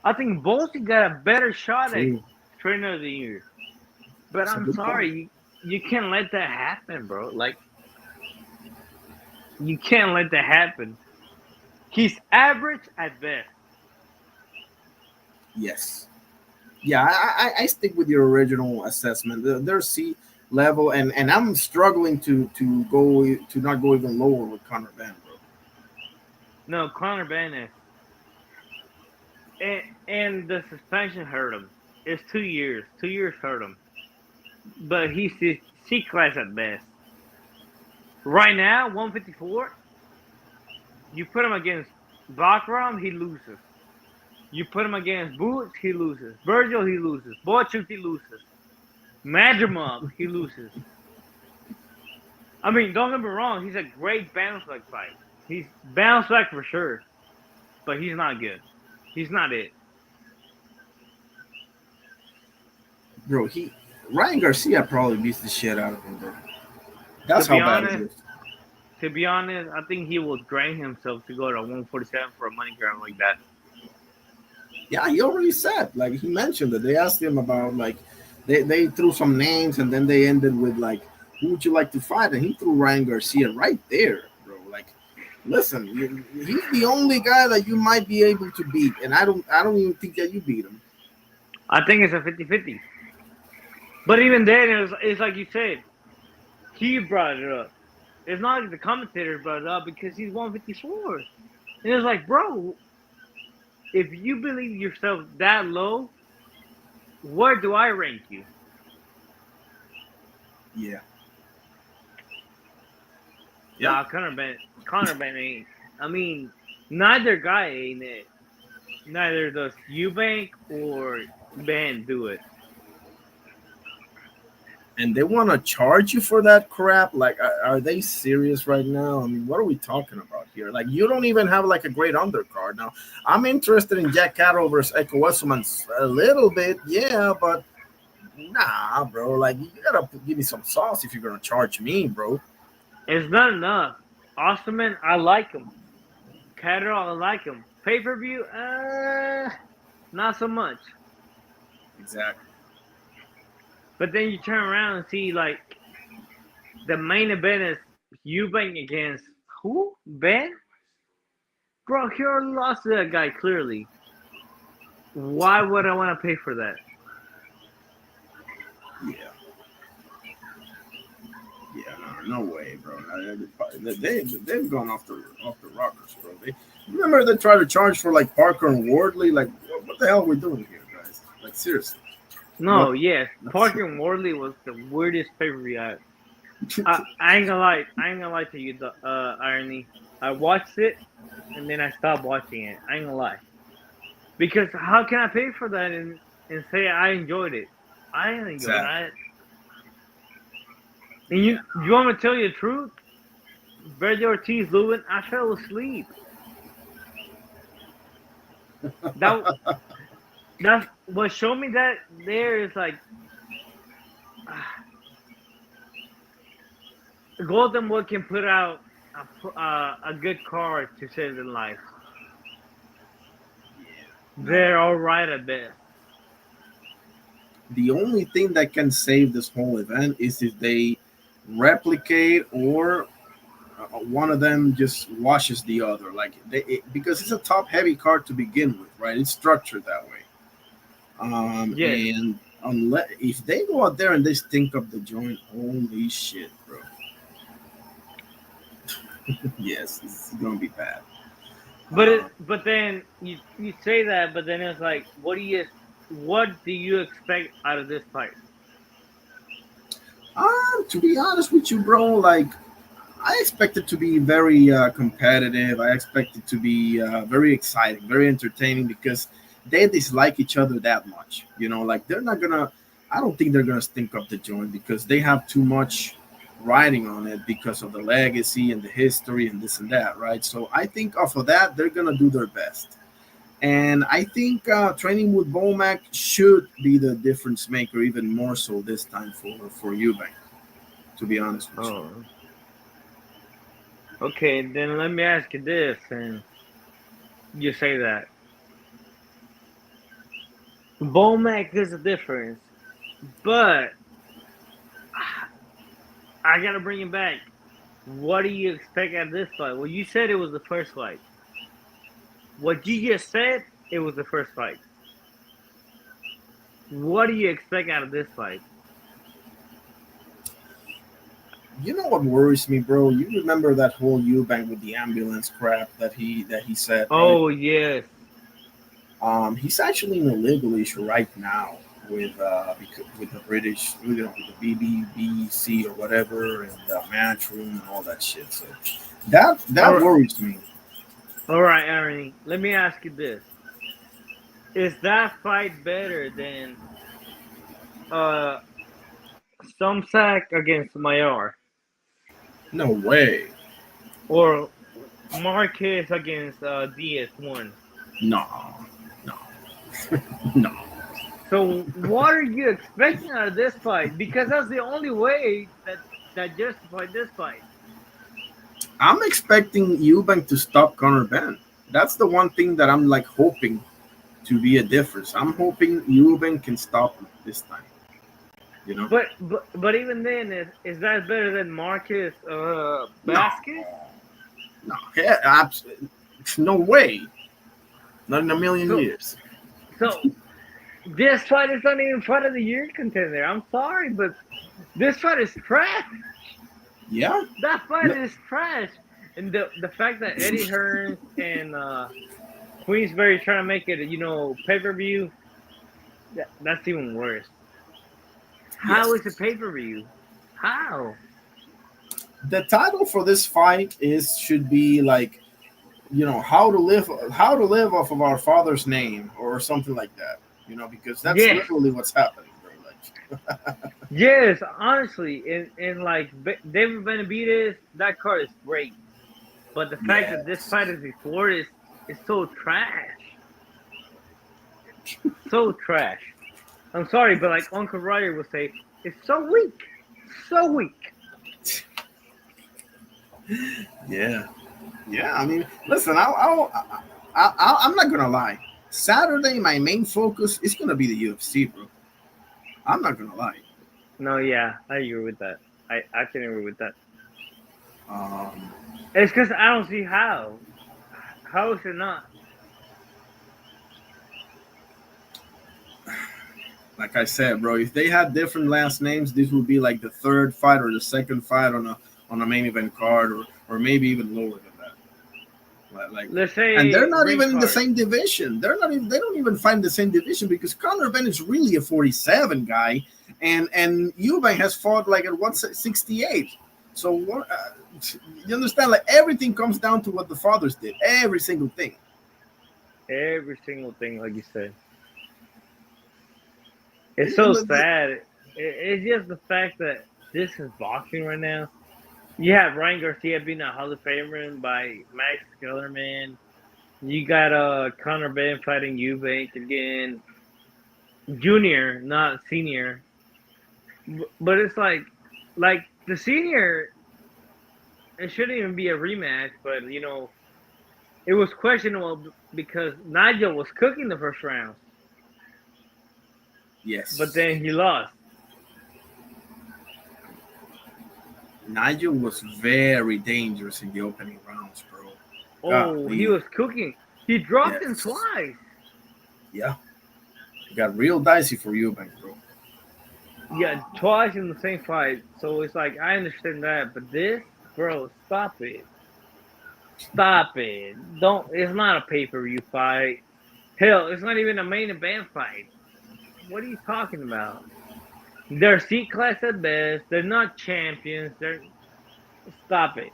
I think Bolsey got a better shot at Trainer of the Year. But I'm sorry, you can't let that happen, bro. Like, you can't let that happen. He's average at best.
Yes. Yeah, I stick with your original assessment. Their C level, and I'm struggling to go to not go even lower with Conor Benn, bro.
No, Conor Benn and the suspension hurt him. It's 2 years. 2 years hurt him. But he's C class at best. Right now, 154. You put him against Bakram, he loses. You put him against Boots, he loses. Virgil, he loses. Bochuk, he loses. Madrimov, he loses. I mean, don't get me wrong. He's a great bounce back fight. He's bounce back for sure, but he's not good. He's not it.
Bro, Ryan Garcia probably beats the shit out of him, bro. That's how bad it is.
To be honest, I think he will drain himself to go to 147 for a money grab like that.
Yeah, he already said. Like, he mentioned that. They asked him about, like, they threw some names, and then they ended with, like, who would you like to fight? And he threw Ryan Garcia right there, bro. Like, listen, he's the only guy that you might be able to beat, and I don't even think that you beat him.
I think it's a 50-50. But even then, it's like you said, he brought it up. It's not like the commentators brought it up because he's 154. And it's like, bro, if you believe yourself that low, where do I rank you?
Yeah.
Nah, Conor Benn ain't. I mean, neither guy ain't it. Neither does EUBANK or Ben do it.
And they want to charge you for that crap? Like, are they serious right now? I mean, what are we talking about here? Like, you don't even have, like, a great undercard. Now, I'm interested in Jack Cattle versus Echo Westerman a little bit, yeah, but nah, bro. Like, you got to give me some sauce if you're going to charge me, bro.
It's not enough. Osterman, I like him. Cattle, I like him. Pay-per-view, not so much.
Exactly.
But then you turn around and see, like, the main event is EUBANK against who? Ben? Bro, he already lost to that guy, clearly. Why would I want to pay for that?
Yeah. Yeah, no way, bro. They've gone off the rockers, bro. Remember they tried to charge for, like, Parker and Wardley? Like, what the hell are we doing here, guys? Like, seriously.
No, yes. Parker and Wardley was the weirdest pay-per-view I ain't gonna lie to you, Irony. I watched it and then I stopped watching it. I ain't gonna lie. Because how can I pay for that and say I enjoyed it? I didn't enjoy it. And you want me to tell you the truth? Virgil Ortiz, Lubin, I fell asleep. That's what showed me that there is like Golden Boy can put out a good card to save their life. They're all right at best.
The only thing that can save this whole event is if they replicate or one of them just washes the other, like because it's a top heavy card to begin with, right? It's structured that way. And unless if they go out there and they stink up the joint, holy shit, bro. Yes, it's gonna be bad.
But then you say that, but then it's like, what do you expect out of this fight?
To be honest with you, bro, like I expect it to be very competitive. I expect it to be very exciting, very entertaining because they dislike each other that much. You know, like they're not gonna. I don't think they're gonna stink up the joint because they have too much riding on it because of the legacy and the history and this and that, right? So I think off of that, they're gonna do their best. And I think training with Bomac should be the difference maker, even more so this time for EUBANK, to be honest with you.
Okay, then let me ask you this, and you say that. Bomac is a difference, but I gotta bring it back. What do you expect out of this fight? Well, you said it was the first fight. What you just said, it was the first fight. What do you expect out of this fight?
You know what worries me, bro? You remember that whole Eubank with the ambulance crap that he said, right?
Oh yes.
He's actually in a legal issue right now with the British, with the BBC or whatever, and the matchroom and all that shit. So that
All right,
worries me.
all right, Aaron. Let me ask you this: is that fight better than uh Sumsack against Mayer
No way.
or Marquez against Diaz one?
No, no, no.
So what are you expecting out of this fight? Because that's the only way that justified this fight.
I'm expecting Eubank to stop Conor Ben. That's the one thing that I'm like hoping to be a difference. I'm hoping Eubank can stop him this time. You know?
But even then, is that better than Marcus Basket?
No, yeah, absolutely, no way, not in a million
So
years.
so this fight is not even fight of the year contender. I'm sorry, but this fight is trash.
Yeah,
That fight is trash. And the fact that Eddie Hearns and Queensberry trying to make it, pay-per-view, that's even worse.
yes.
How is it pay-per-view? How?
The title for this fight should be like, how to live off of our father's name or something like that. Because that's
Yes.
literally what's happening, bro. Like,
Yes, honestly, and like David Benavidez, that card is great, but the fact that this
yes,
fight is before is so trash, so trash. I'm sorry, but like Uncle Ryder would say, it's so weak, so weak.
yeah, yeah. I mean, listen, I'm not gonna lie. Saturday, my main focus is gonna be the UFC, bro. I'm not gonna lie.
No, yeah, I agree with that. I can agree with that.
Um,
It's because I don't see how. How is it not?
like I said, bro, if they had different last names, this would be like the third fight or the second fight on a main event card, or maybe even lower than that. Like,
Let's
and they're
say
not
ring
even in the
card.
same division. They're not even. They don't even fight in the same division because Conor Ben is really a 47 guy, and Eubank has fought like at 168. So what? You understand? Like everything comes down to what the fathers did. Every single thing.
Every single thing, like you said. It's
And
so
the-
sad. It's just the fact that this is boxing right now. You have Ryan Garcia being a Hall of Famer by Max Kellerman. You got Conor Ben fighting Eubank again, junior, not senior. But it's like the senior. It shouldn't even be a rematch, but it was questionable because Nigel was cooking the first round, but
yes,
then he lost.
Nigel was very dangerous in the opening rounds, bro.
Oh, he
Golly.
was cooking. He dropped him
Yes.
twice.
Yeah. It got real dicey for Eubank, bro.
Yeah, twice in the same fight. So it's like I understand that, but this, bro, stop it. Stop it. Don't. It's not a pay-per-view fight. Hell, it's not even a main event fight. What are you talking about? They're C class at best. They're not champions. They're stop it.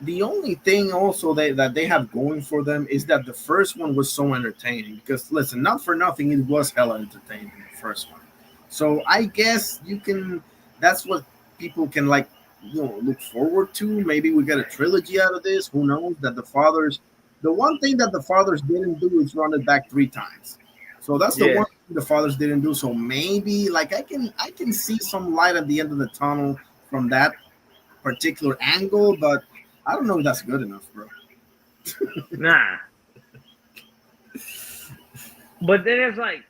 The only thing also that they have going for them is that the first one was so entertaining. Because listen, not for nothing, it was hella entertaining, the first one. So I guess you can. That's what people can like, look forward to. Maybe we get a trilogy out of this. Who knows? That the fathers. The one thing that the fathers didn't do is run it back 3 times. So that's the
Yes.
one thing the fathers didn't do. So maybe like I can see some light at the end of the tunnel from that particular angle, but I don't know if that's good enough, bro.
Nah. But then it's like,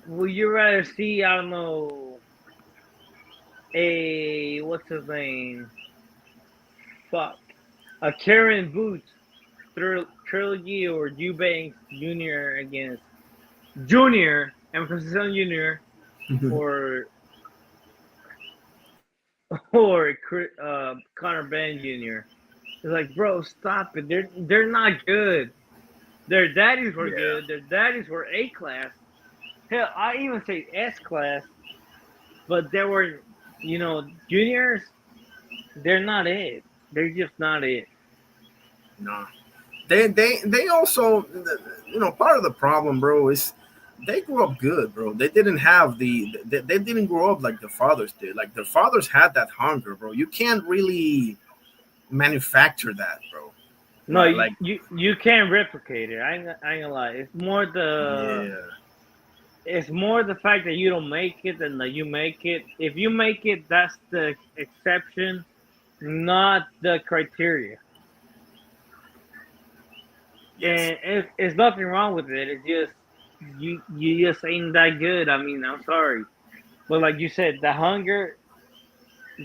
would you rather see, I don't know, what's his name? Fuck. A Karen Boots trilogy or Eubanks Jr. against Junior, and Concepcion Junior, or Connor Ben Jr. It's like, bro, stop it. They're not good. Their daddies were good. Their daddies were A class. Hell, I even say S class. But there were, juniors. They're not it. They're just not it.
No, they also, part of the problem, bro, is they grew up good, bro. They didn't have they didn't grow up like their fathers did. Like their fathers had that hunger, bro. You can't really manufacture that, bro.
No, you can't replicate it. I ain't gonna lie. It's more it's more the fact that you don't make it than that you make it. If you make it, that's the exception, not the criteria.
Yes.
And it's nothing wrong with it. It's just you just ain't that good. I mean, I'm sorry, but like you said, the hunger,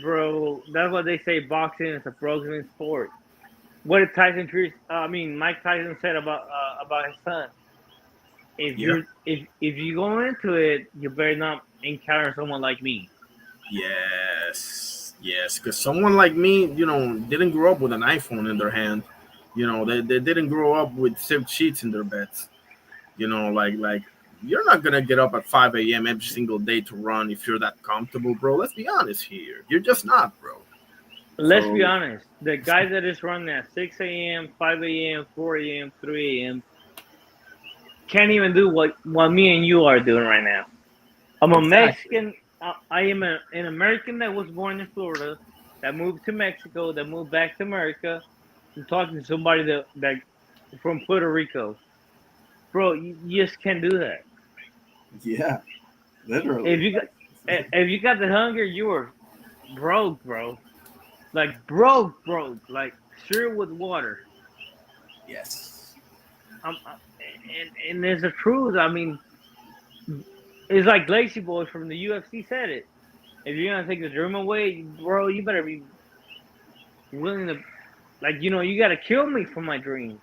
bro. That's what they say. Boxing is a broken sport. What did Mike Tyson said about his son? If you go into it, you better not encounter someone like me.
Yes, because someone like me, didn't grow up with an iPhone in their hand. They didn't grow up with silk sheets in their beds. Like you're not gonna get up at 5 a.m. every single day to run if you're that comfortable, bro. Let's be honest here. You're just not, bro.
Let's be honest. The guy that is running at 6 a.m., 5 a.m., 4 a.m., 3 a.m. can't even do what me and you are doing right now. I'm a Mexican. I am an American that was born in Florida, that moved to Mexico, that moved back to America. I'm talking to somebody that from Puerto Rico. Bro, you just can't do that.
Yeah, literally.
If you got the hunger, you are broke, bro. Like broke, like sure with water.
Yes.
And there's the truth. I mean, it's like Lazy Boy from the UFC said it. If you're gonna take the dream away, bro, you better be willing to, you gotta kill me for my dream.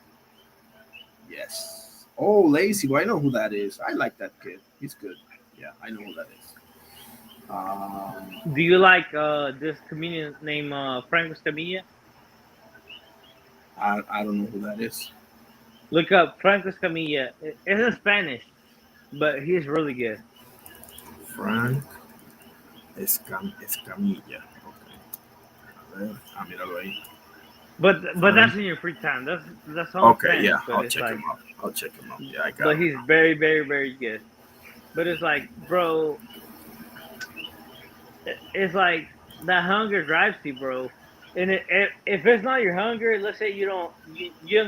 Yes. Oh, Lazy Boy. I know who that is. I like that kid. He's good. Yeah, I know who that is.
Do you like this comedian named Franco Escamilla?
I don't know who that is.
Look up Franco Escamilla. It's in Spanish, but he's really good.
Frank Escamilla. Okay. A ver, míralo ahí.
But that's in your free time. That's all.
Okay,
Spanish,
yeah,
I'll check him
out. Yeah, I got.
But he's very, very, very good. But it's like, bro, it's like that hunger drives you, bro. And if it's not your hunger, let's say you don't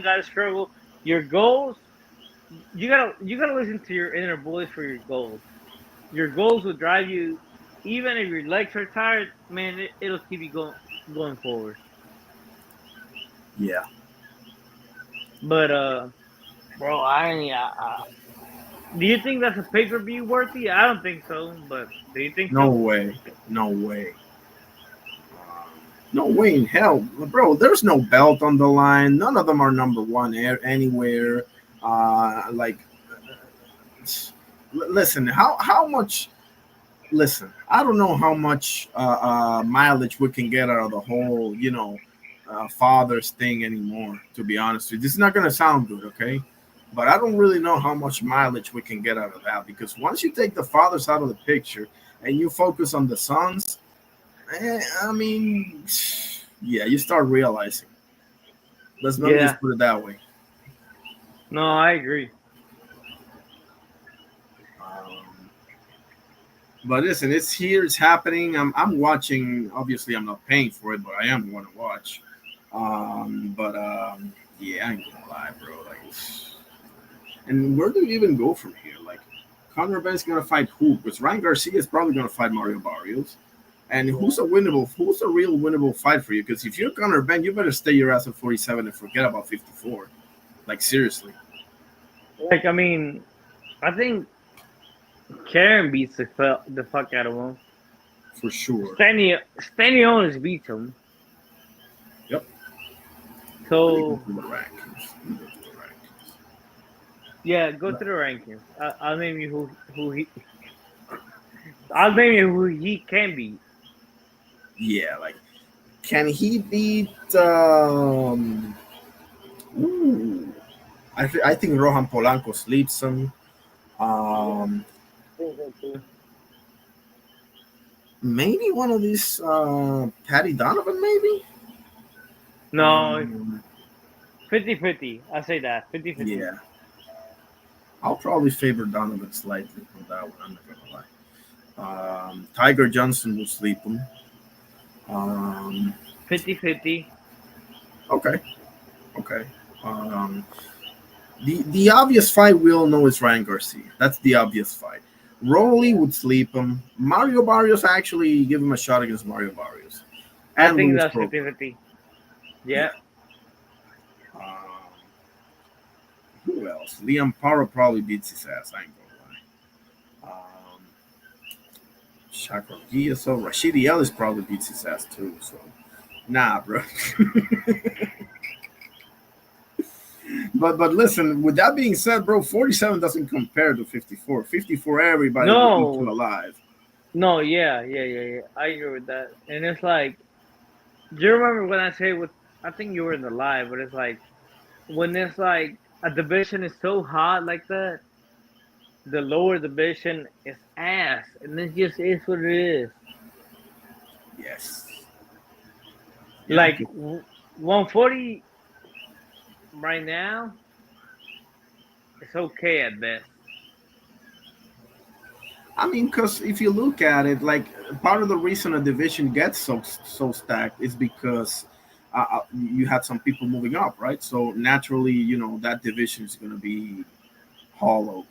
gotta struggle. Your goals, you gotta listen to your inner voice for your goals. Your goals will drive you, even if your legs are tired. Man, it'll keep you going forward.
Yeah.
But bro, do you think that's a pay-per-view worthy? I don't think so. But do you think?
No way. No way in hell, bro. There's no belt on the line. None of them are number one anywhere. Listen, how much? Listen, I don't know how much mileage we can get out of the whole, fathers thing anymore. To be honest with you, this is not gonna sound good, okay? But I don't really know how much mileage we can get out of that, because once you take the fathers out of the picture and you focus on the sons, I mean, yeah, you start realizing. Let's not just put it that way.
No, I agree.
But listen, it's here, it's happening. I'm watching. Obviously, I'm not paying for it, but I am going to watch. Yeah, I ain't gonna lie, bro. And where do you even go from here? Like, Conor Benn's gonna fight who? Because Ryan Garcia is probably gonna fight Mario Barrios. And who's a real winnable fight for you? Because if you're Conor Benn, you better stay your ass at 47 and forget about 54. Like, seriously.
Like, I mean, I think Karen beats the fuck out of him.
For sure.
Stanionis beats him.
Yep.
So Yeah, go to the rankings. I'll name you who he. I'll name you who he can beat.
Yeah, like can he beat? Ooh, I think Rohan Polanco sleeps him. Um, maybe one of these. Patty Donovan, maybe.
No,
Um,
50-50. I say that 50-50.
yeah, I'll probably favor Donovan slightly on that one. I'm not gonna lie. Tiger Johnson will sleep him. Um,
50-50.
okay, okay. Um, the obvious fight we all know is Ryan Garcia. That's the obvious fight. Rolly would sleep him. Mario Barrios actually give him a shot against Mario Barrios.
I
And
think
Luis
that's
Prograis.
50-50. Yeah.
Um, who else? Liam Parra probably beats his ass. I ain't gonna lie. Shakra Gia, so Rashidi Ellis probably beats his ass too. So, nah, bro. But listen, with that being said, bro, 47 doesn't compare to 54. 54, everybody will eat you
No.
alive.
No. Yeah. I agree with that. And it's like, do you remember when I say with? I think you were in the live, but it's like when it's like a division is so hot like that, the lower division is ass, and it just is what it is.
Yes. Yeah,
Like 140 right now, it's okay at best.
I mean, because if you look at it, like part of the reason a division gets so stacked is because you had some people moving up, right? So naturally, that division is going to be hollow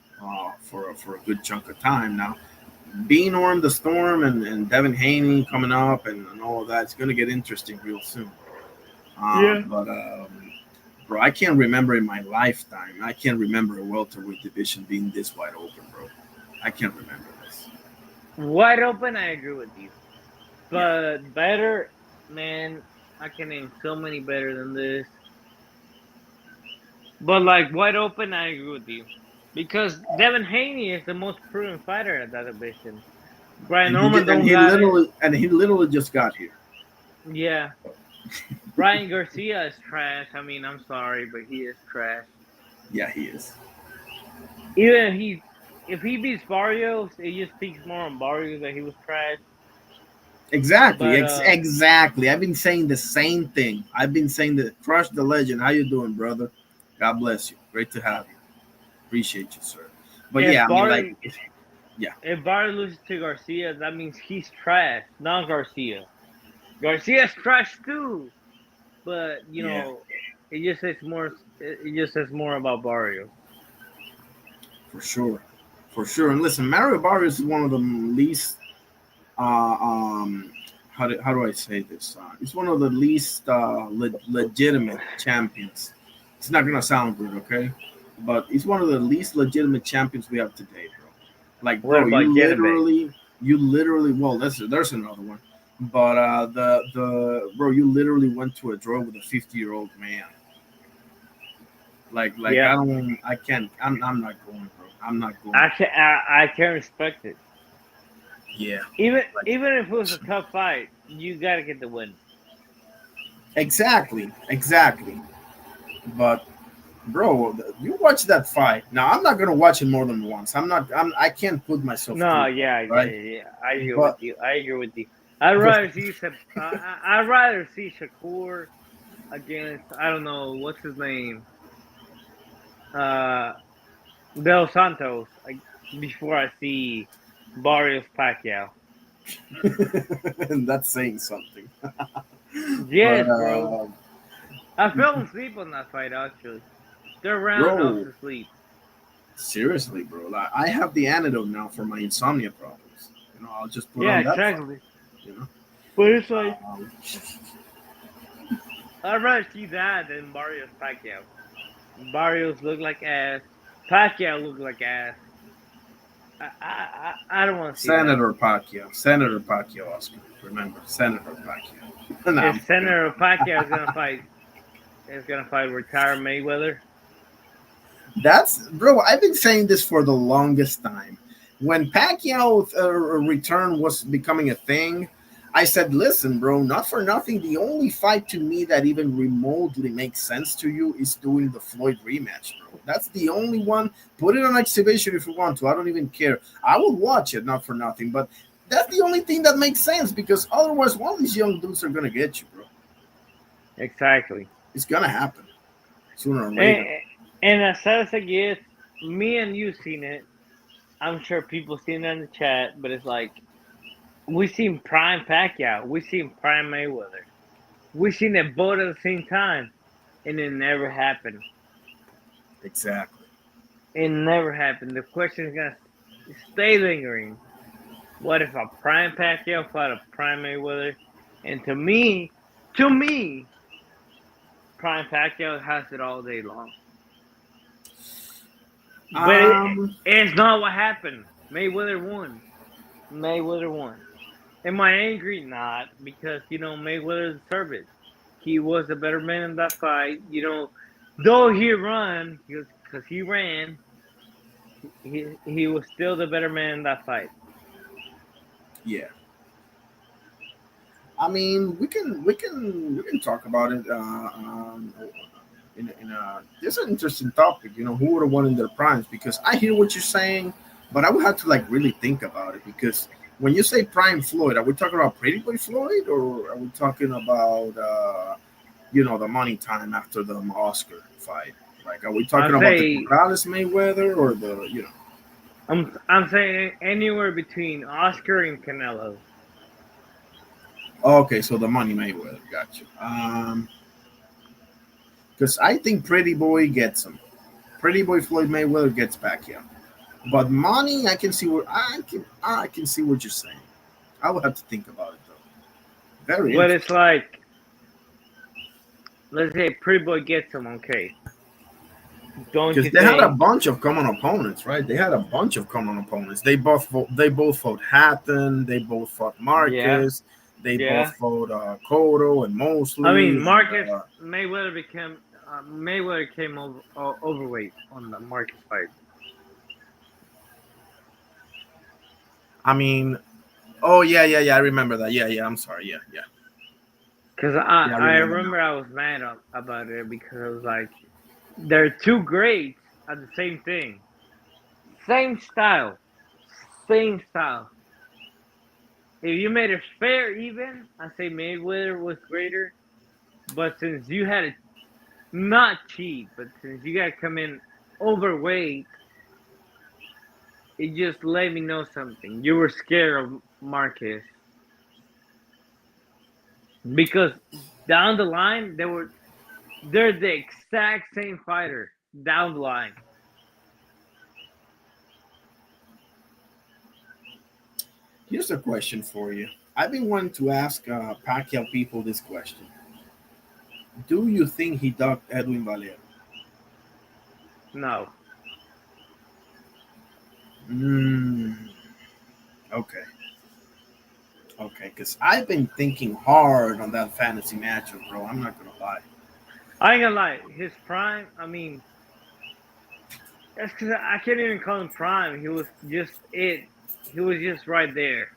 for a good chunk of time. Now, Bean Orm, the Storm, and Devin Haney coming up, and all of that, it's going to get interesting real soon.
Yeah.
But bro, I can't remember in my lifetime. I can't remember a welterweight division being this wide open, bro. I can't remember this.
Wide open, I agree with you. But better, man, I can name so many better than this. But like wide open, I agree with you. Because Devin Haney is the most proven fighter at that division. Brian
And
Norman don't got it.
he literally just got here.
Yeah. Ryan Garcia is trash. I mean, I'm sorry, but he is trash.
Yeah, he is.
Even if he beats Barrios, it just speaks more on Barrios that he was trash.
Exactly,
But
exactly. I've been saying the same thing. I've been saying that. Crush the legend. How you doing, brother? God bless you. Great to have you. Appreciate you, sir. But
if
yeah, I mean, like,
Barrios
yeah,
if Barrios loses to Garcia, that means he's trash, not Garcia. Garcia's trash too, but
yeah,
it just says more. It just says more about Barrios.
for sure, for sure. And listen, Mario Barrios is one of the least. How do I say this? It's one of the least legitimate champions. It's not gonna sound good, okay? But he's one of the least legitimate champions we have today, bro. Like,
What
bro,
about Gedebe?
you literally, well, there's another one. But the bro, you literally went to a draw with a 50-year-old man. Like
Yeah,
I can't. I'm not going, bro. I'm not going.
I can respect it.
Yeah.
Even if it was a tough fight, you gotta get the win.
Exactly. But bro, you watch that fight. Now I'm not gonna watch it more than once. I can't put myself
No,
through,
yeah.
right?
I agree with
But
you. I'd rather see I'd rather see Shakur against I don't know what's his name, uh, Del Santos, before I see Barrios Pacquiao.
that's saying something. But
Yes, bro. I fell asleep on that fight actually. They're round off
bro,
to sleep.
seriously, bro. Like, I have the antidote now for my insomnia problems. I'll just put
Yeah,
on that fight.
exactly.
You know.
But it's like
Um,
I'd rather see that than Barrios Pacquiao. Barrios look like ass. Pacquiao look like ass. I don't want to see that.
Senator Pacquiao, Oscar. Remember, Senator Pacquiao. Nah, I'm
If Senator Pacquiao is gonna fight, Retired Mayweather.
That's bro. I've been saying this for the longest time. When Pacquiao's return was becoming a thing, I said, "Listen, bro. Not for nothing. The only fight to me that even remotely makes sense to you is doing the Floyd rematch, bro. That's the only one. Put it on exhibition if you want to. I don't even care. I will watch it, not for nothing. But that's the only thing that makes sense because otherwise, one of these young dudes are gonna get you, bro.
Exactly.
It's gonna happen sooner or later."
And as sad as it gets, me and you seen it. I'm sure people seen it in the chat, but it's like we seen prime Pacquiao, we seen prime Mayweather, we seen it both at the same time, and it never happened.
Exactly.
It never happened. The question is gonna stay lingering. What if a prime Pacquiao fought a prime Mayweather? And to me, prime Pacquiao has it all day long. But it's not what happened. Mayweather won. Am I angry? Not, because Mayweather deserved it. He was a better man in that fight. Though he ran, because he ran, he was still the better man in that fight.
Yeah. I mean, we can talk about it. This is an interesting topic. Who would have won in their primes? Because I hear what you're saying, but I would have to really think about it. Because when you say prime Floyd, are we talking about Pretty Boy Floyd, or are we talking about the money time after the Oscar fight? Like, are we talking about the Morales Mayweather or the
I'm saying anywhere between Oscar and Canelo.
Okay, so the money Mayweather, got you. Because I think Pretty Boy gets him. Pretty Boy Floyd Mayweather gets Pacquiao. But money, I can see I can see what you're saying. I would have to think about it though. Very.
But it's like, let's say Pretty Boy gets him, okay.
Because they had a bunch of common opponents, right? They had a bunch of common opponents. They both fought Hatton. They both fought Marcus. Yeah. They both fought Cotto and Mosley.
I mean, Marcus Mayweather came overweight on the Marcus fight.
I mean, oh yeah. I remember that. Yeah. I'm sorry. Yeah.
Because I remember I was mad about it because I was like, they're two greats at the same thing, same style. If you made it fair, even, I say Mayweather was greater. But since you had it not cheap, but since you got to come in overweight, it just let me know something. You were scared of Marcus. Because down the line, they're the exact same fighter down the line.
Here's a question for you. I've been wanting to ask Pacquiao people this question. Do you think he ducked Edwin Valero?
No.
Okay, because I've been thinking hard on that fantasy matchup, bro. I'm not going to lie.
I ain't gonna lie. His prime, I mean, that's because I can't even call him prime. He was just it. He was just right there.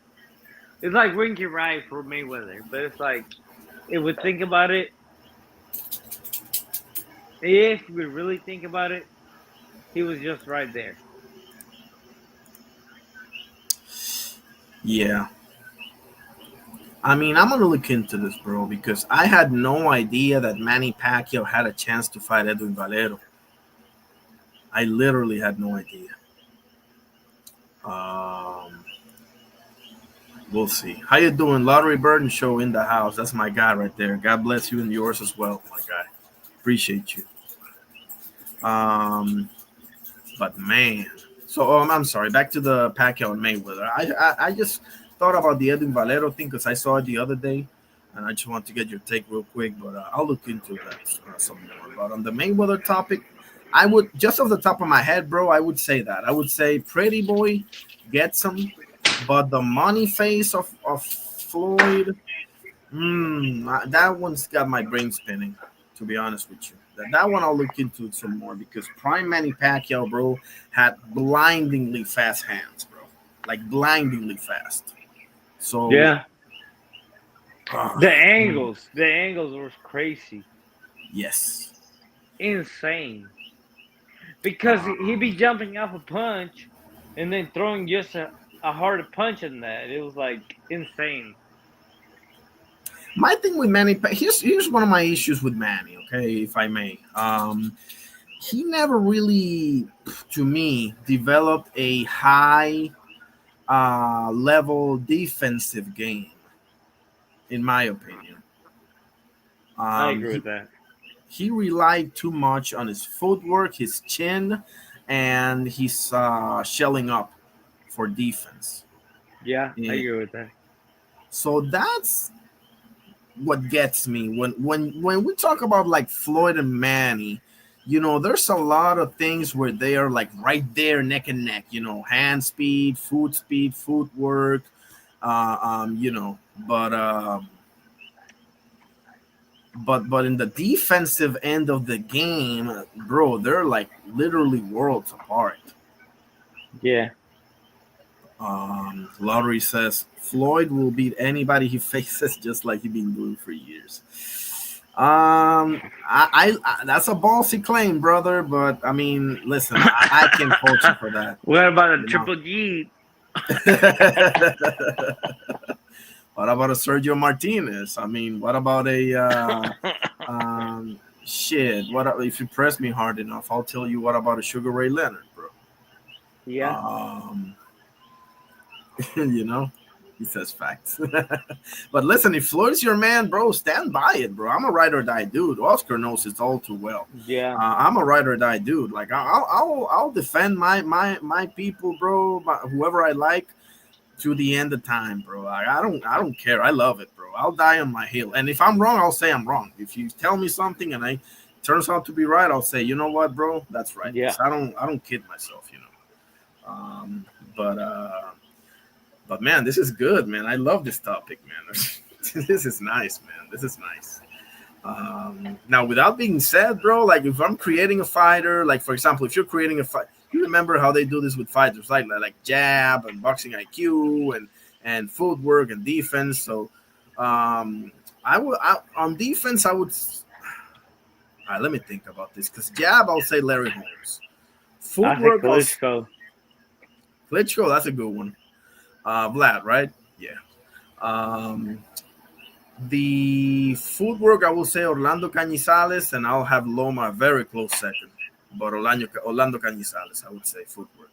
It's like Winky Wright for Mayweather, but it's like, if we think about it, if we really think about it, he was just right there.
Yeah. I mean, I'm going to look into this, bro, because I had no idea that Manny Pacquiao had a chance to fight Edwin Valero. I literally had no idea. We'll see. How you doing? Lottery Burden Show in the house. That's my guy right there. God bless you and yours as well, my guy. Appreciate you. But man, so I'm sorry. Back to the Pacquiao and Mayweather. I just thought about the Edwin Valero thing because I saw it the other day, and I just want to get your take real quick. But I'll look into that some more. But on the Mayweather topic, I would just off the top of my head, bro. I would say that. I would say Pretty Boy gets him, but the money face of Floyd, that one's got my brain spinning. To be honest with you, that one I'll look into some more because Prime Manny Pacquiao, bro, had blindingly fast hands, bro, like blindingly fast. So
Yeah. The
mm,
angles were crazy,
yes,
insane. Because he'd be
um,
jumping off a punch, and then throwing just a harder punch in that. It was like insane.
my thing with Manny, here's one of my issues with Manny. Okay, if I may, he never really, to me, developed a high level defensive game, in my opinion.
I
Um,
agree
he
with that.
he relied too much on his footwork, his chin, and his shelling up for defense.
Yeah, I
Eh,
agree with that.
So that's what gets me when we talk about like Floyd and Manny. There's a lot of things where they are like right there, neck and neck. Hand speed, footwork. But but in the defensive end of the game, bro, they're like literally worlds apart.
Yeah.
Lottery says Floyd will beat anybody he faces, just like he's been doing for years. I that's a ballsy claim, brother. But I mean, listen, I can quote you for that.
What about a
You know.
Triple G?
What about a Sergio Martinez? I mean, what about a shit? What if you press me hard enough? I'll tell you. What about a Sugar Ray Leonard, bro?
Yeah.
Um, you know, he says facts. But listen, if Floyd's your man, bro, stand by it, bro. I'm a ride or die dude. Oscar knows it all too well.
Yeah.
I'm a ride or die dude. Like I'll defend my people, bro. Whoever I like to the end of time, bro. Like, I don't care. I love it, bro. I'll die on my hill. And if I'm wrong, I'll say I'm wrong. If you tell me something and I turns out to be right, I'll say, you know what, bro, that's right.
Yeah.
I don't kid myself, Um, but but man, this is good, man. I love this topic, man. This is nice, man. This is nice. Now, without being said, bro, like if I'm creating a fighter, like for example, if you're creating a fight, you remember how they do this with fighters, like jab and boxing IQ and footwork and defense. So, on defense, I would. Let me think about this because jab, I'll say Larry Holmes. Footwork,
Klitschko.
Klitschko, that's a good one. Vlad, right? Yeah. The footwork, I will say Orlando Cañizales, and I'll have Loma a very close second. But Orlando Cañizales, I would say footwork.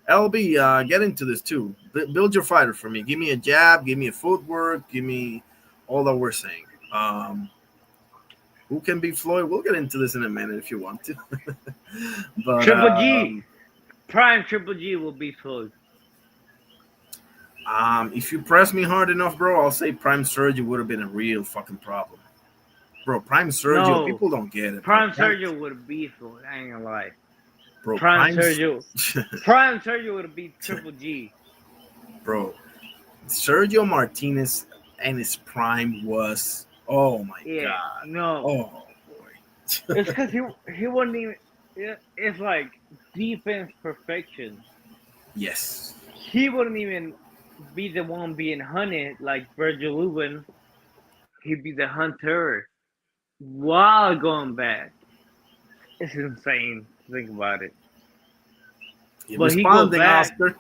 LB, get into this too. Build your fighter for me. Give me a jab, give me a footwork, give me all that we're saying. Who can beat Floyd? We'll get into this in a minute if you want to. But
Triple G. Prime Triple G will beat Floyd.
If you press me hard enough, bro, I'll say Prime Sergio would have been a real fucking problem. Bro, Prime Sergio, people don't get it.
Prime Sergio would have beat Floyd. I ain't gonna lie.
Bro,
Prime Sergio would have beat Triple G.
Bro, Sergio Martinez and his prime was, oh my god.
No.
Oh boy.
It's because he wasn't even. It's like defense perfection.
Yes.
He wouldn't even be the one being hunted like Virgil Lubin. He'd be the hunter while going back. It's insane to think about it.
But he go back, Oscar.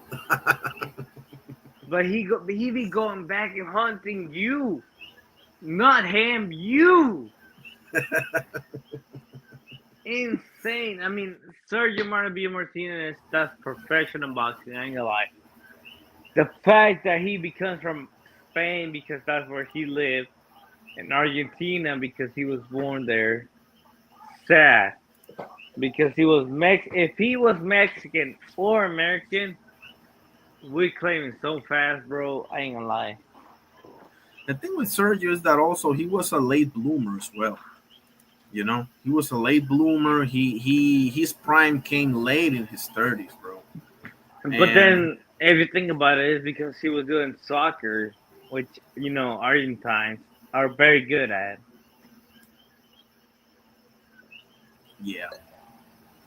But he be going back and hunting you, not him. You. Insane. I mean, Sergio Martinez, that's professional boxing. I ain't gonna lie. The fact that he becomes from Spain because that's where he lived, and Argentina because he was born there, sad. Because he was if he was Mexican or American, we claiming so fast, bro. I ain't gonna lie.
The thing with Sergio is that also he was a late bloomer as well. He was a late bloomer. His prime came late in his 30s, bro.
But then if you think about it, it's because he was doing soccer, which Argentines are very good at.
Yeah,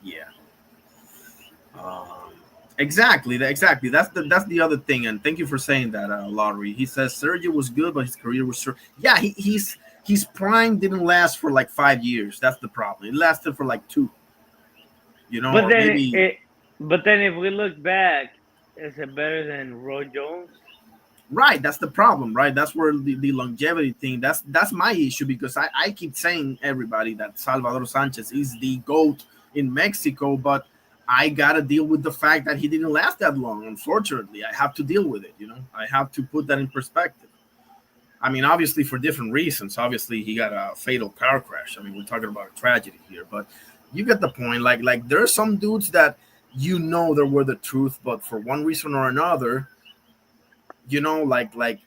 yeah. Exactly. Exactly. That's the other thing. And thank you for saying that, Lottery. He says Sergio was good, but his career was short. Yeah, he's his prime didn't last for like 5 years. That's the problem. It lasted for like 2.
But
Or
then
maybe.
but then if we look back, is it better than Roy Jones?
Right, that's the problem, right? That's where the longevity thing. That's my issue because I keep saying everybody that Salvador Sanchez is the GOAT in Mexico, but I gotta deal with the fact that he didn't last that long. Unfortunately, I have to deal with it. I have to put that in perspective. I mean, obviously for different reasons. Obviously, he got a fatal car crash. I mean, we're talking about a tragedy here, but you get the point. Like there are some dudes that there were the truth, but for one reason or another, like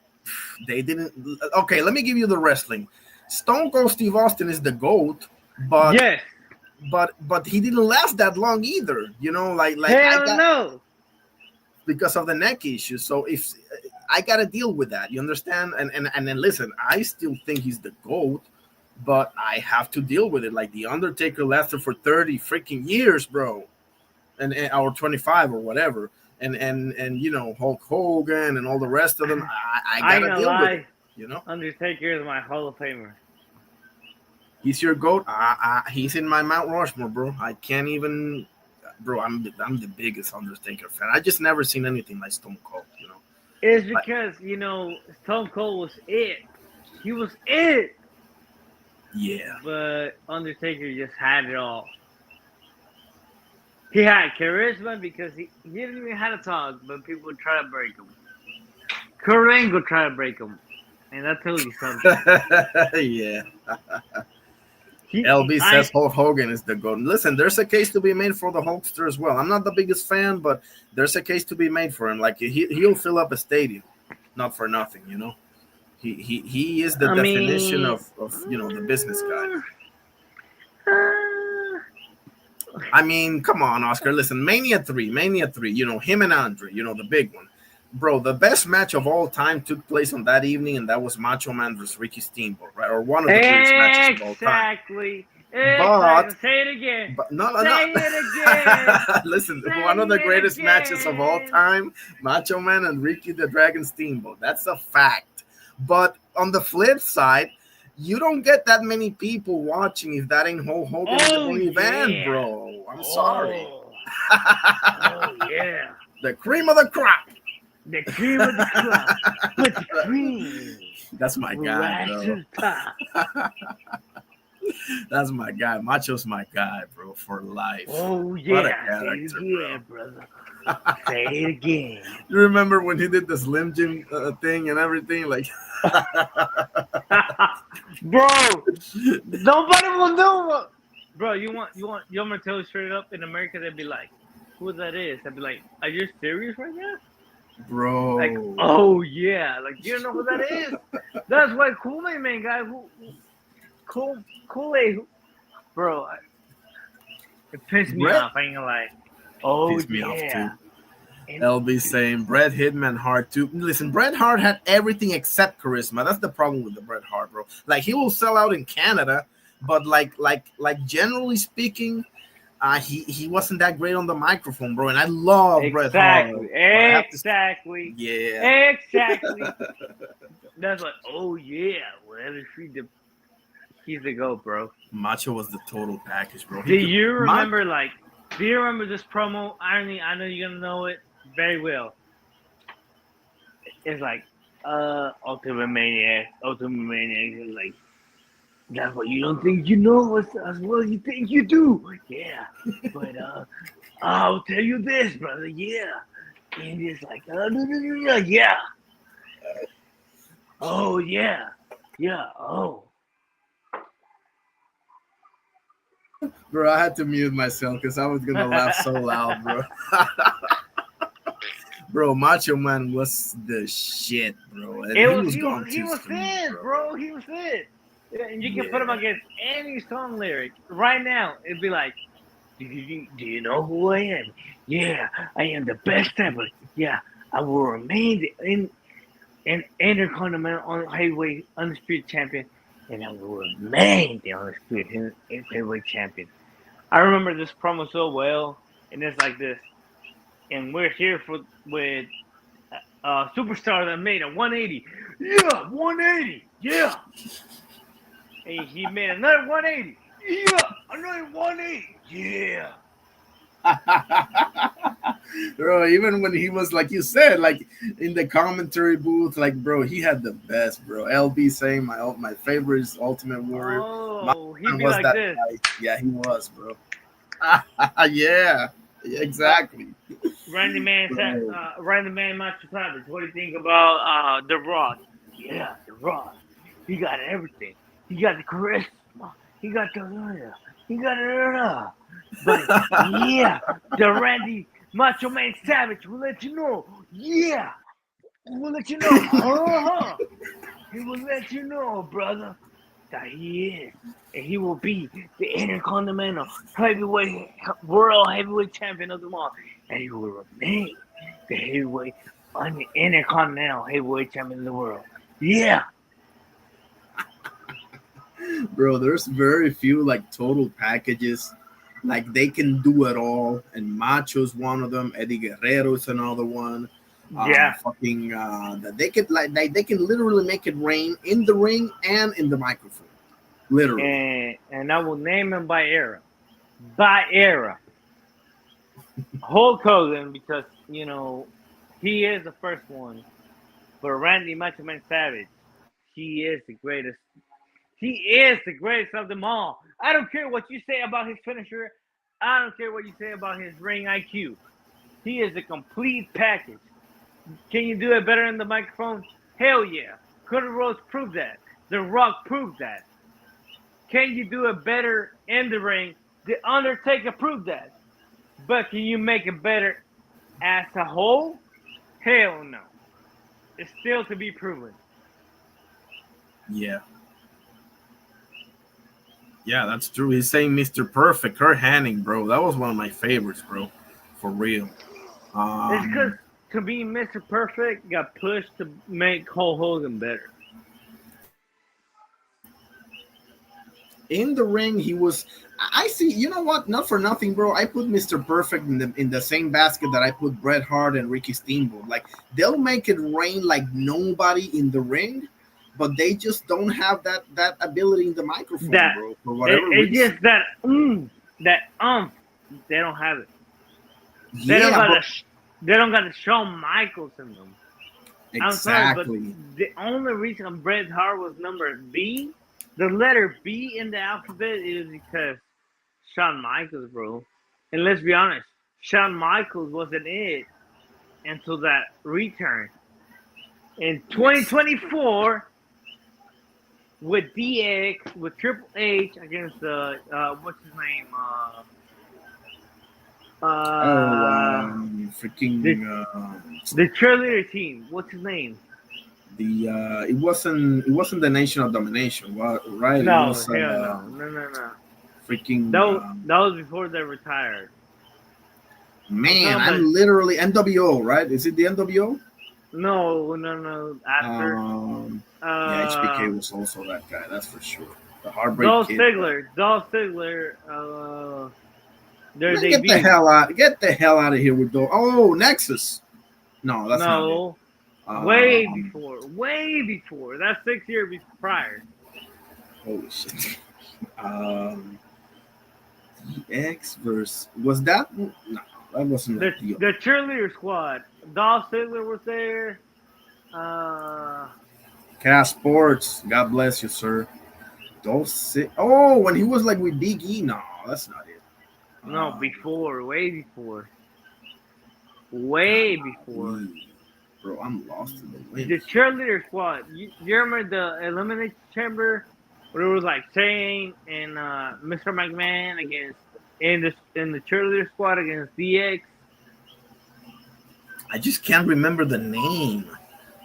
they didn't. Okay, let me give you the wrestling. Stone Cold Steve Austin is the GOAT, but
Yes.
but he didn't last that long either.
Hell no.
Because of the neck issue. So if I gotta deal with that, you understand? And then listen, I still think he's the GOAT, but I have to deal with it. Like the Undertaker lasted for 30 freaking years, bro, and or 25 or whatever. And Hulk Hogan and all the rest of them. I gotta deal with it.
Undertaker is my Hall of Famer.
He's your GOAT. He's in my Mount Rushmore, bro. I can't even, bro. I'm the biggest Undertaker fan. I just never seen anything like Stone Cold.
It's because Stone Cold was it. He was it.
Yeah.
But Undertaker just had it all. He had charisma because he didn't even have to talk, but people would try to break him. Kurt Angle tried to break him, and that tells you something.
Yeah. LB says Hulk Hogan is the GOAT. Listen, there's a case to be made for the Hulkster as well. I'm not the biggest fan, but there's a case to be made for him. Like he'll fill up a stadium, not for nothing. He is the definition of the business guy. I mean, come on, Oscar. Listen, Mania 3, him and Andre, the big one. Bro, the best match of all time took place on that evening, and that was Macho Man versus Ricky Steamboat, right? Or one of the greatest matches of all time.
Exactly. Say it again.
Say it again. Listen, one of the greatest matches of all time, Macho Man and Ricky the Dragon Steamboat. That's a fact. But on the flip side, you don't get that many people watching if that ain't Hulk Hogan in the main event, bro. I'm sorry.
Oh, yeah.
The cream of the crop.
The cream of the crop. Put the cream.
That's my guy, bro. That's my guy. Macho's my guy, bro, for life.
Oh, yeah.
What a character,
yeah, brother. Say it again.
You remember when he did the Slim Jim thing and everything? Like,
bro, nobody will know. Bro, you want me to tell you straight up? In America, they'd be like, "Who that is?" I'd be like, "Are you serious right now?"
Bro.
Like, oh yeah, like you don't know who that is? That's why Kool-Aid Man guy, Kool-Aid, bro. It pissed me off. I ain't gonna lie. Oh
pissed me
yeah.
off too. LB saying Bret Hitman Hart too. Listen, Bret Hart had everything except charisma. That's the problem with the Bret Hart, bro. Like he will sell out in Canada, but like generally speaking, he wasn't that great on the microphone, bro. And I love Bret Hart.
Exactly.
Yeah.
Exactly. That's like, oh yeah, whatever he's the GOAT, bro.
Macho was the total package, bro.
Do you remember this promo? Irony, I know you're gonna know it very well. It's like, Ultimate Maniac, like, that's what you don't think you know as well as you think you do. Yeah, but I'll tell you this, brother. Yeah, and it's like, yeah. Oh yeah, yeah. Oh.
Bro, I had to mute myself because I was gonna laugh so loud, bro. Bro, Macho Man was the shit, bro. And
He
he
was it, bro. He was it. And you can put him against any song lyric right now. It'd be like, do you know who I am? Yeah, I am the best ever. Yeah, I will remain in Intercontinental Heavyweight Undisputed Champion, and I will remain the Undisputed Heavyweight Champion I remember this promo so well, and it's like this. And we're here with a superstar that made a 180. Yeah, 180. Yeah. And he made another 180. Yeah, another 180. Yeah.
Bro, even when he was like you said, like in the commentary booth, like bro, he had the best, bro. LB saying my favorite is Ultimate Warrior.
Oh, he'd
Man
be
was
like
that
this.
guy. Yeah, he was, bro. Yeah, exactly.
Randy Man,
Bro.
Randy Man, Macho Savage. What do you think about The Rock? Yeah, The Rock. He got everything. He got the charisma. He got the. He got it. But yeah, the Randy Macho Man Savage will let you know. Yeah, we'll let you know. He will let you know, brother, that he is, and he will be the Intercontinental World Heavyweight Champion of them all, and he will remain the Intercontinental Heavyweight Champion of the world. Yeah.
Bro, there's very few like total packages. Like they can do it all, and Macho's one of them. Eddie Guerrero is another one. That they could they can literally make it rain in the ring and in the microphone, literally.
And I will name him by era. By era. Hulk Hogan, because he is the first one. But Randy Macho Man Savage, he is the greatest. He is the greatest of them all. I don't care what you say about his finisher. I don't care what you say about his ring IQ. He is a complete package. Can you do it better in the microphone? Hell yeah. Cody Rhodes proved that. The Rock proved that. Can you do it better in the ring? The Undertaker proved that. But can you make it better as a whole? Hell no. It's still to be proven.
Yeah. Yeah, that's true. He's saying Mr. Perfect, Kurt Hennig, bro. That was one of my favorites, bro. For real.
It's because to be Mr. Perfect got pushed to make Hulk Hogan better.
In the ring, he was. I see. You know what? Not for nothing, bro. I put Mr. Perfect in the same basket that I put Bret Hart and Ricky Steamboat. Like they'll make it rain like nobody in the ring, but they just don't have that ability in the microphone, bro. For whatever reason.
It's just that they don't have it. They don't got a Shawn Michaels in them.
Exactly.
I'm sorry, but the only reason Bret Hart was number B, the letter B in the alphabet, is because Shawn Michaels, bro. And let's be honest, Shawn Michaels wasn't it until that return. In 2024, with DX, with Triple H against what's his name? The cheerleader team. What's his name?
It wasn't the Nation of Domination, right?
No,
it was,
no.
Freaking.
That was before they retired.
Man, I'm literally NWO, right? Is it the NWO?
No. After.
Yeah, HBK was also that guy. That's for sure. The Heartbreak Kid.
Dolph Ziggler. Their
Man, get the hell out of here with those. Oh, Nexus. No, that's not it.
Way before. That's 6 years prior.
Holy shit. DX versus was that? No, that wasn't
the cheerleader squad. Dolph Ziggler was there.
Cash Sports. God bless you, sir. Oh, when he was like with Big E. No, that's not it.
No, way before.
Bro, I'm lost in the wind.
The cheerleader squad. You remember the Elimination Chamber where it was like Shane and Mr. McMahon against in the cheerleader squad against DX?
I just can't remember the name.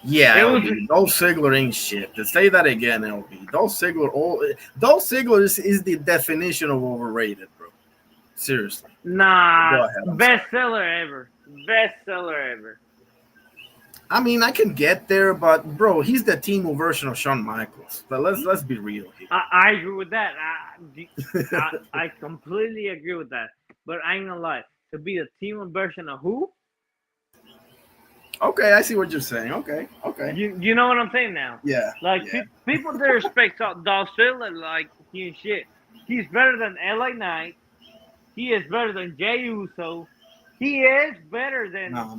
Yeah, LB. Dolph Ziggler ain't shit. To say that again, LB. Dolph Ziggler is the definition of overrated, bro. Seriously.
Nah, bestseller ever.
I mean, I can get there, but bro, he's the Timo version of Shawn Michaels. But let's be real here.
I agree with that. I completely agree with that. But I ain't gonna lie. To be a Timo version of who?
Okay, I see what you're saying. Okay.
You know what I'm saying now?
Yeah.
Like people that respect Dolph Ziggler, like he shit. He's better than LA Knight. He is better than Jey Uso. He is better than.
No.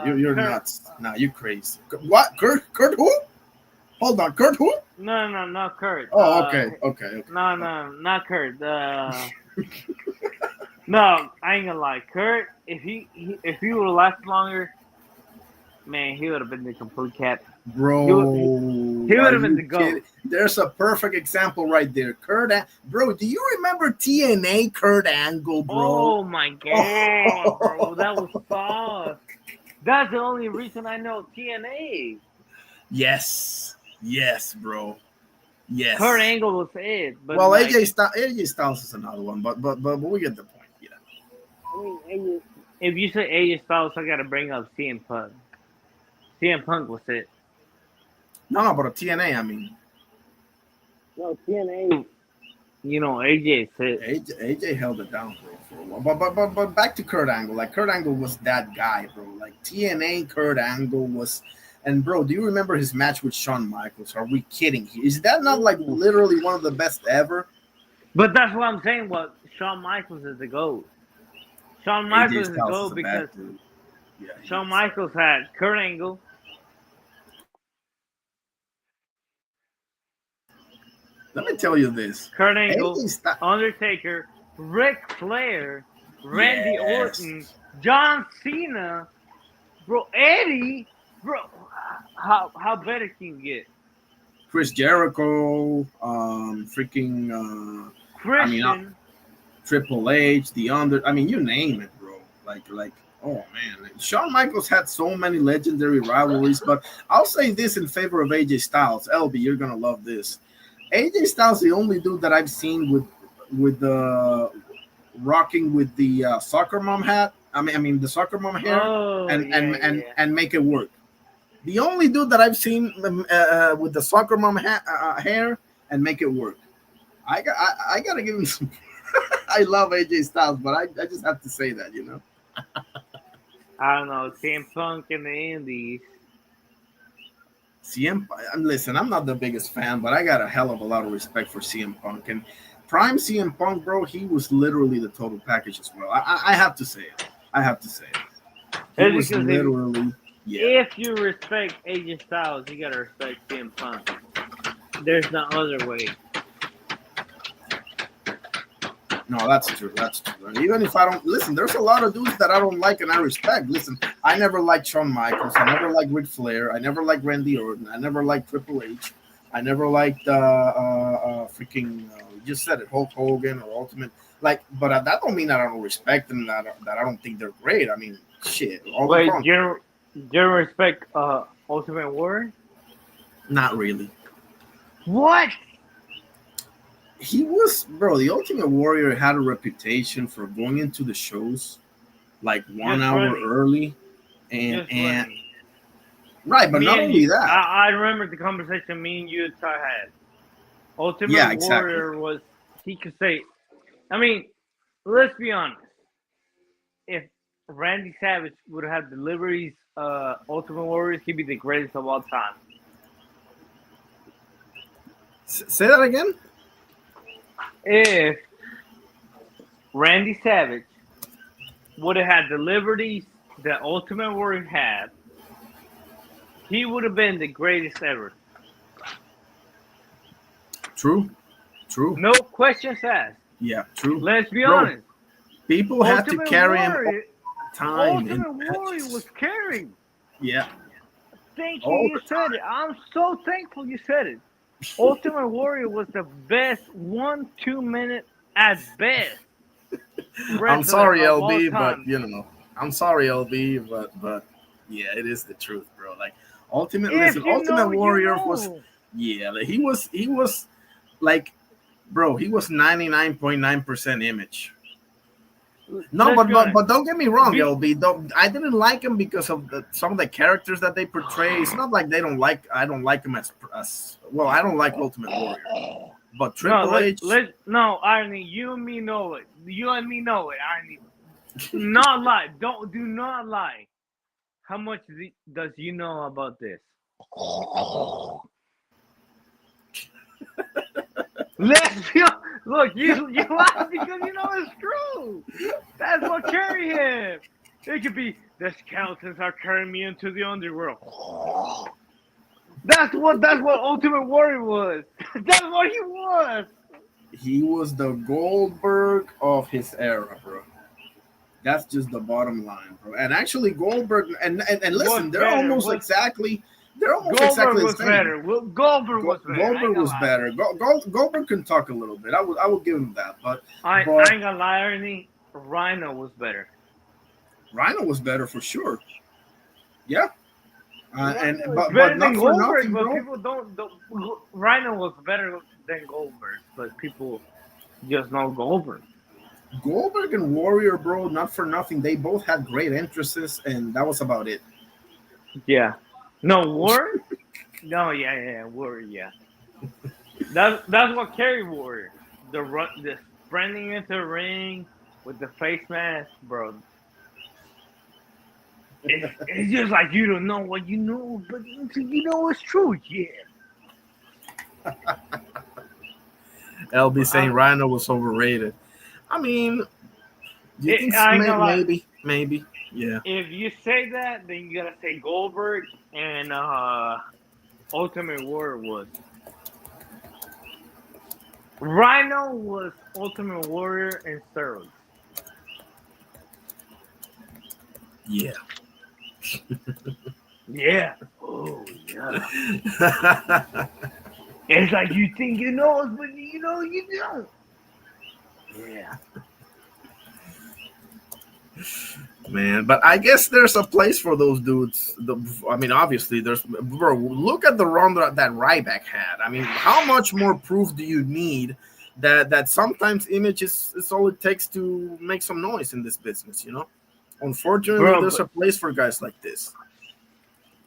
You're
Kurt.
nuts. No, you crazy. What? Kurt who? Hold on, Kurt who?
No, not Kurt.
Oh, okay.
No, not Kurt. No, I ain't gonna lie. Kurt, if he would have lasted longer, man, he would have been the complete cat.
Bro,
he would have been the GOAT.
There's a perfect example right there. Bro, do you remember TNA Kurt Angle, bro?
Oh my god, bro, that was fast. That's the only reason I know TNA.
Yes, bro. Yes.
Kurt Angle was it. But
well,
like,
AJ Styles is another one, but we get the point. Yeah.
I mean, if you say AJ Styles, I gotta bring up CM Punk. CM Punk was it.
No, but a TNA, I mean.
No, TNA. You know, AJ said.
AJ held it down, bro, for a while. But back to Kurt Angle. Like, Kurt Angle was that guy, bro. Like, TNA Kurt Angle was. And, bro, do you remember his match with Shawn Michaels? Are we kidding? Is that not, like, literally one of the best ever?
But that's what I'm saying. What Shawn Michaels is the GOAT. Shawn Michaels is the GOAT because Shawn Michaels had Kurt Angle.
Let me tell you this.
Kurt Angle, Undertaker, Ric Flair, Randy Orton, John Cena, bro, Eddie, bro. How better can you get?
Chris Jericho, Christian. I mean, Triple H, you name it, bro. Like, oh man, Shawn Michaels had so many legendary rivalries. But I'll say this in favor of AJ Styles. LB, you're gonna love this. AJ Styles, the only dude that I've seen with the rocking with the soccer mom hat. I mean the soccer mom hair, and make it work. The only dude that I've seen with the soccer mom hair and make it work. I gotta give him some. I love AJ Styles, but I just have to say that, you know.
I don't know, CM Punk in the Indies.
Listen, I'm not the biggest fan, but I got a hell of a lot of respect for CM Punk. And prime CM Punk, bro, he was literally the total package as well. I have to say it. He was literally.
If you respect AJ Styles, you gotta respect CM Punk. There's no other way.
No, that's true. And even if I don't listen, there's a lot of dudes that I don't like and I respect. Listen, I never liked Shawn Michaels. I never liked Ric Flair. I never liked Randy Orton. I never liked Triple H. I never liked you just said it, Hulk Hogan or Ultimate. Like, but that don't mean that I don't respect them. That I don't think they're great. I mean, shit.
Wait, do you respect Ultimate Warrior?
Not really.
What?
He was, bro, the Ultimate Warrior had a reputation for going into the shows like 1 hour early. And right, but not only that.
I remember the conversation me and you had. Ultimate Warrior was, he could say, I mean, let's be honest. If Randy Savage would have deliveries, Ultimate Warriors, he'd be the greatest of all time.
Say that again?
If Randy Savage would have had the liberties that Ultimate Warrior had, he would have been the greatest ever.
True.
No questions asked.
Yeah, true.
Let's be honest.
People had to carry him all the time.
Ultimate Warrior was carried.
Yeah.
Thank you. You said it. I'm so thankful you said it. Ultimate Warrior was the best 1-2 minute at best.
I'm sorry, LB, but I'm sorry, LB, but yeah, it is the truth, bro. Like Ultimate Warrior was he was like, bro, he was 99.9% image. No,
let's be honest.
but don't get me wrong, LB. I didn't like him because of some of the characters that they portray. It's not like I don't like him as well. I don't like Ultimate Warrior, but Triple H.
No, Irony, you and me know it. You and me know it, Irony. Not lie. Do not lie. How much does you know about this? Look, you laugh because you know it's true. That's what carry him. It could be the skeletons are carrying me into the underworld. That's what Ultimate Warrior was. That's what he was.
He was the Goldberg of his era, bro. That's just the bottom line, bro. And actually, Goldberg and listen, they're almost exactly the same.
Better. Goldberg was better.
Goldberg was better. Goldberg can talk a little bit. I will give him that. But
I ain't gonna lie, Ernie. Rhino was better.
Rhino was better for sure. Yeah. But
not
for
Goldberg,
nothing,
but
bro.
people don't. Rhino was better than Goldberg, but people just know Goldberg.
Goldberg and Warrior, bro, not for nothing. They both had great entrances, and that was about it.
Yeah. No, Warrior? No, yeah, Warrior, yeah. That's what carried Warrior. The sprinting into the ring with the face mask, bro. It's just like you don't know what you know, but you know it's true, yeah.
LB saying Rhino was overrated. I mean, you think maybe, yeah.
If you say that, then you gotta say Goldberg and Ultimate Warrior was. Rhino was Ultimate Warrior and steroids.
Yeah.
Yeah. Oh yeah. It's like you think you know it, but you know you don't. Yeah.
Man, but I guess there's a place for those dudes. I mean, obviously, bro, look at the run that Ryback had. I mean, how much more proof do you need that sometimes image is all it takes to make some noise in this business, you know? Unfortunately, there's a place for guys like this.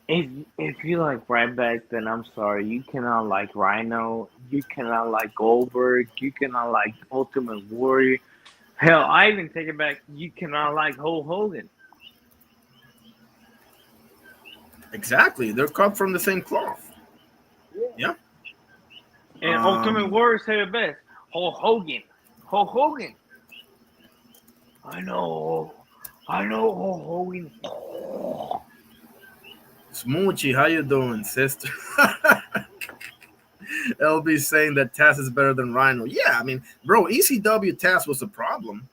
If you like Ryback, then I'm sorry. You cannot like Rhino. You cannot like Goldberg. You cannot like Ultimate Warrior. Hell, I even take it back. You cannot like Hulk Hogan.
Exactly. They're cut from the same cloth. Yeah.
And Ultimate Warrior said it best. Hulk Hogan. Hulk Hogan. I know Hulk Hogan.
Smoochie, how you doing, sister? LB saying that Taz is better than Rhino. Yeah, I mean, bro, ECW Taz was a problem.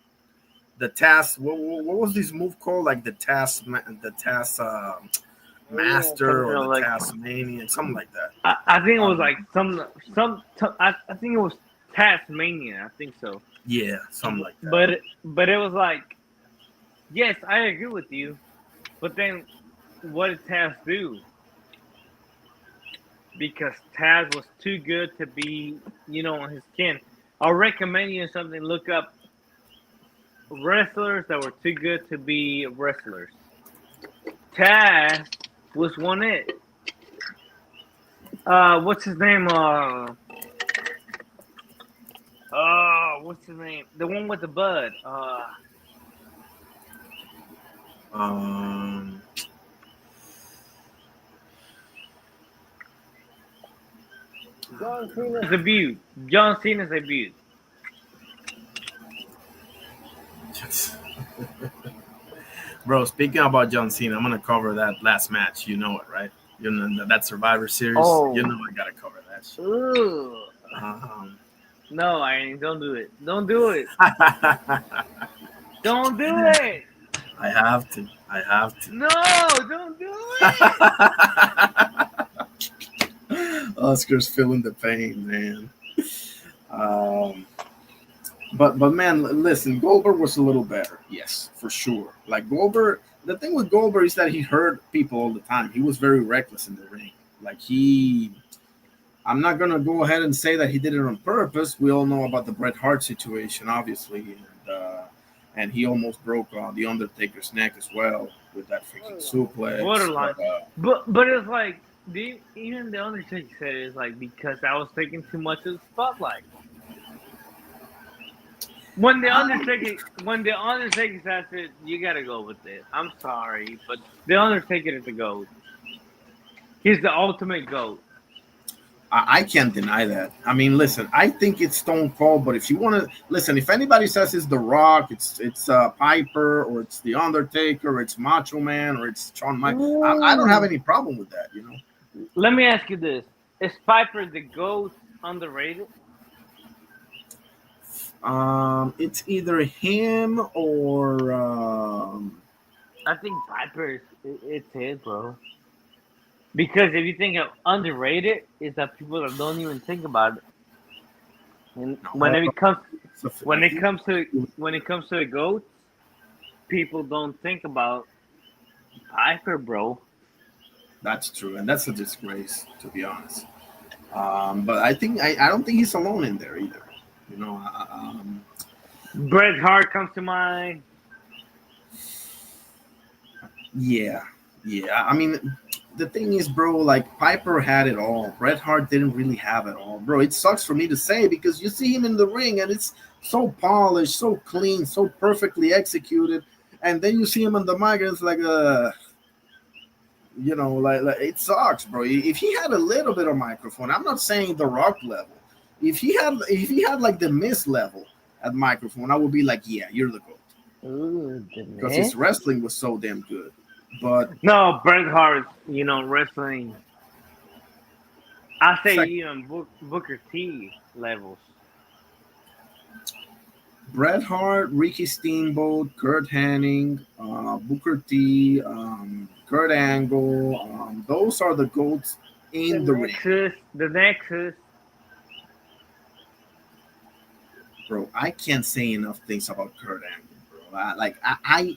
The Taz, what was this move called? Like the Taz Master or the like, Taz Mania, something like that.
I think it was like I think it was Tasmania. I think so.
Yeah, something like that.
But it was like, yes, I agree with you, but then what did Taz do? Because Taz was too good to be, on his skin. I'll recommend you something. Look up wrestlers that were too good to be wrestlers. Taz was one it. What's his name? What's his name? The one with the bud. John Cena's debut. John Cena's debut.
Bro, speaking about John Cena, I'm gonna cover that last match. You know it, right? You know that Survivor Series.
Oh.
You know I gotta cover that shit.
No, I don't do it. Don't do it. Don't do it.
I have to.
No, don't do it.
Oscar's feeling the pain, man. But man, listen, Goldberg was a little better. Yes, for sure. Like Goldberg, the thing with Goldberg is that he hurt people all the time. He was very reckless in the ring. Like I'm not going to go ahead and say that he did it on purpose. We all know about the Bret Hart situation, obviously. And and he almost broke the Undertaker's neck as well with that freaking suplex.
Borderline. But it's like even the Undertaker said it's like because I was taking too much of the spotlight. When the Undertaker says it, you gotta go with it. I'm sorry, but the Undertaker is the GOAT. He's the ultimate GOAT.
I can't deny that. I mean, listen, I think it's Stone Cold, but if you want to listen, if anybody says it's The Rock, it's Piper, or it's The Undertaker, or it's Macho Man, or it's Shawn Michaels, I don't have any problem with that, you know.
Let me ask you this: is Piper the GOAT underrated?
It's either him or
I think Piper it's it, bro. Because if you think of underrated, is that people that don't even think about it. And when it comes to the GOATs, people don't think about Piper, bro.
That's true, and that's a disgrace, to be honest. But I don't think he's alone in there either. You know,
Bret Hart comes to mind.
Yeah. I mean, the thing is, bro, like Piper had it all. Bret Hart didn't really have it all, bro. It sucks for me to say because you see him in the ring and it's so polished, so clean, so perfectly executed, and then you see him on the mic and it's like you know, like it sucks, bro. If he had a little bit of microphone, I'm not saying the Rock level. If he had like the Miz level at microphone, I would be like, yeah, you're the GOAT. Because his wrestling was so damn good. But
no, Bret Hart, you know, wrestling. I say even Booker T levels.
Bret Hart, Ricky Steamboat, Kurt Hennig, Booker T, Kurt Angle, those are the GOATs in the ring.
The Nexus.
Bro, I can't say enough things about Kurt Angle, bro. I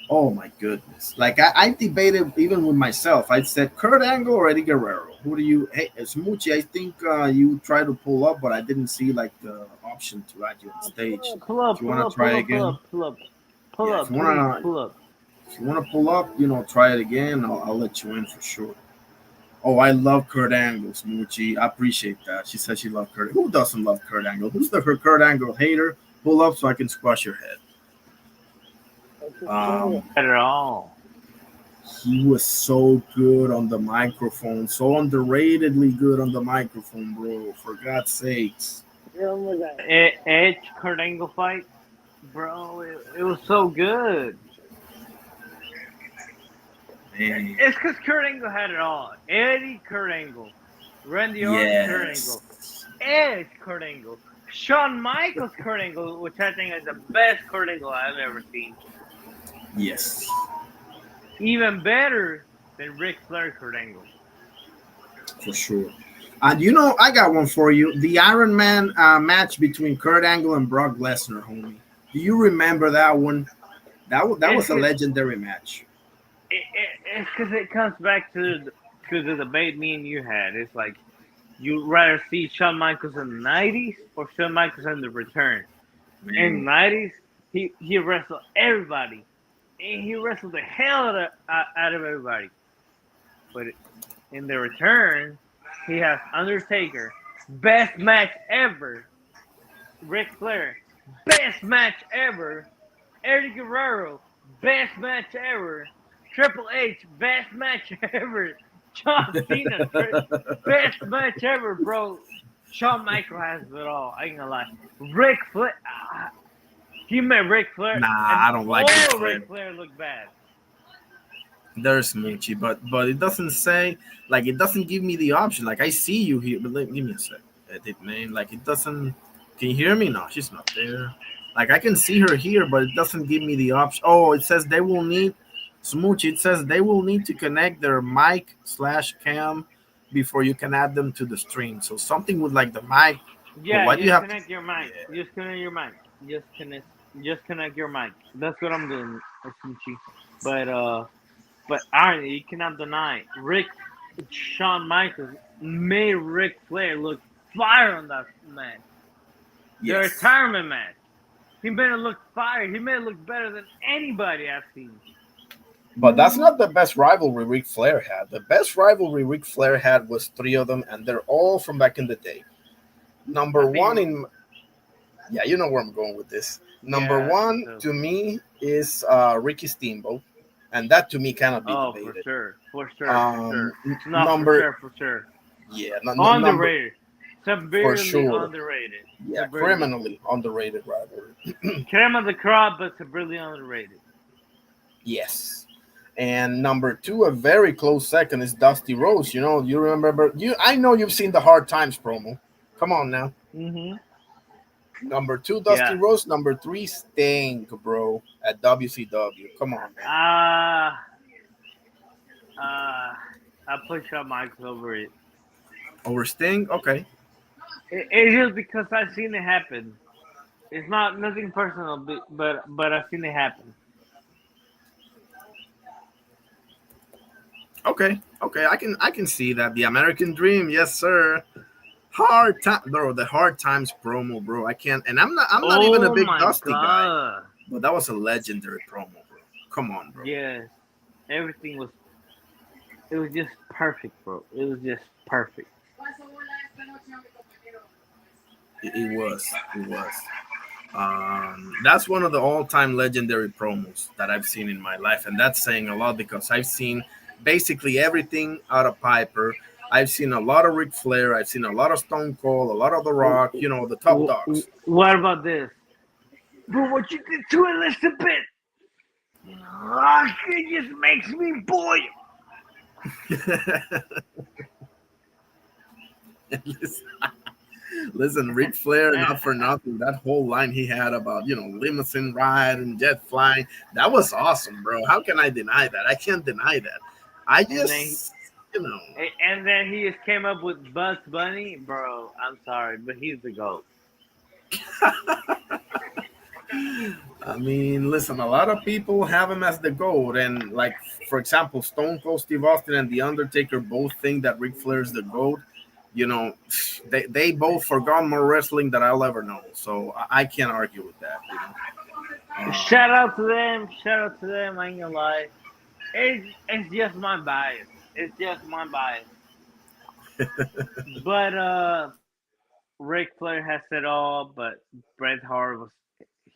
oh my goodness. Like I debated even with myself. I said Kurt Angle or Eddie Guerrero. Who do you? Hey, Smoochie, I think you tried to pull up, but I didn't see like the option to add you on stage.
Pull up.
If you want to try again,
pull up.
If you want to pull up, you know, try it again. I'll let you in for sure. Oh, I love Kurt Angle, Smoochie. I appreciate that. She said she loved Kurt. Who doesn't love Kurt Angle? Who's the Kurt Angle hater? Pull up so I can squash your head.
At all.
He was so good on the microphone, so underratedly good on the microphone, bro. For God's sakes.
Edge Kurt Angle fight, bro. It was so good.
Man.
It's because Kurt Angle had it all. Eddie Kurt Angle, Randy Orton Kurt Angle, Edge Kurt Angle, Shawn Michaels Kurt Angle, which I think is the best Kurt Angle I've ever seen.
Yes.
Even better than Ric Flair Kurt Angle.
For sure. And you know, I got one for you. The Iron Man match between Kurt Angle and Brock Lesnar, homie. Do you remember that one? That was a legendary match.
It's because it comes back to the debate me and you had. It's like, you'd rather see Shawn Michaels in the 90s or Shawn Michaels in the return. Man. In the 90s, he wrestled everybody. And he wrestled the hell out of everybody. But in the return, he has Undertaker, best match ever. Ric Flair, best match ever. Eddie Guerrero, best match ever. Triple H, best match ever. John Cena, best match ever, bro. Shawn Michaels has it all. I ain't gonna lie. Ric Flair, he met Ric Flair.
Nah, I don't like
it. Ric Flair looked bad.
There's Moochie, but it doesn't say, like, it doesn't give me the option. Like, I see you here, but give me a sec. Edit, man. Like, it doesn't. Can you hear me? No, she's not there. Like, I can see her here, but it doesn't give me the option. Oh, it says they will need. Smoochie, it says they will need to connect their mic/cam before you can add them to the stream. So something with like the mic.
Yeah, why do you have connect your mic. Yeah. Just connect your mic. Just connect your mic. That's what I'm doing, Smoochie. But Iron, you cannot deny Shawn Michaels made Ric Flair look fire on that match. Yes. The retirement match. He made it look fire. He made it look better than anybody I've seen.
But that's not the best rivalry Ric Flair had. The best rivalry Ric Flair had was three of them, and they're all from back in the day. Number one in, yeah, you know where I'm going with this. Number one to me is Ricky Steamboat, and that to me cannot be debated.
For sure. No,
Number,
for sure.
Yeah,
Underrated. Severely
for sure.
Underrated.
Yeah, criminally underrated rivalry.
Creme of the crop, but severely underrated.
Yes. And number two, a very close second, is Dusty Rhodes. You know, you remember I know you've seen the Hard Times promo. Come on now.
Mm-hmm.
Number two, Dusty Rhodes. Number three, Sting, bro, at WCW. Come on, man.
I push Shawn Michaels over it.
Over Sting? Okay.
It's just because I've seen it happen. It's not nothing personal, but I've seen it happen.
Okay, I can see that. The American Dream, yes, sir. Hard time, bro. The Hard Times promo, bro. I can't, and I'm not even a big Dusty guy, but that was a legendary promo, bro. Come on, bro.
Yes, everything was. It was just perfect, bro. It was just perfect.
It was. That's one of the all-time legendary promos that I've seen in my life, and that's saying a lot because I've seen basically everything out of Piper. I've seen a lot of Ric Flair. I've seen a lot of Stone Cold, a lot of The Rock. You know, the top dogs.
What about this? But what you did to Elizabeth, it just makes me boil.
Listen, Ric Flair, not for nothing. That whole line he had about, limousine ride and jet flying, that was awesome, bro. How can I deny that? I can't deny that. I just,
And then he just came up with Bugs Bunny, bro. I'm sorry, but he's the GOAT.
I mean, listen, a lot of people have him as the GOAT. And, like, for example, Stone Cold Steve Austin and The Undertaker both think that Ric Flair is the GOAT. They both forgot more wrestling than I'll ever know. So I can't argue with that.
Shout out to them. I ain't gonna lie. It's just my bias. But Ric Flair has it all. But Bret Hart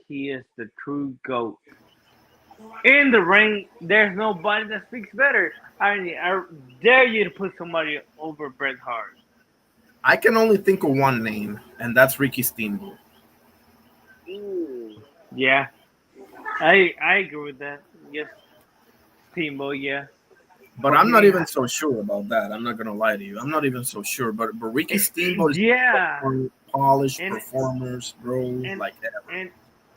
he is the true GOAT. In the ring, there's nobody that speaks better. I dare you to put somebody over Bret Hart.
I can only think of one name, and that's Ricky Steamboat.
Yeah, I agree with that. Yes, Steamboat, yeah.
But I'm not even so sure about that. I'm not gonna lie to you. I'm not even so sure. But Ricky Steamboat is polished performers, bro, like ever.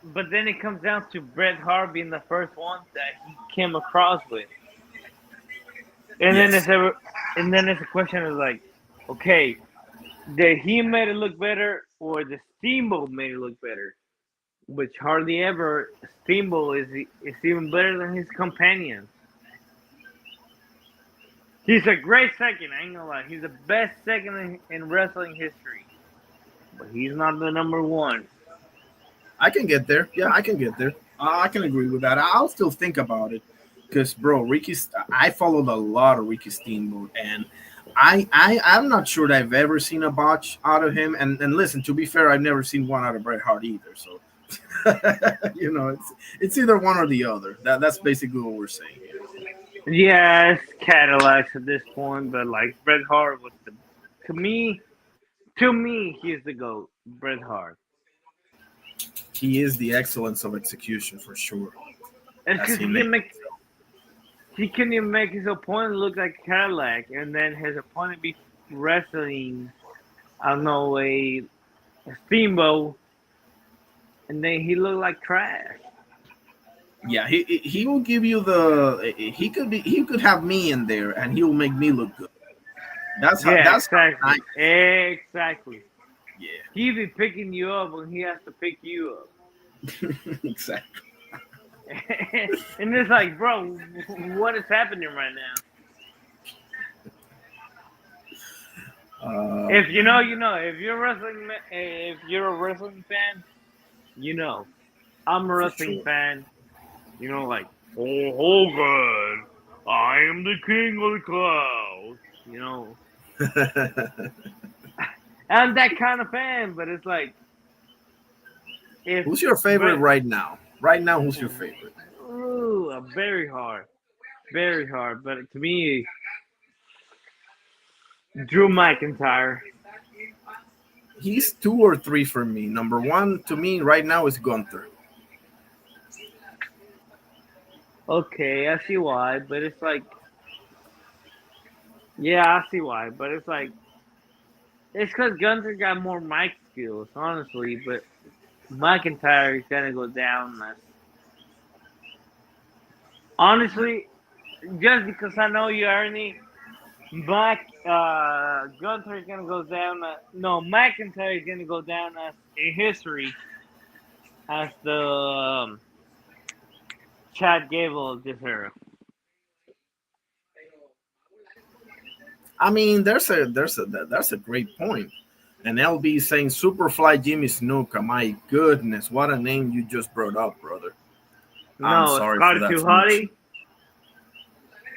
But then it comes down to Bret Hart being the first one that he came across with, and then it's a question of like, okay, did he made it look better or the Steamboat made it look better? Which hardly ever Steamboat is even better than his companion. He's a great second, I ain't gonna lie. He's the best second in wrestling history. But he's not the number one.
I can get there. Yeah, I can get there. I can agree with that. I'll still think about it. Because, bro, I followed a lot of Ricky Steamboat, and I'm not sure that I've ever seen a botch out of him. And listen, to be fair, I've never seen one out of Bret Hart either. So, it's either one or the other. That's basically what we're saying.
Yeah, it's Cadillacs at this point, but like Bret Hart was to me, he's the GOAT. Bret Hart.
He is the excellence of execution for sure.
And because he couldn't even make his opponent look like a Cadillac, and then his opponent be wrestling, I don't know, a Steamboat, and then he looked like trash.
Yeah, he will give you he could have me in there, and he will make me look good. That's
exactly. Exactly.
Yeah.
He be picking you up when he has to pick you up.
Exactly.
And it's like, bro, what is happening right now? If you know, you know. If you're a wrestling fan, you know. I'm a wrestling fan. You know, like, oh, Hogan, I am the king of the clouds. You know, I'm that kind of fan, but it's like, if
Who's your favorite right now? Right now, who's your favorite?
Ooh, very hard. But to me, Drew McIntyre.
He's 2 or 3 for me. Number 1 to me right now is Gunther.
Okay, I see why, but it's like, yeah, I see why, but it's like, it's because Gunther got more mic skills, honestly, but McIntyre is gonna go down. Honestly, just because I know you, Ernie, Gunther is gonna go down. No, McIntyre is gonna go down as in history as the Chad Gable of this era.
I mean, that's a great point. And LB saying Superfly Jimmy Snuka. My goodness, what a name you just brought up, brother. I'm
No,
sorry
Scotty
for that.
Too Hottie.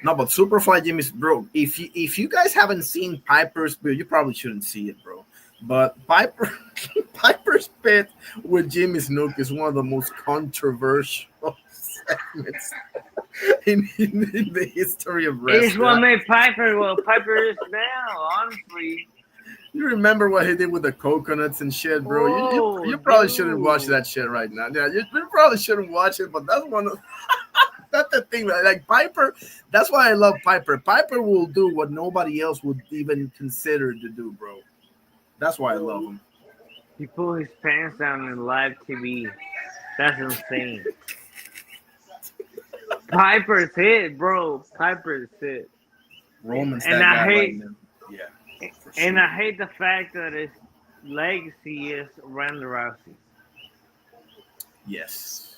No, but Superfly Jimmy's, bro. If you guys haven't seen Piper's Pit, you probably shouldn't see it, bro. But Piper's Pit with Jimmy Snuka is one of the most controversial segments in the history of wrestling.
It's what made Piper what Piper is now, honestly.
You remember what he did with the coconuts and shit, bro?
Oh,
you probably
dude.
shouldn't watch that shit right now. Yeah, you probably shouldn't watch it, but that's one of that's the thing. Like Piper, that's why I love Piper. Piper will do what nobody else would even consider to do, bro. That's why I love him.
He pulled his pants down in live TV. That's insane. Piper's hit, bro. Piper's hit.
Roman's
and
that
I
guy
hate,
right now. Yeah.
And I hate the fact that his legacy is Ronda Rousey.
Yes.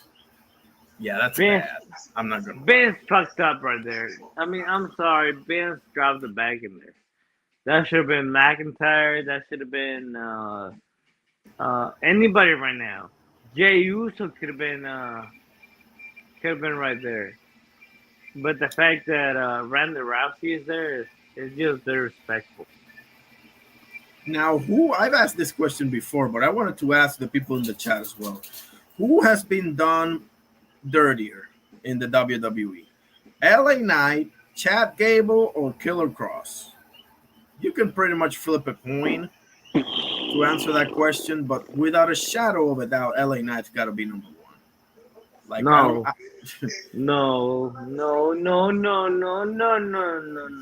Yeah, that's
Vince,
bad. I'm not gonna.
Vince fucked up right there. I mean, I'm sorry. Vince dropped the bag in this. That should have been McIntyre. That should have been anybody right now. Jey Uso could have been right there. But the fact that Ronda Rousey is there is just disrespectful.
Now, I've asked this question before, but I wanted to ask the people in the chat as well. Who has been done dirtier in the WWE? LA Knight, Chad Gable, or Killer Cross? You can pretty much flip a coin to answer that question, but without a shadow of a doubt, LA Knight's got to be number 1. Like,
no.
No.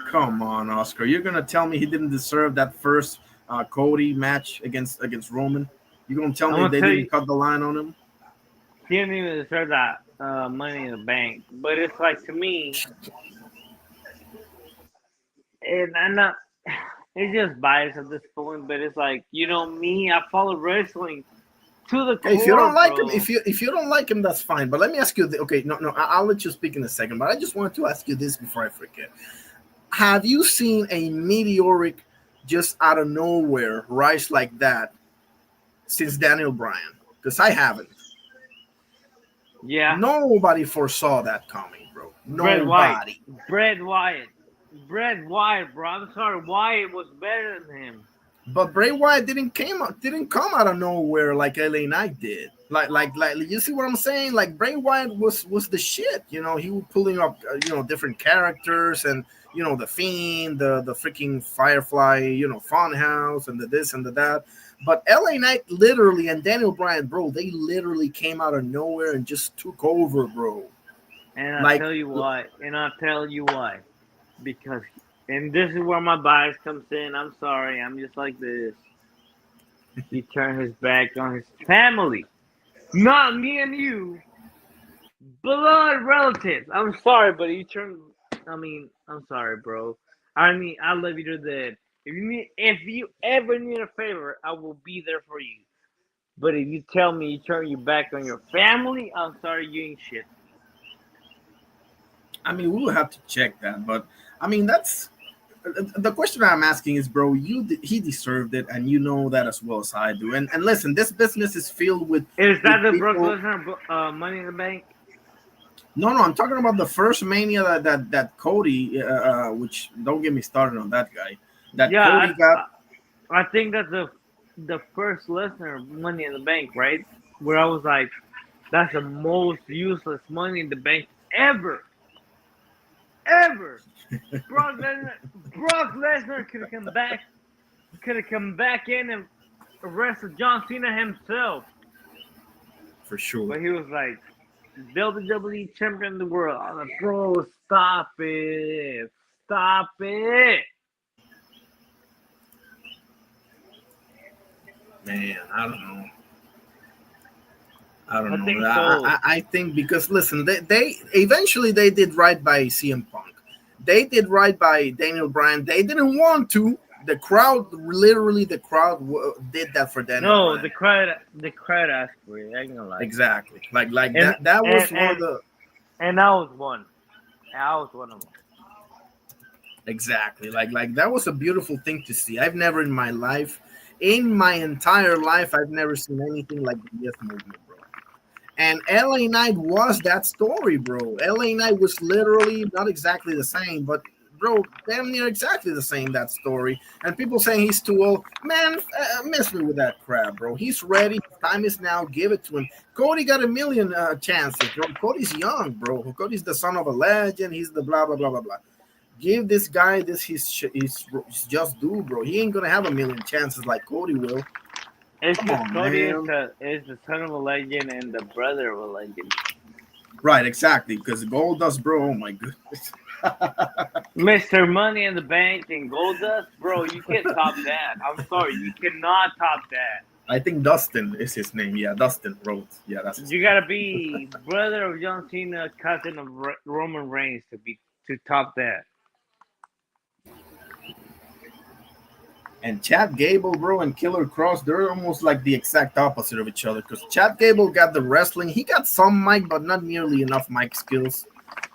Come on, Oscar. You're going to tell me he didn't deserve that first Cody match against Roman? You're going to tell me they didn't cut the line on him?
He didn't even deserve that Money in the Bank. But it's like, to me, and I'm not, it's just bias at this point, but it's like, you know me, I follow wrestling to the core,
if you don't like
bro.
him, if you don't like him, that's fine. But let me ask you, I'll let you speak in a second, but I just wanted to ask you this before I forget. Have you seen a meteoric, just out of nowhere, rise like that since Daniel Bryan? Because I haven't.
Yeah.
Nobody foresaw that coming, bro. Nobody.
Bray Wyatt, bro. I'm sorry, Wyatt was better than him.
But Bray Wyatt didn't come out of nowhere like LA Knight did. Like you see what I'm saying? Like Bray Wyatt was the shit. You know, he was pulling up different characters and the Fiend, the freaking Firefly, Funhouse, and the this and the that. But LA Knight literally and Daniel Bryan, bro, they literally came out of nowhere and just took over, bro.
And I'll tell you why. Because, and this is where my bias comes in. I'm sorry. I'm just like this. He turned his back on his family. Not me and you. Blood relatives. I'm sorry, but he turned. I'm sorry, bro. I love you to death. If you ever need a favor, I will be there for you. But if you tell me you turn your back on your family, I'm sorry, you ain't shit.
I mean, we'll have to check that, but I mean, that's the question I'm asking is, bro, he deserved it, and you know that as well as I do. And listen, this business is filled with.
Is that
with
the Brock
people.
Lesnar Money in the Bank?
No, I'm talking about the first Mania that Cody, which don't get me started on that guy. That
Yeah,
Cody got.
I think that's the first Lesnar Money in the Bank, right? Where I was like, that's the most useless Money in the Bank ever. Ever. Brock Lesnar could have come back in and wrestled John Cena himself.
For sure.
But he was like, WWE champion of the world. I'm like, bro, stop it. Stop it.
Man, I don't know. I think because listen, they eventually they did right by CM Punk. They did right by Daniel Bryan. They didn't want to. The crowd did that for Daniel Bryan.
The crowd asked for it. I ain't gonna lie.
Exactly. That was one of the.
And I was one. I was one of them.
Exactly. Like that was a beautiful thing to see. I've never in my entire life, I've never seen anything like the Yes movement, bro. And LA Knight was that story, bro. LA Knight was literally not exactly the same, but bro, damn near exactly the same, that story. And people saying he's too old. Man, miss me with that crap, bro. He's ready. Time is now. Give it to him. Cody got a million chances, bro. Cody's young, bro. Cody's the son of a legend. He's the blah, blah, blah, blah, blah. Give this guy his just due, bro. He ain't going to have a million chances like Cody will.
Cody is the son of a legend and the brother of a legend.
Right, exactly. Because Goldust, bro, oh my goodness.
Mr. Money in the Bank and Goldust, bro, you can't top that. I'm sorry, you cannot top that.
I think Dustin is his name. Yeah, Dustin Rhodes. Yeah, that's.
You gotta be brother of John Cena, cousin of Roman Reigns to top that.
And Chad Gable, bro, and Killer Cross, they're almost like the exact opposite of each other. Because Chad Gable got the wrestling. He got some mic, but not nearly enough mic skills.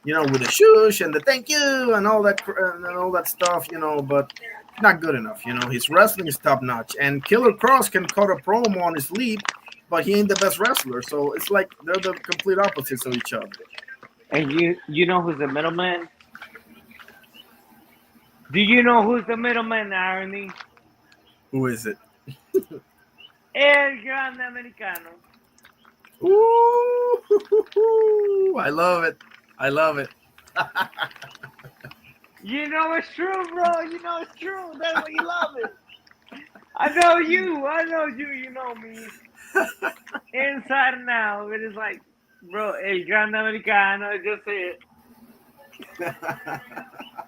You know, with the shush and the thank you and all that stuff, you know, but not good enough. You know, his wrestling is top notch. And Killer Cross can cut a promo on his leap, but he ain't the best wrestler. So it's like they're the complete opposites of each other.
And you know who's the middleman? Do you know who's the middleman, Irony?
Who is it?
El Grande Americano.
Ooh, I love it. I love it.
You know it's true, bro. You know it's true. That's why you love it. I know you. You know me. Inside and out. It is like, bro, El Grande Americano. Just say it.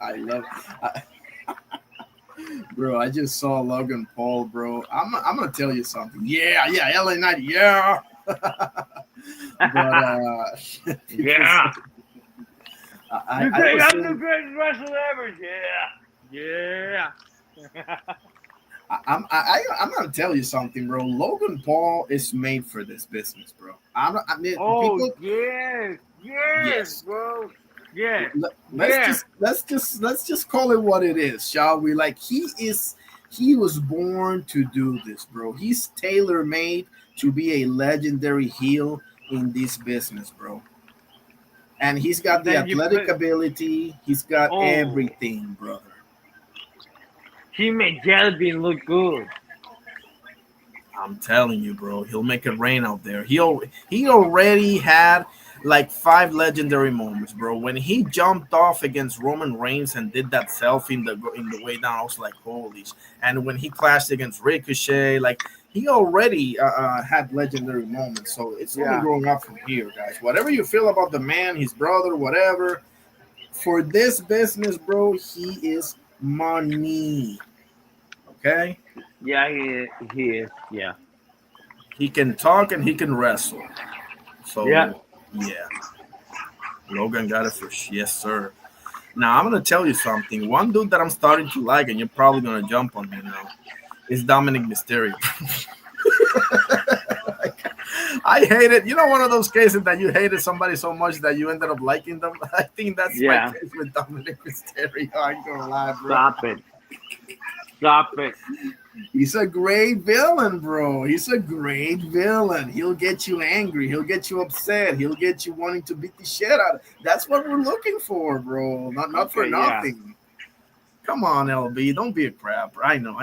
I love it. Bro, I just saw Logan Paul, bro. I'm gonna tell you something. Yeah, LA Knight, yeah. But
yeah.
I'm
the greatest wrestler ever. Yeah.
I'm gonna tell you something, bro. Logan Paul is made for this business, bro.
Yes, bro. Yeah.
Let's just call it what it is, shall we? Like he was born to do this, bro. He's tailor-made to be a legendary heel in this business, bro. And he's got the athletic ability. He's got everything, brother.
He made Jellybean look good.
I'm telling you, bro. He'll make it rain out there. He already had like 5 legendary moments, bro. When he jumped off against Roman Reigns and did that selfie in the way down, I was like, holy. And when he clashed against Ricochet, like he already had legendary moments. So it's only growing up from here, guys. Whatever you feel about the man, his brother, whatever, for this business, bro, he is money. Okay?
Yeah, he is. Yeah.
He can talk and he can wrestle. So yeah. Logan got it for yes, sir. Now I'm gonna tell you something. One dude that I'm starting to like, and you're probably gonna jump on me now, is Dominic Mysterio. I hate it. You know, one of those cases that you hated somebody so much that you ended up liking them. I think that's my case with Dominic Mysterio. I ain't gonna lie, bro.
Stop it. Stop it.
He's a great villain, bro. He's a great villain. He'll get you angry. He'll get you upset. He'll get you wanting to beat the shit out of. That's what we're looking for, bro. Not for nothing. Yeah. Come on, LB. Don't be a crap. I know.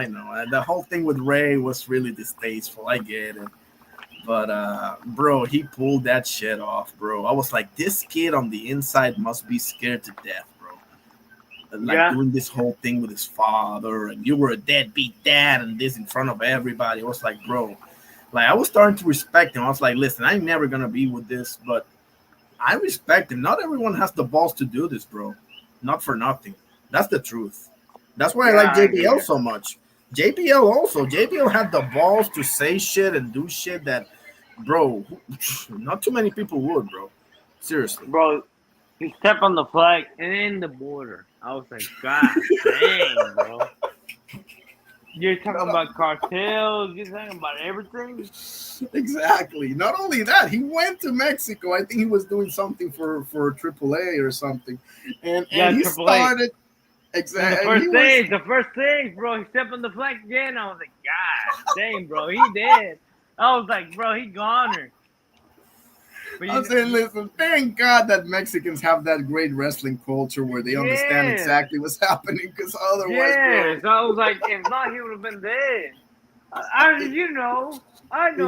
The whole thing with Ray was really distasteful. I get it. But, bro, he pulled that shit off, bro. I was like, this kid on the inside must be scared to death, bro. Like doing this whole thing with his father, and you were a deadbeat dad, and this in front of everybody. I was like, bro, like I was starting to respect him. I was like, listen, I'm never gonna be with this, but I respect him. Not everyone has the balls to do this, bro. Not for nothing. That's the truth. That's why I like JBL so much. JBL had the balls to say shit and do shit that, bro, not too many people would, bro. Seriously,
bro. He stepped on the flag and in the border. I was like, God dang, bro. You're talking about cartels. You're talking about everything.
Exactly. Not only that, he went to Mexico. I think he was doing something for AAA or something. And he started. Exactly.
The first stage, bro. He stepped on the flag again. I was like, God dang, bro. He did. I was like, bro, he goner.
I'm saying, listen, thank God that Mexicans have that great wrestling culture where they understand exactly what's happening, because otherwise,
so I was like, if not, he would have been dead. I know.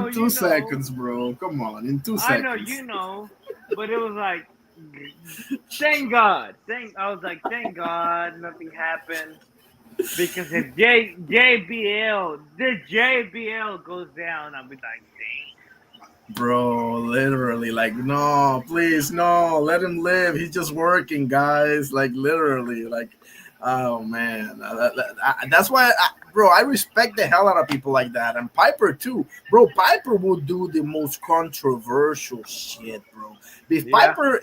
In 2 seconds, bro. Come on, in 2 seconds.
I know, but it was like, thank God. I was like, thank God nothing happened. Because if JBL goes down, I'll be like, dang.
Bro, literally, like, no, please, no, let him live. He's just working, guys. Like, literally, like, oh man, that's why, bro, I respect the hell out of people like that, and Piper too, bro. Piper would do the most controversial shit, bro. If Piper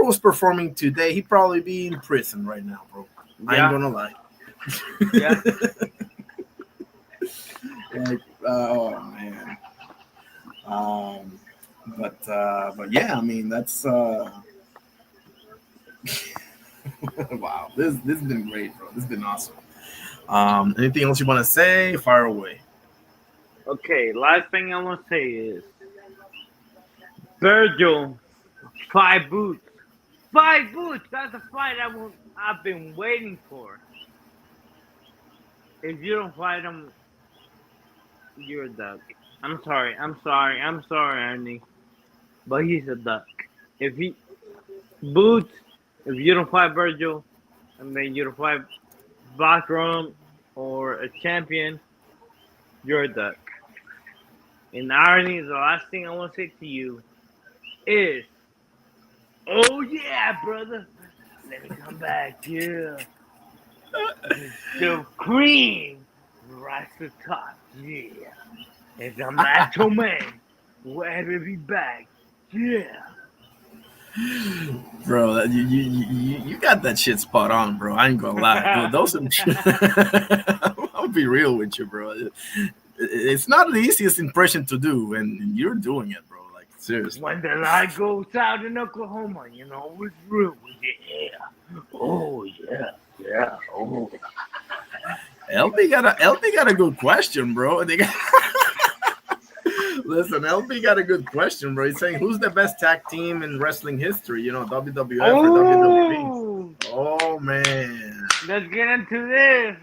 was performing today, he'd probably be in prison right now, bro. I ain't gonna lie.
Yeah.
Like, oh man. But yeah, I mean, that's wow. This has been great, bro. This has been awesome. Anything else you want to say? Fire away.
Okay, last thing I want to say is Virgil, 5 boots. 5 boots. That's a fight I've been waiting for. If you don't fight him, you're a duck. I'm sorry, Ernie. But he's a duck. If you don't fight Virgil, and then you don't fight Backroom or a champion, you're a duck. And Ernie, the last thing I want to say to you is, oh yeah, brother. Let me come back, yeah. The cream rise to the top, yeah. It's a macho man. Glad to be back. Yeah.
Bro, you got that shit spot on, bro. I ain't gonna lie. Bro, I'll be real with you, bro. It's not the easiest impression to do, and you're doing it, bro. Like, seriously.
When the light goes out in Oklahoma, you know it's real with you. Yeah. Oh, yeah. Yeah. Oh.
LB got a good question, bro. Listen, LB got a good question, bro. He's saying, who's the best tag team in wrestling history? You know, WWF or WWE? Oh, man.
Let's get into this.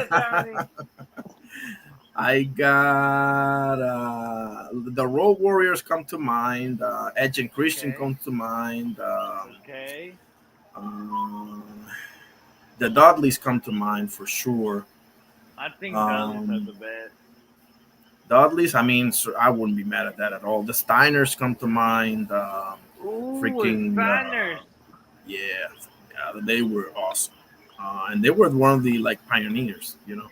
Tony.
I got the Road Warriors come to mind. Edge and Christian come to mind.
Okay.
The Dudleys come to mind for sure.
I think Dudleys are the best.
Dudleys, I mean, I wouldn't be mad at that at all. The Steiners come to mind.
Steiners.
Yeah, they were awesome, and they were one of the pioneers, you know.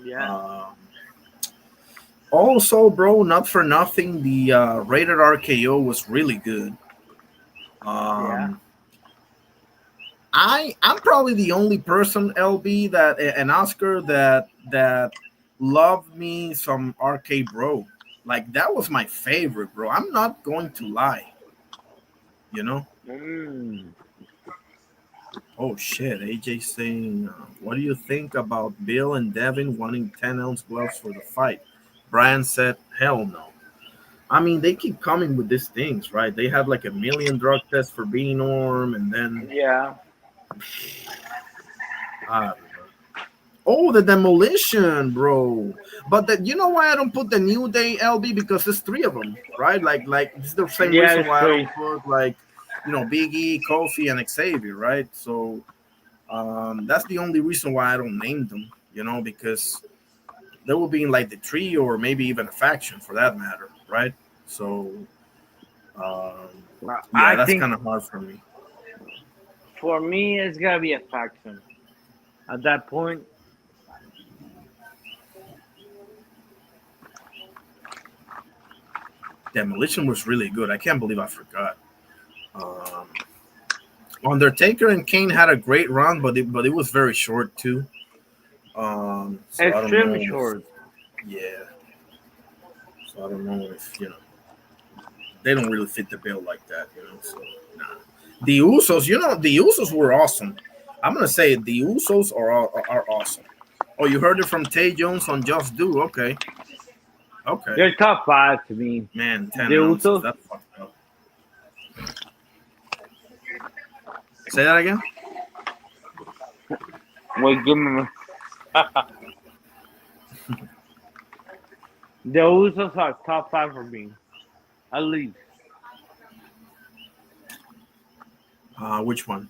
Yeah.
Also, bro, not for nothing, the Rated RKO was really good. I'm probably the only person, LB, and Oscar that loved me some RK Bro. Like that was my favorite, bro. I'm not going to lie. You know. Oh shit! AJ saying, "What do you think about Bill and Devin wanting 10-ounce gloves for the fight?" Brian said, "Hell no." I mean, they keep coming with these things, right? They have like a million drug tests for being norm, and then
Yeah.
I don't know. Oh, the demolition, bro. But you know why I don't put the New Day LB, because there's three of them, right? Like it's the same
Yeah,
reason
it's
why I
three.
don't put like Big E, Kofi, and Xavier, right? So that's the only reason why I don't name them, because they will be in like the trio or maybe even a faction for that matter, right? So yeah,
I
that's
think
kind of hard for me.
for me, it's gotta be a faction. At that point,
Demolition was really good. I can't believe I forgot. Undertaker and Kane had a great run, but it was very short too. So I don't
extremely
know.
short.
Yeah. So I don't know if they don't really fit the bill like that. So nah. The Usos, the Usos were awesome. I'm gonna say the Usos are awesome. Oh, you heard it from Tay Jones on Just Do. Okay.
They're top 5 to me.
Man, 10
The
ounces.
Usos.
That's fucked up. Say that again.
Wait, give me. The Usos are top 5 for me, at least.
Which one?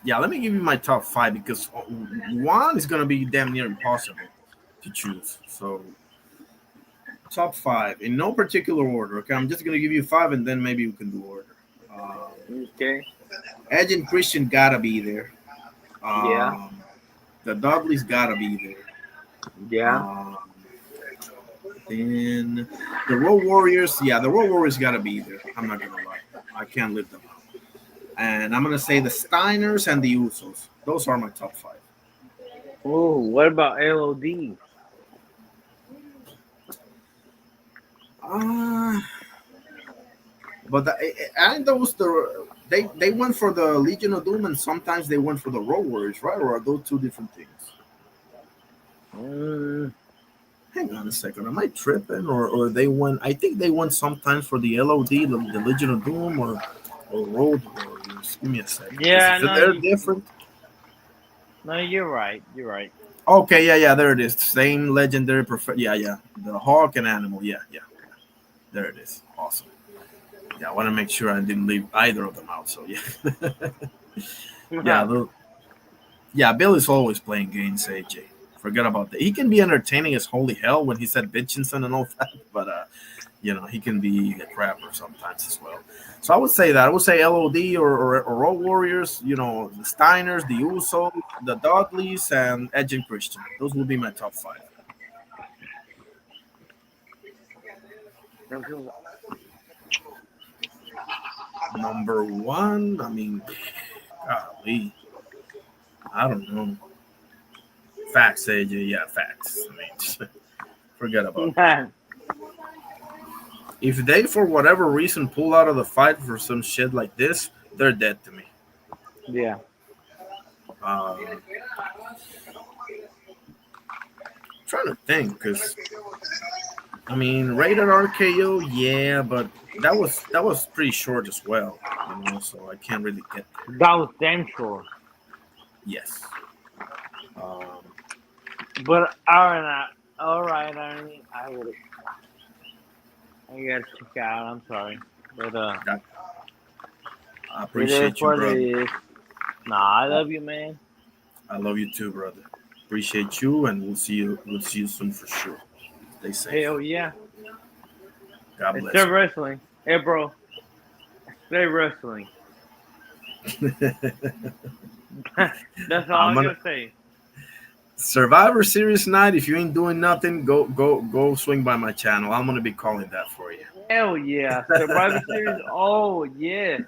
Yeah, let me give you my top 5, because one is gonna be damn near impossible to choose. So top 5 in no particular order. Okay, I'm just gonna give you 5, and then maybe we can do order.
Okay.
Edge and Christian gotta be there.
Yeah.
The Dudleys gotta be there.
Yeah.
Then the Road Warriors, the Road Warriors gotta be there. I'm not gonna lie, I can't live them out. And I'm gonna say the Steiners and the Usos. Those are my top 5.
Oh, what about LOD?
But and they went for the Legion of Doom, and sometimes they went for the Road Warriors, right? Or are those two different things? Hang on a second, am I tripping? Or they went? I think they went sometimes for the LOD, the Legion of Doom, or Road Warriors. Give me a second.
Yeah, no,
They're different.
No, you're right. You're right.
Okay, yeah, there it is. Same legendary yeah. The Hawk and Animal, yeah. There it is. Awesome. Yeah, I want to make sure I didn't leave either of them out. So yeah, yeah. Bill is always playing games. AJ, forget about that. He can be entertaining as holy hell when he said Bitchinson and all that, but he can be a crapper sometimes as well. So I would say that. I would say LOD or Road Warriors. The Steiners, the Usos, the Dudleys, and Edge and Christian. Those will be my top 5. Number 1, I mean, golly, I don't know. Facts, AJ. Yeah, facts. I mean, forget about it. If they, for whatever reason, pull out of the fight for some shit like this, they're dead to me.
Yeah.
Trying to think, because I mean, rated RKO, yeah, but that was pretty short as well, so I can't really get there.
That was damn short.
Yes.
But all right, Ernie, I gotta check out. I'm sorry, but
I appreciate you, brother.
Nah, I love you, man.
I love you too, brother. Appreciate you, and we'll see you soon for sure. Stay safe.
Hell yeah.
God bless.
Stay wrestling. Hey, bro. Stay wrestling. That's all I'm gonna say.
Survivor Series night. If you ain't doing nothing, go swing by my channel. I'm gonna be calling that for you.
Hell yeah, Survivor Series. Oh yeah.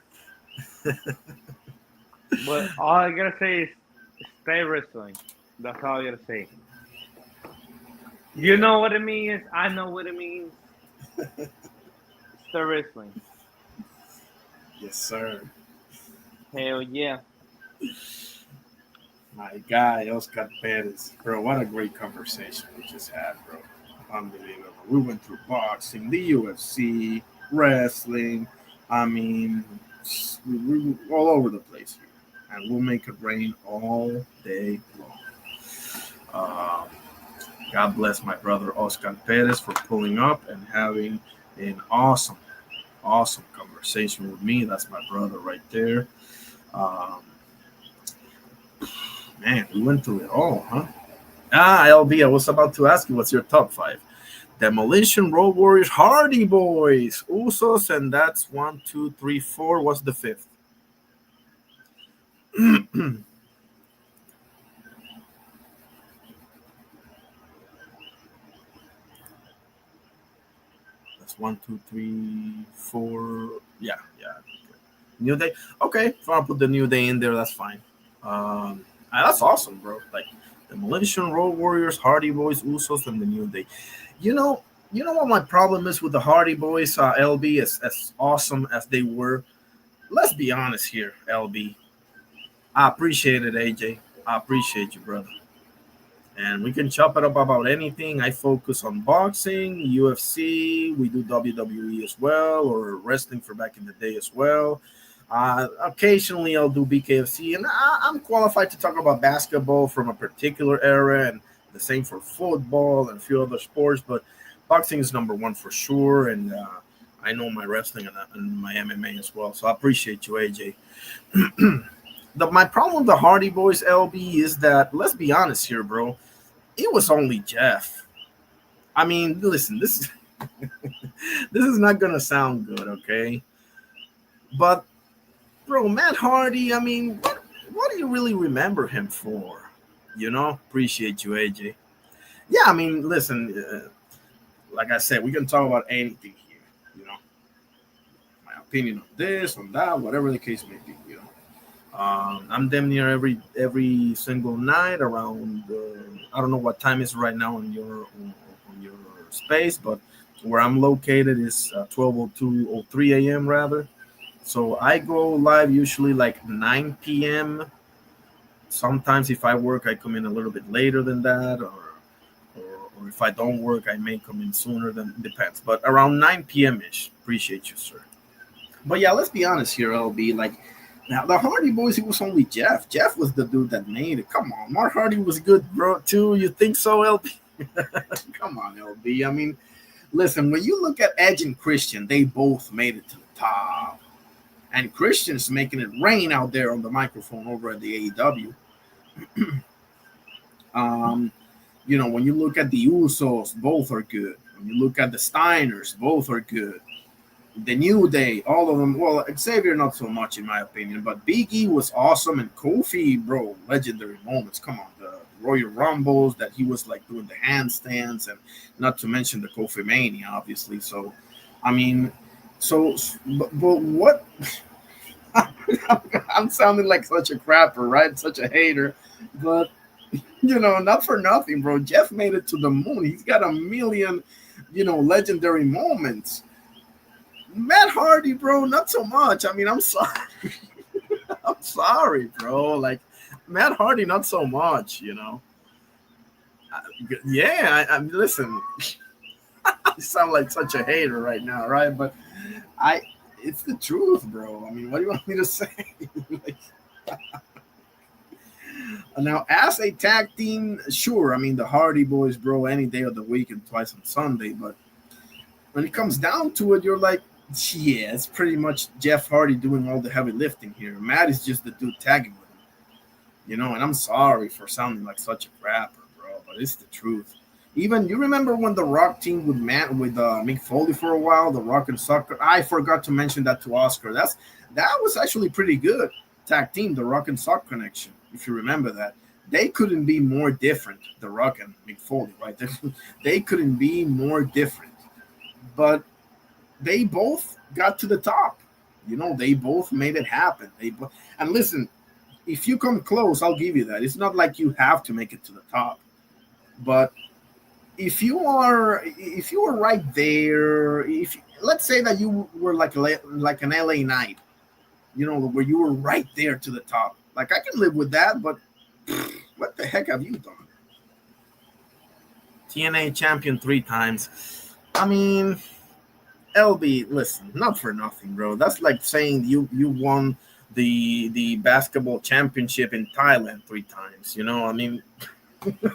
But all I gotta say is stay wrestling. That's all I gotta say. You know what it means. I know what it means. Star wrestling.
Yes, sir.
Hell yeah.
My guy, Oscar Perez. Bro, what a great conversation we just had, bro. Unbelievable. We went through boxing, the UFC, wrestling. I mean, we all over the place here. And we'll make it rain all day long. God bless my brother Oscar Perez for pulling up and having an awesome, awesome conversation with me. That's my brother right there. Um, Man, we went through it all, huh? LB, I was about to ask you what's your top 5. Demolition, Road Warriors, Hardy Boys, Usos, and that's 1, 2, 3, 4. What's the 5th? That's 1, 2, 3, 4. Yeah. New Day. Okay, if I put the New Day in there, that's fine. That's awesome, bro. Like Demolition, Road Warriors, Hardy Boys, Usos, and the New Day. You know what my problem is with the Hardy Boys, LB, as awesome as they were. Let's be honest here, LB. I appreciate it, AJ. I appreciate you, brother. And we can chop it up about anything. I focus on boxing, UFC. We do WWE as well, or wrestling for back in the day as well. Occasionally, I'll do BKFC, and I'm qualified to talk about basketball from a particular era, and the same for football and a few other sports. But boxing is number one for sure, and I know my wrestling and my MMA as well. So I appreciate you, AJ. My problem with the Hardy Boys, LB, is that, let's be honest here, bro. It was only Jeff. I mean, listen, this is this is not gonna sound good, okay? But bro, Matt Hardy, I mean, what do you really remember him for? Appreciate you, AJ. Yeah, I mean, listen, like I said, we can talk about anything here, my opinion on this, on that, whatever the case may be, I'm damn near every single night around, I don't know what time is right now on your space, but where I'm located is 12:03 a.m. rather. So I go live usually like 9 p.m. Sometimes if I work, I come in a little bit later than that, or if I don't work, I may come in sooner, than depends. But around 9 p.m. ish. Appreciate you, sir. But yeah, let's be honest here, LB. Like, now the Hardy Boys, it was only Jeff. Jeff was the dude that made it. Come on, Mark Hardy was good, bro, too. You think so, LB? Come on, LB. I mean, listen, when you look at Edge and Christian, they both made it to the top. And Christian's making it rain out there on the microphone over at the AEW. When you look at the Usos, both are good. When you look at the Steiners, both are good. The New Day, all of them. Well, Xavier, not so much in my opinion, but Big E was awesome, and Kofi, bro, legendary moments. Come on, the Royal Rumbles that he was like doing the handstands, and not to mention the Kofi Mania, obviously. So, I mean, but what? I'm sounding like such a crapper, right? Such a hater, but not for nothing, bro. Jeff made it to the moon. He's got a million, legendary moments. Matt Hardy, bro, not so much. I mean, I'm sorry. I'm sorry, bro. Like, Matt Hardy, not so much, listen, I sound like such a hater right now, right? But it's the truth, bro. I mean, what do you want me to say? Now, as a tag team, sure. I mean, the Hardy Boys, bro, any day of the week and twice on Sunday. But when it comes down to it, you're like, yeah, it's pretty much Jeff Hardy doing all the heavy lifting here. Matt is just the dude tagging with him, And I'm sorry for sounding like such a crapper, bro, but it's the truth. Even you remember when the Rock team with Mick Foley for a while, the Rock and Sucker. I forgot to mention that to Oscar. That was actually pretty good tag team, the Rock and Sock connection. If you remember that, they couldn't be more different. The Rock and Mick Foley, right? They couldn't be more different. But they both got to the top. They both made it happen. And listen, if you come close, I'll give you that. It's not like you have to make it to the top, but if you are right there, if let's say that you were like an LA Knight, where you were right there to the top, like I can live with that, but what the heck have you done? TNA champion 3 times. I mean, LB, listen, not for nothing, bro. That's like saying you won the basketball championship in Thailand 3 times. I mean,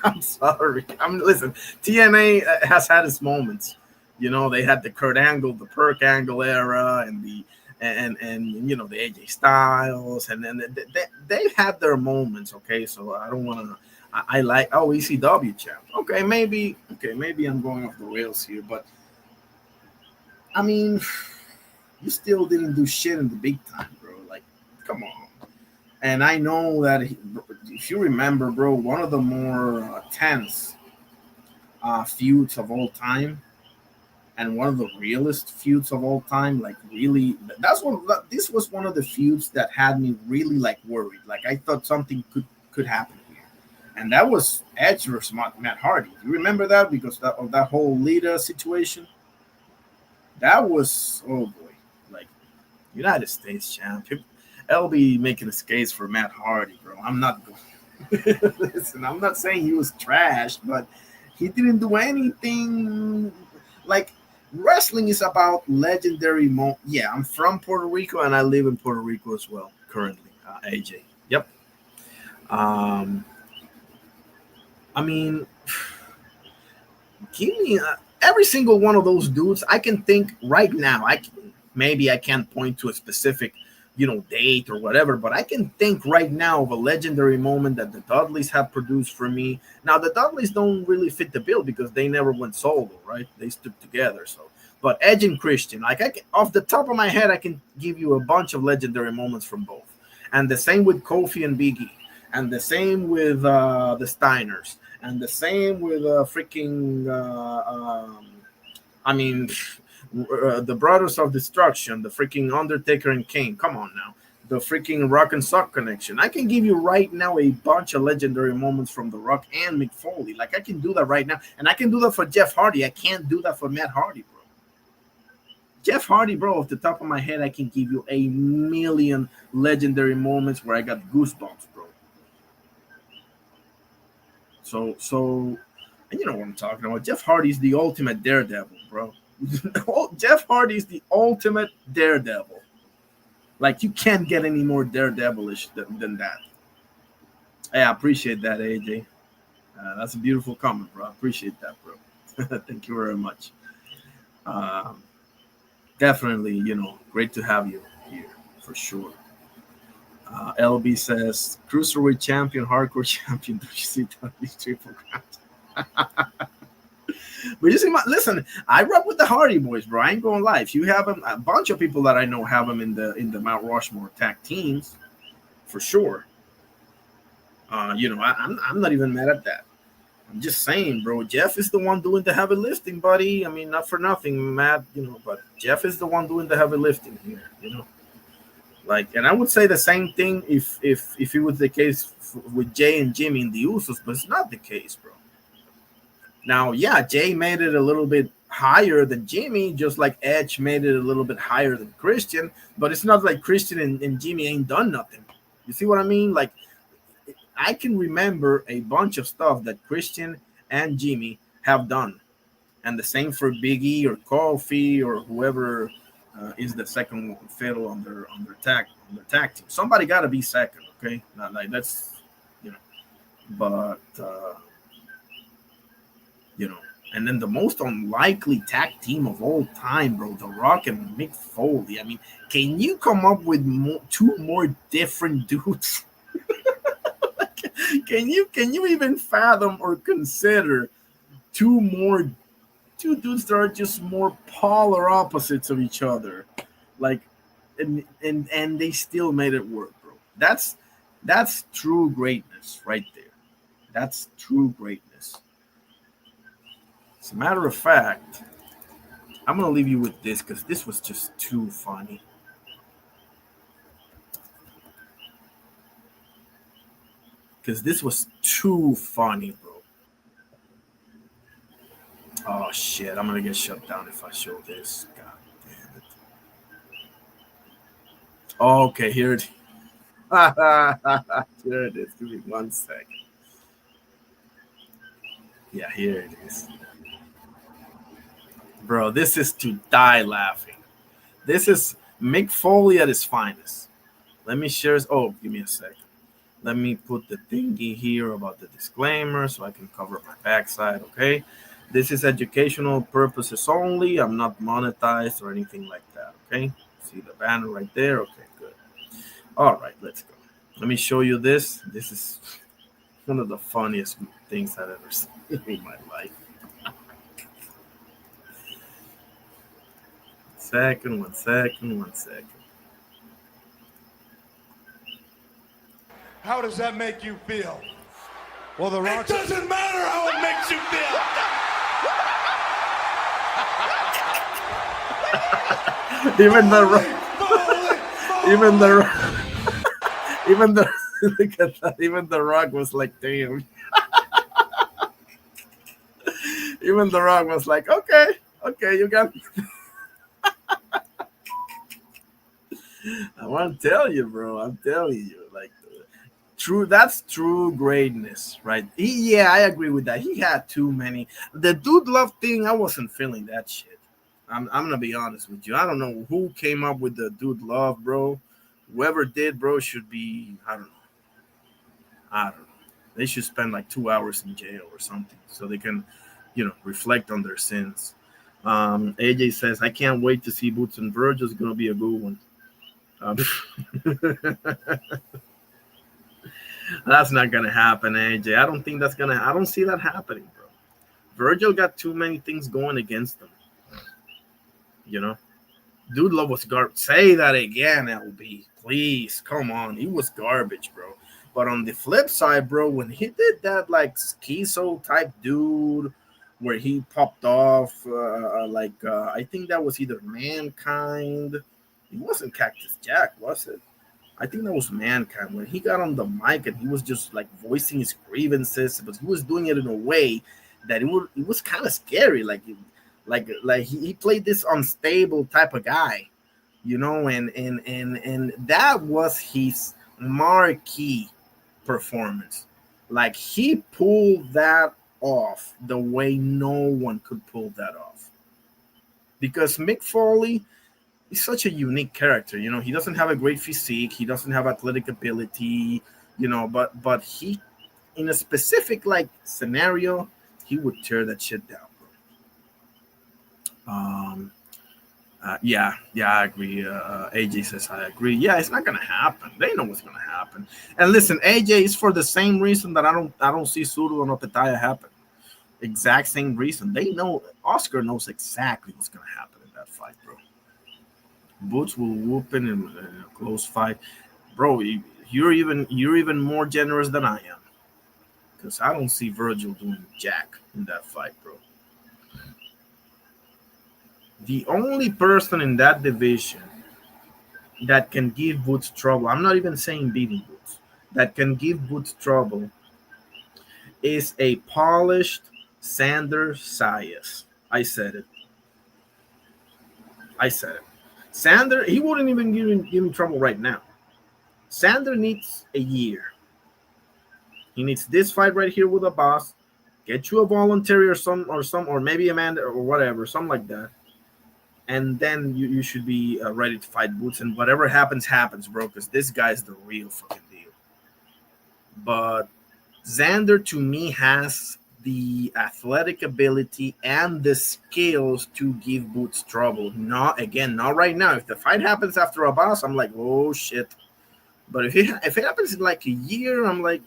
I'm sorry. Listen, TNA has had its moments. They had the Kurt Angle, the Perk Angle era, and the the AJ Styles, and then they've had their moments. Okay, so I don't want to. I like ECW champ. Okay, maybe I'm going off the rails here, but I mean, you still didn't do shit in the big time, bro. Like, come on. And I know that if you remember, bro, one of the more tense feuds of all time, and one of the realest feuds of all time, like really, this was one of the feuds that had me really like worried. Like I thought something could happen here, and that was Edge versus Matt Hardy. You remember that because of that whole Lita situation? That was, oh boy, like United States champ. LB making a case for Matt Hardy, bro. I'm not going. Listen, I'm not saying he was trash, but he didn't do anything. Like wrestling is about legendary moments. Yeah, I'm from Puerto Rico and I live in Puerto Rico as well currently. AJ. Yep. I mean, give me every single one of those dudes. I can think right now. Maybe I can't point to a specific date or whatever, but I can think right now of a legendary moment that the Dudleys have produced for me. Now the Dudleys don't really fit the bill because they never went solo, right? They stuck together. So, but Edge and Christian, like off the top of my head, I can give you a bunch of legendary moments from both, and the same with Kofi and Big E, and the same with the Steiners, and the same with the Brothers of Destruction, the freaking Undertaker and Kane. Come on now. The freaking Rock and Sock connection. I can give you right now a bunch of legendary moments from The Rock and Mick Foley. Like I can do that right now. And I can do that for Jeff Hardy. I can't do that for Matt Hardy, bro. Jeff Hardy, bro, off the top of my head, I can give you a million legendary moments where I got goosebumps, bro. So and you know what I'm talking about. Jeff Hardy's the ultimate daredevil, bro. Jeff Hardy is the ultimate daredevil. Like you can't get any more daredevilish than that. Hey, I appreciate that, AJ. That's a beautiful comment, bro. I appreciate that, bro. Thank you very much. Definitely, great to have you here for sure. LB says cruiserweight champion, hardcore champion, WCW triple crown. But you see, listen, I rap with the Hardy Boys, bro. I ain't gonna lie. If you have them, a bunch of people that I know have them in the Mount Rushmore tag teams, for sure. I'm not even mad at that. I'm just saying, bro. Jeff is the one doing the heavy lifting, buddy. I mean, not for nothing, Matt. But Jeff is the one doing the heavy lifting here. Like, and I would say the same thing if it was the case with Jay and Jimmy and the Usos, but it's not the case, bro. Now, yeah, Jay made it a little bit higher than Jimmy, just like Edge made it a little bit higher than Christian, but it's not like Christian and Jimmy ain't done nothing. You see what I mean? Like, I can remember a bunch of stuff that Christian and Jimmy have done, and the same for Big E or Kofi or whoever is the second fiddle on their tag team. Somebody got to be second, okay? Not like that's but. And then the most unlikely tag team of all time, bro, The Rock and Mick Foley. I mean, can you come up with two more different dudes? Can you even fathom or consider two dudes that are just more polar opposites of each other? Like, and they still made it work, bro. That's true greatness right there. That's true greatness. As a matter of fact, I'm going to leave you with this because this was just too funny. Because this was too funny, bro. Oh shit! I'm gonna get shut down if I show this. God damn it. Okay, here it. Here it is. Give me 1 second. Yeah, here it is. Bro, this is to die laughing. This is Mick Foley at his finest. Let me share. Oh, give me a second. Let me put the thingy here about the disclaimer so I can cover my backside. Okay. This is educational purposes only. I'm not monetized or anything like that. Okay. See the banner right there. Okay, good. All right, let's go. Let me show you this. This is one of the funniest things I've ever seen in my life. One second.
How does that make you feel? Well, the Rock. It doesn't matter how it makes you feel.
Even the look at that. Even the Rock was like, damn. Even the Rock was like, okay, you got. I want to tell you, bro. I'm telling you, like, true. That's true greatness, right? Yeah, I agree with that. He had too many. The dude love thing, I wasn't feeling that shit. I'm gonna be honest with you. I don't know who came up with the dude love, bro. Whoever did, bro, should be. I don't know. They should spend like 2 hours in jail or something, so they can, reflect on their sins. AJ says, I can't wait to see Boots and Virgil. It's gonna be a good one. That's not gonna happen, AJ. I don't think that's gonna. I don't see that happening, bro. Virgil got too many things going against him. Dude love was garbage. Say that again, LB. Please, come on. He was garbage, bro. But on the flip side, bro, when he did that like schizo type dude, where he popped off, I think that was either Mankind. It wasn't Cactus Jack, was it? I think that was Mankind when he got on the mic and he was just like voicing his grievances, but he was doing it in a way that it was kind of scary. Like he played this unstable type of guy, and that was his marquee performance. Like he pulled that off the way no one could pull that off. Because Mick Foley, he's such a unique character. He doesn't have a great physique. He doesn't have athletic ability. But he, in a specific like scenario, he would tear that shit down, bro. Yeah, I agree. AJ says I agree. Yeah, it's not gonna happen. They know what's gonna happen. And listen, AJ is for the same reason that I don't see Suru and Opetaya happen. Exact same reason. They know. Oscar knows exactly what's gonna happen in that fight, bro. Boots will whoop in a close fight, bro. You're even more generous than I am, because I don't see Virgil doing jack in that fight, bro. The only person in that division that can give Boots trouble, I'm not even saying beating Boots, that can give Boots trouble is a polished Sander Sayas. I said it. Sander, he wouldn't even give him trouble right now. Sander needs a year. He needs this fight right here with a boss. Get you a voluntary or maybe Amanda or whatever, something like that. And then you should be ready to fight Boots. And whatever happens, bro, because this guy's the real fucking deal. But Xander, to me, has the athletic ability and the skills to give Boots trouble. Not right now. If the fight happens after a boss, I'm like, oh, shit. But if it happens in like a year, I'm like,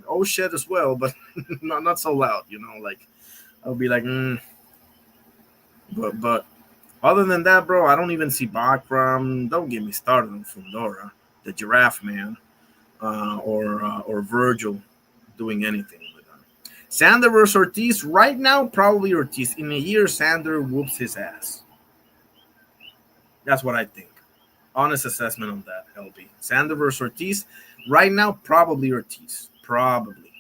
oh, shit as well. But not so loud, like I'll be like, But other than that, bro, I don't even see Bakram. Don't get me started on Fundora, the Giraffe Man, or Virgil doing anything with them. Sander versus Ortiz, right now, probably Ortiz. In a year, Sander whoops his ass. That's what I think. Honest assessment on that, LB. Sander versus Ortiz, right now, probably Ortiz. Probably.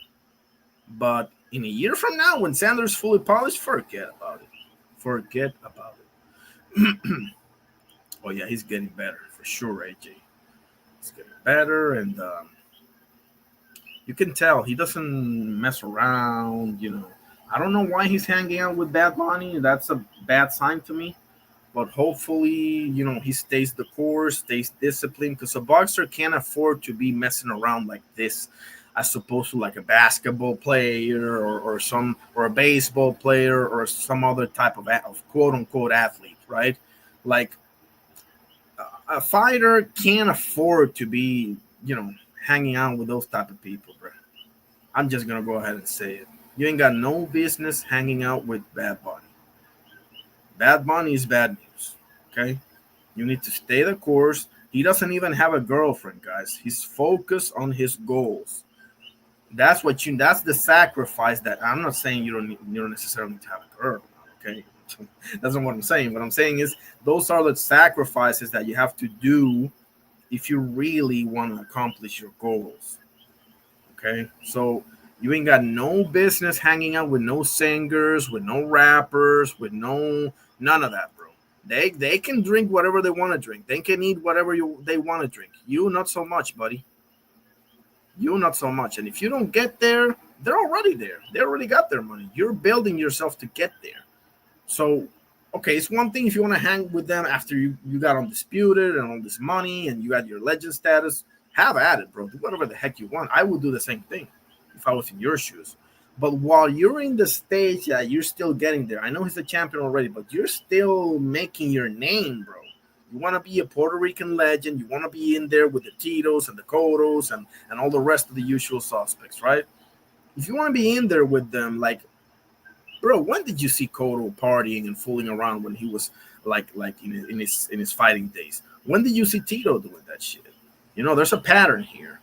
But In a year from now, when Sandor's fully polished, forget about it. Forget about it. Oh yeah, he's getting better for sure, AJ. He's getting better, and you can tell he doesn't mess around. I don't know why he's hanging out with Bad Bunny. That's a bad sign to me. But hopefully, he stays the course, stays disciplined, because a boxer can't afford to be messing around like this, as opposed to like a basketball player or a baseball player or some other type of quote unquote athlete, right? Like a fighter can't afford to be, hanging out with those type of people, bro. I'm just gonna go ahead and say it. You ain't got no business hanging out with Bad Bunny. Bad Bunny is bad news. Okay, you need to stay the course. He doesn't even have a girlfriend, guys. He's focused on his goals. That's the sacrifice that I'm not saying you don't necessarily need to have a girl. Okay, that's not what I'm saying. What I'm saying is those are the sacrifices that you have to do if you really want to accomplish your goals. Okay, so you ain't got no business hanging out with no singers, with no rappers, with none of that, bro. They can drink whatever they want to drink. They can eat whatever they want to drink. You not so much, buddy. You not so much. And if you don't get there, they're already there. They already got their money. You're building yourself to get there. So, okay, it's one thing if you want to hang with them after you got undisputed and all this money and you got your legend status. Have at it, bro. Do whatever the heck you want. I would do the same thing if I was in your shoes. But while you're in the stage that you're still getting there, I know he's a champion already, but you're still making your name, bro. You want to be a Puerto Rican legend. You want to be in there with the Titos and the Cotos and all the rest of the usual suspects, right? If you want to be in there with them, like, bro, when did you see Cotto partying and fooling around when he was like in his fighting days? When did you see Tito doing that shit? There's a pattern here.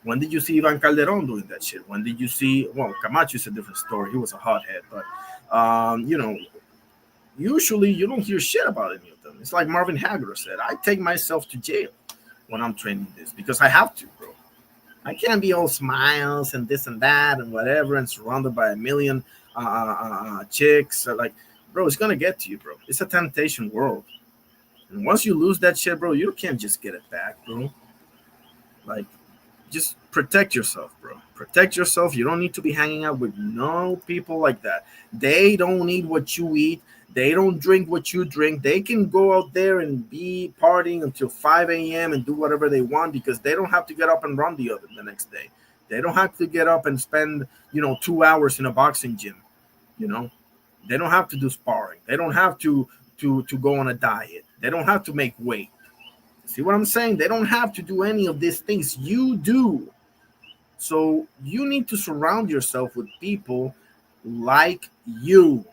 When did you see Ivan Calderon doing that shit? When did you see, Camacho is a different story. He was a hothead, but, usually you don't hear shit about any of them. It's like Marvin Hagler said, I take myself to jail when I'm training this because I have to, bro. I can't be all smiles and this and that and whatever and surrounded by a million chicks. Like, bro, it's going to get to you, bro. It's a temptation world. And once you lose that shit, bro, you can't just get it back, bro. Like, just protect yourself, bro. Protect yourself. You don't need to be hanging out with no people like that. They don't eat what you eat. They don't drink what you drink. They can go out there and be partying until 5 a.m. and do whatever they want because they don't have to get up and run the next day. They don't have to get up and spend, 2 hours in a boxing gym. They don't have to do sparring. They don't have to go on a diet. They don't have to make weight. See what I'm saying? They don't have to do any of these things. You do. So you need to surround yourself with people like you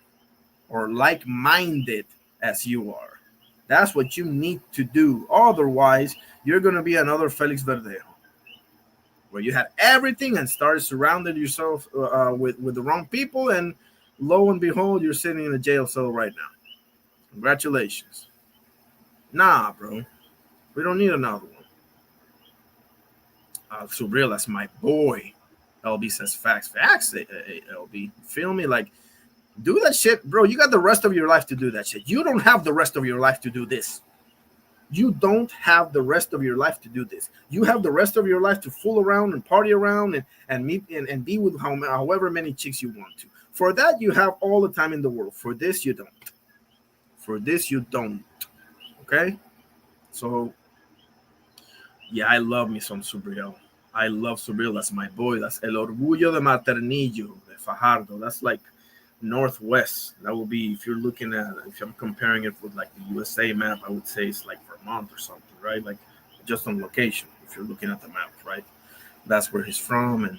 or like-minded as you are. That's what you need to do. Otherwise, you're going to be another Felix Verdejo, where you had everything and started surrounding yourself with the wrong people, and lo and behold, you're sitting in a jail cell right now. Congratulations. Nah, bro. We don't need another one. Subriel, that's my boy. LB says facts. Facts, LB. Feel me? Like, do that shit, bro. You got the rest of your life to do that shit. You don't have the rest of your life to do this. You don't have the rest of your life to do this. You have the rest of your life to fool around and party around and meet and be with however many chicks you want to. For that, you have all the time in the world. For this, you don't. For this, you don't. Okay? So, yeah, I love me some Subriel. I love Subriel. That's my boy. That's El Orgullo de Maternillo, de Fajardo. That's like Northwest. That will be, if I'm comparing it with like the USA map, I would say it's like Vermont or something, right? Like just on location, if you're looking at the map, right? That's where he's from, and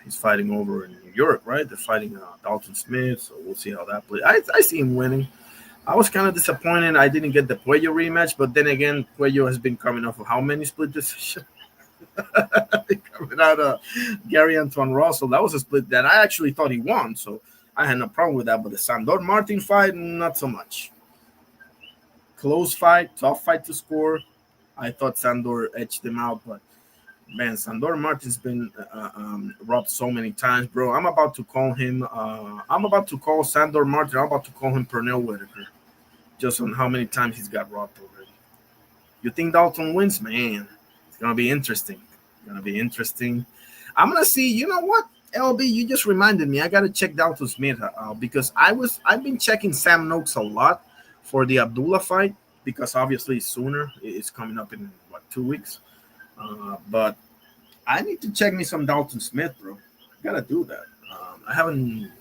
he's fighting over in New York, right? They're fighting Dalton Smith, so we'll see how that plays. I see him winning. I was kind of disappointed I didn't get the Puello rematch, but then again, Puello has been coming off of how many split decisions? Coming out of Gary Antoine Russell. That was a split that I actually thought he won, so I had no problem with that. But the Sandor Martin fight, not so much. Close fight, tough fight to score. I thought Sandor edged him out, but Man, Sandor Martin's been robbed so many times, bro. I'm about to call him. I'm about to call Sandor Martin. I'm about to call him Pernell Whitaker, just on how many times he's got robbed already. You think Dalton wins, man? It's gonna be interesting. It's gonna be interesting. I'm gonna see. You know what, LB? You just reminded me. I gotta check Dalton Smith because I've been checking Sam Noakes a lot for the Abdullah fight because obviously sooner it's coming up in what 2 weeks. But I need to check me some Dalton Smith, bro. I gotta do that. I haven't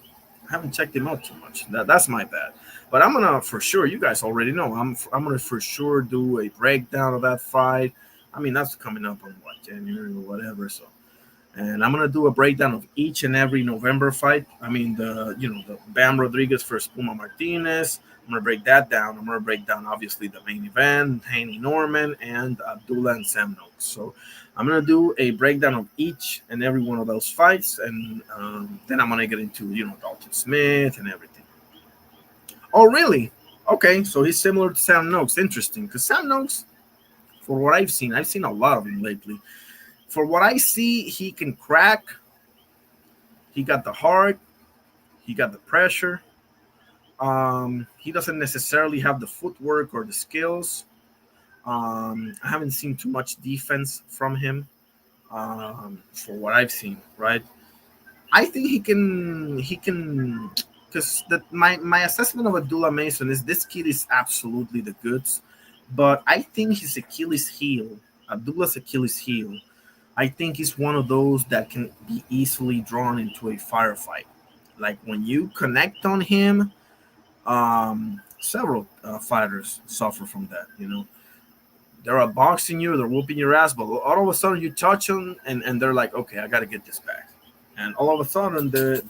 checked him out too much. That's my bad. But I'm gonna for sure. You guys already know. I'm gonna for sure do a breakdown of that fight. I mean that's coming up on what January or whatever. So, and I'm gonna do a breakdown of each and every November fight. I mean the Bam Rodriguez versus Puma Martinez. I'm gonna break that down. I'm gonna break down obviously the main event, Haney Norman and Abdullah and Sam Noakes. So I'm gonna do a breakdown of each and every one of those fights, and then I'm gonna get into Dalton Smith and everything. Oh really? Okay, so he's similar to Sam Noakes. Interesting, because Sam Noakes, for what I've seen a lot of him lately. For what I see, he can crack. He got the heart. He got the pressure. He doesn't necessarily have the footwork or the skills. I haven't seen too much defense from him for what I've seen, right? I think he can, because my assessment of Abdullah Mason is this kid is absolutely the goods, but I think his Achilles heel, Abdullah's Achilles heel, I think he's one of those that can be easily drawn into a firefight. Like when you connect on him, several fighters suffer from that. They're boxing you, they're whooping your ass, but all of a sudden you touch them, and they're like, okay, I got to get this back, and all of a sudden they're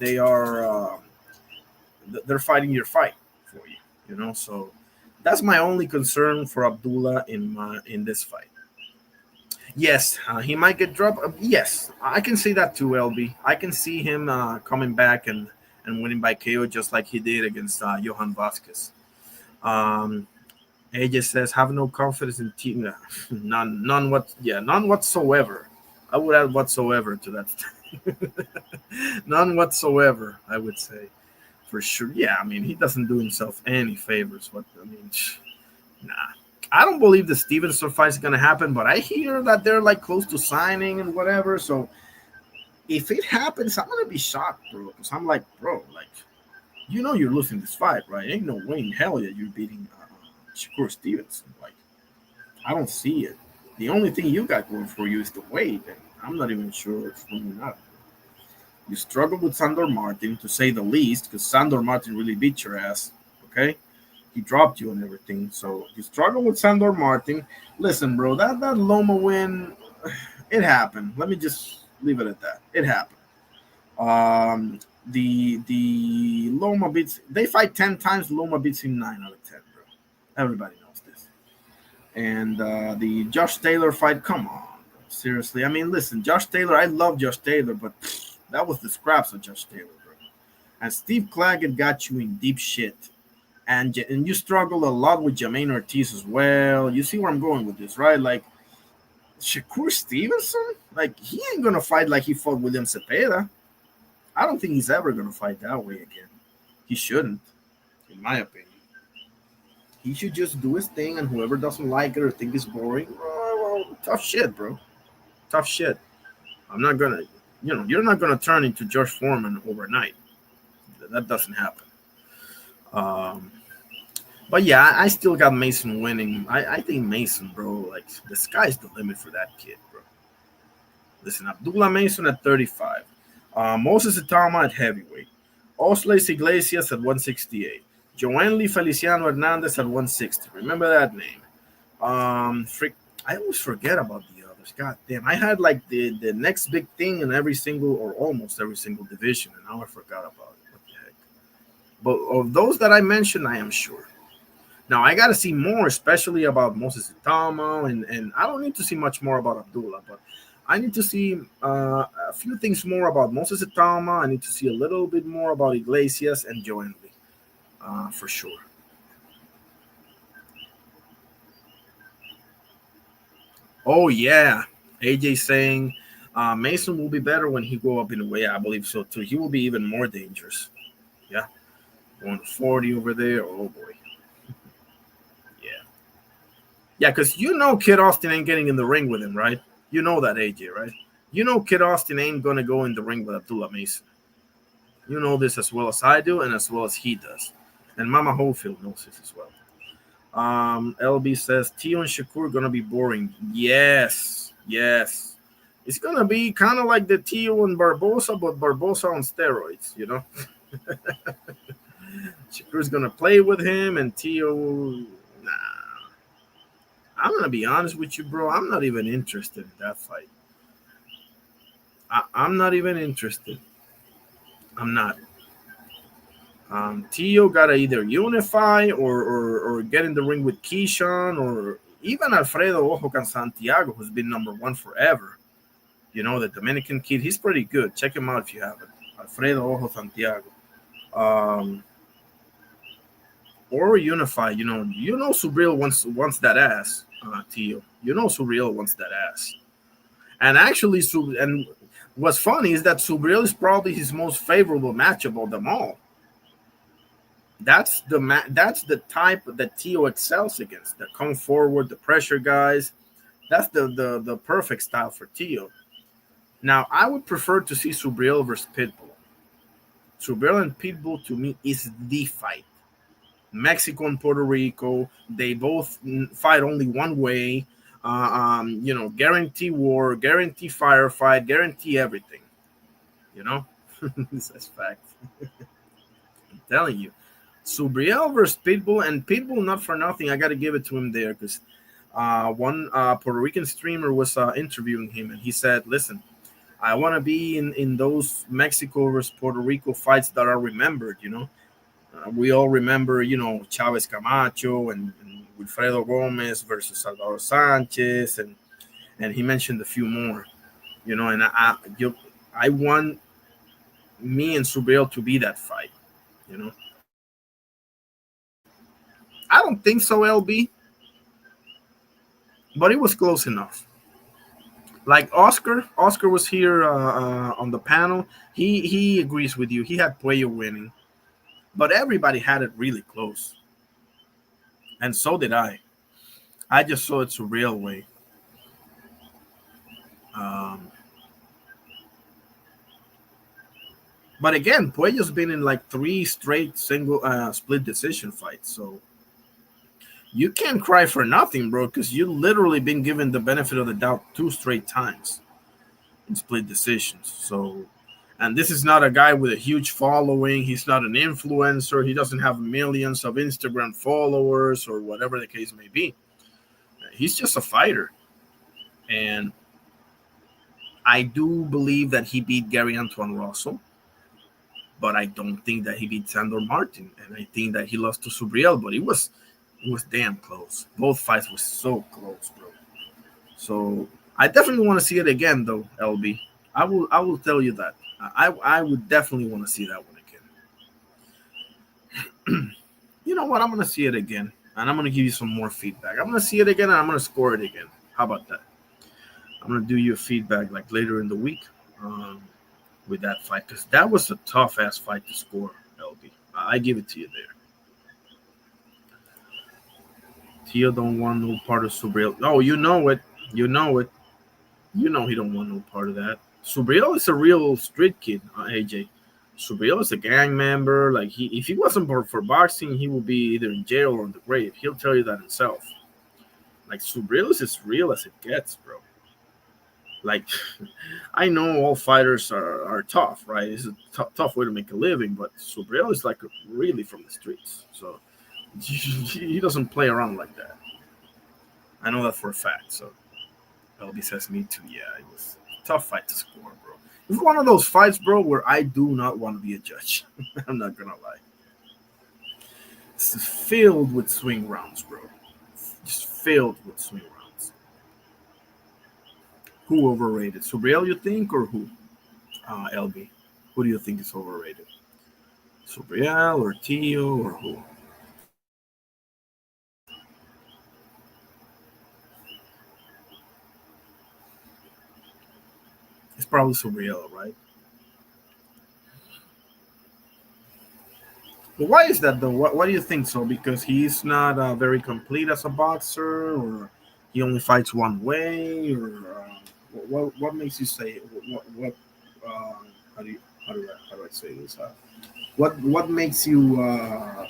fighting your fight for you. So that's my only concern for Abdullah in this fight. Yes, he might get dropped. Yes, I can see that too, LB. I can see him coming back and winning by KO just like he did against Johan Vasquez. AJ says, have no confidence in team. None whatsoever. I would add whatsoever to that. None whatsoever, I would say. For sure. Yeah, I mean, he doesn't do himself any favors. Nah. I don't believe the Stevenson fight is going to happen, but I hear that they're like close to signing and whatever. So if it happens, I'm going to be shocked, bro. Because I'm like, bro, you're losing this fight, right? Ain't no way in hell that you're beating Shakur Stevenson. Like, I don't see it. The only thing you got going for you is the weight, and I'm not even sure it's really not. You struggle with Sandor Martin, to say the least, because Sandor Martin really beat your ass, okay? He dropped you and everything. So you struggle with Sandor Martin. Listen, bro, that Loma win, it happened. Let me just leave it at that. It happened. The Loma beats. They fight 10 times. Loma beats him 9 out of 10, bro. Everybody knows this. And the Josh Taylor fight. Come on, bro. Seriously. I mean, listen, Josh Taylor. I love Josh Taylor, but that was the scraps of Josh Taylor, bro. And Steve Claggett got you in deep shit. And you struggled a lot with Jermaine Ortiz as well. You see where I'm going with this, right? Like, Shakur Stevenson, like, he ain't going to fight like he fought William Cepeda. I don't think he's ever going to fight that way again. He shouldn't, in my opinion. He should just do his thing, and whoever doesn't like it or think it's boring, well, tough shit, bro. Tough shit. I'm not going to, you're not going to turn into George Foreman overnight. That doesn't happen. But yeah, I still got Mason winning. I think Mason, bro, like the sky's the limit for that kid, bro. Listen, Abdullah Mason at 35, Moses Itama at heavyweight, Osleis Iglesias at 168, Joanly Feliciano Hernandez at 160. Remember that name. I always forget about the others. God damn, I had like the next big thing in every single or almost every single division, and now I forgot about it. What the heck? But of those that I mentioned, I am sure. Now, I got to see more, especially about Moses Itama, and I don't need to see much more about Abdullah, but I need to see a few things more about Moses Itama. I need to see a little bit more about Iglesias and Joanly, for sure. Oh, yeah. AJ saying Mason will be better when he go up in the weight. I believe so too. He will be even more dangerous. Yeah, 140 over there. Oh boy. Yeah, because Kid Austin ain't getting in the ring with him, right? You know that, AJ, right? Kid Austin ain't going to go in the ring with Abdullah Mason. You know this as well as I do and as well as he does. And Mama Holyfield knows this as well. LB says, Tio and Shakur are going to be boring. Yes. It's going to be kind of like the Tio and Barbosa, but Barbosa on steroids, Shakur's going to play with him, and Tio, nah. I'm going to be honest with you, bro. I'm not even interested in that fight. I'm not even interested. I'm not. Tio got to either unify or get in the ring with Keyshawn or even Alfredo Ojo Santiago, who's been number one forever. The Dominican kid. He's pretty good. Check him out if you haven't. Alfredo Ojo Santiago. Or unify. Subriel wants that ass. Tio. Subriel wants that ass. And actually, and what's funny is that Subriel is probably his most favorable matchup of them all. That's the type that Tio excels against. The come forward, the pressure guys. That's the perfect style for Tio. Now, I would prefer to see Subriel versus Pitbull. Subriel and Pitbull, to me, is the fight. Mexico and Puerto Rico, they both fight only one way. Guarantee war, guarantee firefight, guarantee everything. That's fact. I'm telling you. Subriel versus Pitbull, and Pitbull, not for nothing, I got to give it to him there because one Puerto Rican streamer was interviewing him, and he said, listen, I want to be in those Mexico versus Puerto Rico fights that are remembered, we all remember, Chavez Camacho and Wilfredo Gomez versus Salvador Sanchez, and he mentioned a few more, and I want me and Subriel to be that fight, I don't think so, LB, but it was close enough. Like Oscar was here on the panel. He agrees with you. He had Puello winning, but everybody had it really close, and so did I. I just saw it's a real way. But again, Puello's been in like 3 straight single split decision fights, so you can't cry for nothing, bro, because you literally been given the benefit of the doubt 2 straight times in split decisions. So, and this is not a guy with a huge following. He's not an influencer. He doesn't have millions of Instagram followers or whatever the case may be. He's just a fighter. And I do believe that he beat Gary Antoine Russell, but I don't think that he beat Sandor Martin. And I think that he lost to Subriel, but it was damn close. Both fights were so close, bro. So I definitely want to see it again, though, LB. I will tell you that. I would definitely want to see that one again. You know what? I'm going to see it again, and I'm going to give you some more feedback. I'm going to see it again, and I'm going to score it again. How about that? I'm going to do you a feedback like later in the week with that fight, because that was a tough-ass fight to score, LB. I give it to you there. Tio don't want no part of Subriel. Oh, you know it. You know it. You know he don't want no part of that. Subriel is a real street kid, AJ. Subriel is a gang member. Like if he wasn't for boxing, he would be either in jail or in the grave. He'll tell you that himself. Like Subriel is as real as it gets, bro. Like I know all fighters are tough, right? It's a tough way to make a living, but Subriel is like really from the streets. So he doesn't play around like that. I know that for a fact. So LB says me too. Yeah, it was a tough fight to score, bro. It's one of those fights, bro, where I do not want to be a judge. I'm not gonna lie. It's filled with swing rounds, bro. Just filled with swing rounds. Who overrated? Subriel, you think, or who? LB. Who do you think is overrated? Subriel or Tio or who? probably surreal, right? But why is that though? What do you think so? Because he's not very complete as a boxer, or he only fights one way, or what makes you say what how do you how do I say this? What makes you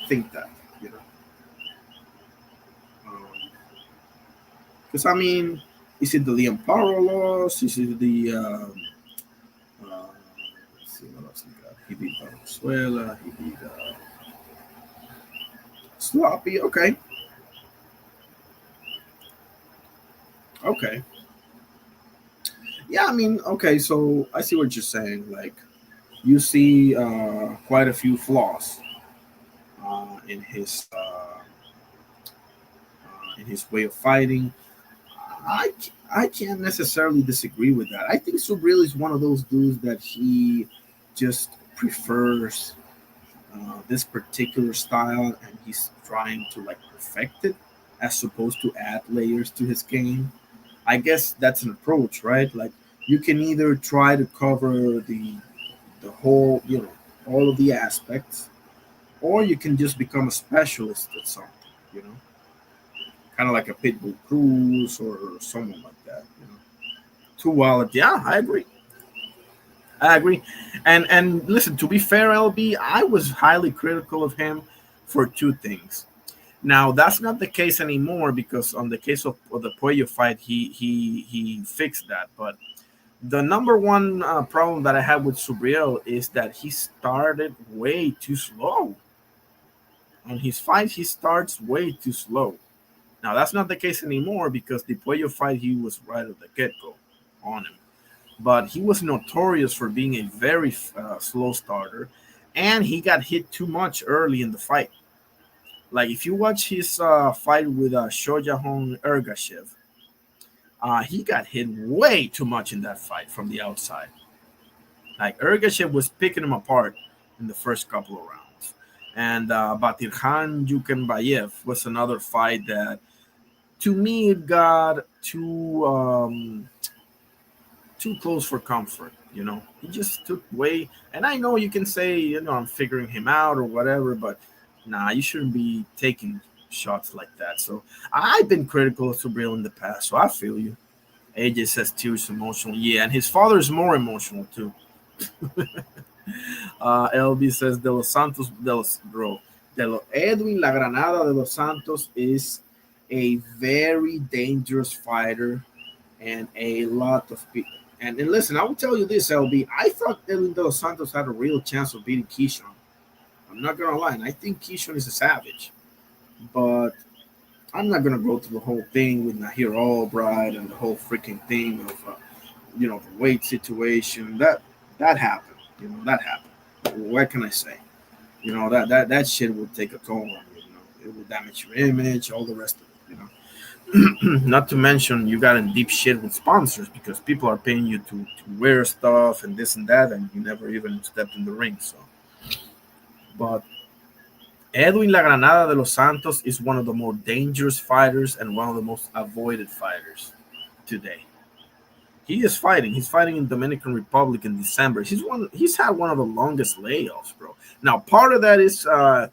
think that? You know, because I mean, is it the Liam Paro loss? Is it the let's see what else he got? He beat Venezuela. He beat Sloppy. Okay, okay. Yeah, I mean, okay. So I see what you're saying. Like, you see quite a few flaws in his way of fighting. I can't necessarily disagree with that. I think Subriel is one of those dudes that he just prefers this particular style, and he's trying to like perfect it as opposed to add layers to his game. I guess that's an approach, right? Like, you can either try to cover the whole, all of the aspects, or you can just become a specialist at something, you know, kind of like a Pitbull Cruz or someone like that, you know. Too wild. Yeah, I agree. I agree. And listen, to be fair, LB, I was highly critical of him for two things. Now that's not the case anymore because on the case of the Puello fight, he fixed that. But the number one problem that I have with Subriel is that he started way too slow. On his fight, he starts way too slow. Now that's not the case anymore because the Puello fight, he was right at the get go on him. But he was notorious for being a very slow starter, and he got hit too much early in the fight. Like, if you watch his fight with Shojahong Ergashev, he got hit way too much in that fight from the outside. Like, Ergashev was picking him apart in the first couple of rounds. And Batirhan Yukenbayev was another fight that, to me, it got too close for comfort. You know, he just took way. And I know you can say, I'm figuring him out or whatever, but nah, you shouldn't be taking shots like that. So I've been critical of Subriel in the past, so I feel you. AJ says too is emotional. Yeah, and his father is more emotional too. LB says De Los Santos, Edwin La Granada de Los Santos is a very dangerous fighter, and a lot of people. And listen, I will tell you this, LB. I thought Edwin De Los Santos had a real chance of beating Keyshawn. I'm not gonna lie, and I think Keyshawn is a savage. But I'm not gonna go through the whole thing with Nahir Albright and the whole freaking thing of the weight situation. That happened. That happened. What can I say? That shit will take a toll on you. It will damage your image, all the rest of it. Not to mention you got in deep shit with sponsors because people are paying you to wear stuff and this and that, and you never even stepped in the ring. So, but Edwin La Granada de Los Santos is one of the more dangerous fighters and one of the most avoided fighters today. He is fighting. He's fighting in Dominican Republic in December. He's had one of the longest layoffs, bro. Now, part of that is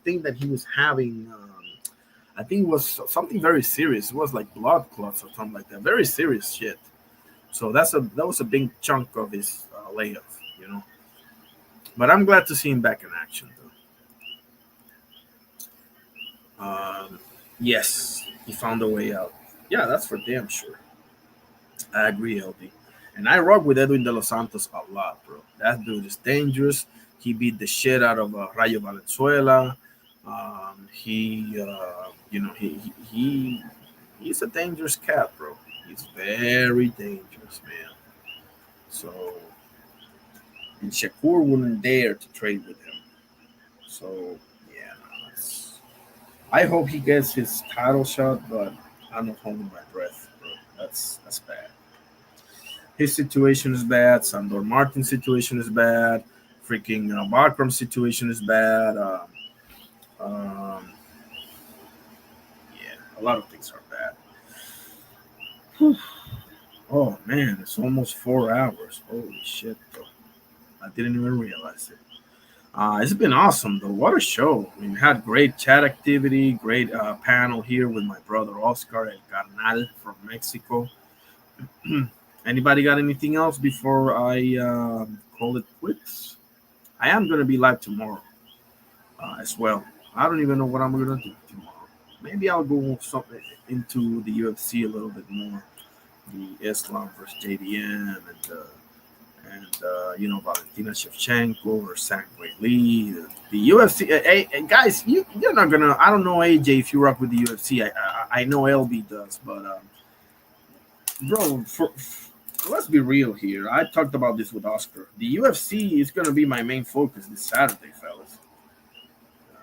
thing that he was having. I think it was something very serious. It was like blood clots or something like that. Very serious shit. So that was a big chunk of his layoff, But I'm glad to see him back in action, though. Yes, he found a way out. Yeah, that's for damn sure. I agree, LD. And I rock with Edwin De Los Santos a lot, bro. That dude is dangerous. He beat the shit out of Rayo Valenzuela. He's a dangerous cat, bro. He's very dangerous, man. So, and Shakur wouldn't dare to trade with him. So, yeah, I hope he gets his title shot, but I'm not holding my breath, bro. That's bad. His situation is bad. Sandor Martin's situation is bad. Freaking Bakram's situation is bad. Um, yeah, a lot of things are bad. Oh man, it's almost 4 hours. Holy shit, bro. I didn't even realize it. It's been awesome though. What a show! I mean, had great chat activity, great panel here with my brother Oscar El Carnal from Mexico. Anybody got anything else before I call it quits? I am gonna be live tomorrow as well. I don't even know what I'm gonna do tomorrow. Maybe I'll go something into the UFC a little bit more, the Islam versus JDM and Valentina Shevchenko or Sangwei Lee. The UFC, guys, you're not gonna. I don't know AJ if you rock with the UFC. I know LB does, but bro, let's be real here. I talked about this with Oscar. The UFC is gonna be my main focus this Saturday, fellas.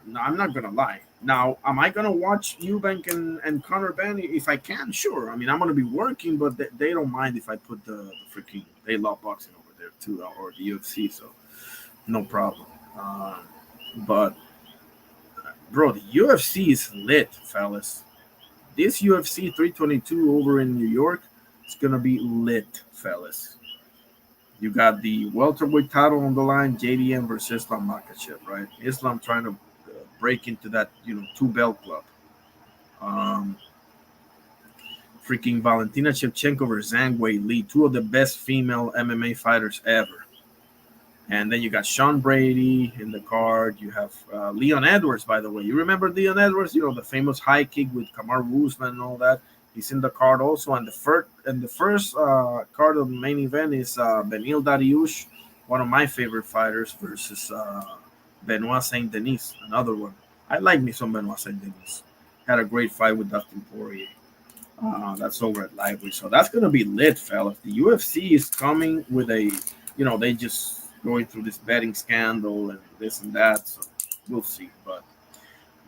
No, I'm not gonna lie. Now, am I gonna watch Eubank and Conor Benn if I can? Sure. I mean, I'm gonna be working, but they don't mind if I put the freaking. They love boxing over there too, or the UFC, so no problem. But bro, the UFC is lit, fellas. This UFC 322 over in New York is gonna be lit, fellas. You got the welterweight title on the line, JDM versus Islam Makhachev, right? Islam trying to break into that, two belt club. Um, Freaking Valentina Shevchenko versus Zhang Lee, two of the best female MMA fighters ever. And then you got Sean Brady in the card. You have Leon Edwards, by the way. You remember Leon Edwards? The famous high kick with Kamaru Usman and all that. He's in the card also. And the first card of the main event is Benil Dariush, one of my favorite fighters, versus Benoit Saint Denis, another one. I like me some Benoit Saint Denis. Had a great fight with Dustin Poirier. That's over at Lively. So that's going to be lit, fellas. The UFC is coming with they just going through this betting scandal and this and that. So we'll see. But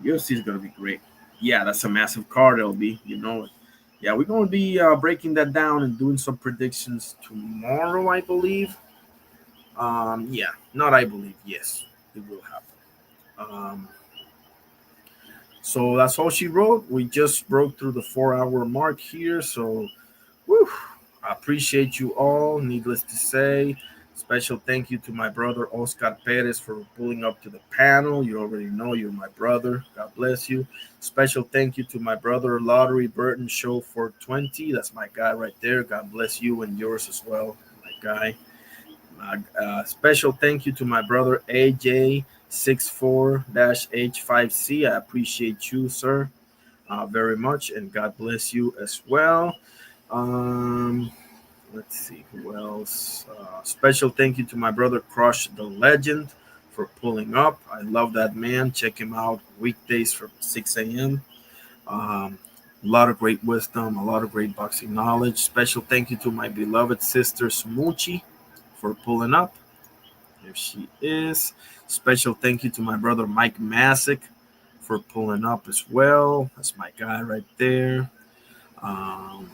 UFC is going to be great. Yeah, that's a massive card, LB. You know it. Yeah, we're going to be breaking that down and doing some predictions tomorrow, I believe. Yeah, not I believe. Yes, it will happen. So that's all she wrote. We just broke through the 4-hour mark here. So, whew, I appreciate you all. Needless to say, special thank you to my brother Oscar Perez for pulling up to the panel. You already know you're my brother. God bless you. Special thank you to my brother Lottery Burton Show 420. That's my guy right there. God bless you and yours as well, my guy. Special thank you to my brother AJ64-H5C. I appreciate you, sir, very much, and God bless you as well. Let's see who else. Special thank you to my brother Crush the Legend for pulling up. I love that man. Check him out weekdays from 6 a.m. A lot of great wisdom, a lot of great boxing knowledge. Special thank you to my beloved sister Smoochie for pulling up. There she is. Special thank you to my brother Mike Masick for pulling up as well. That's my guy right there. Let's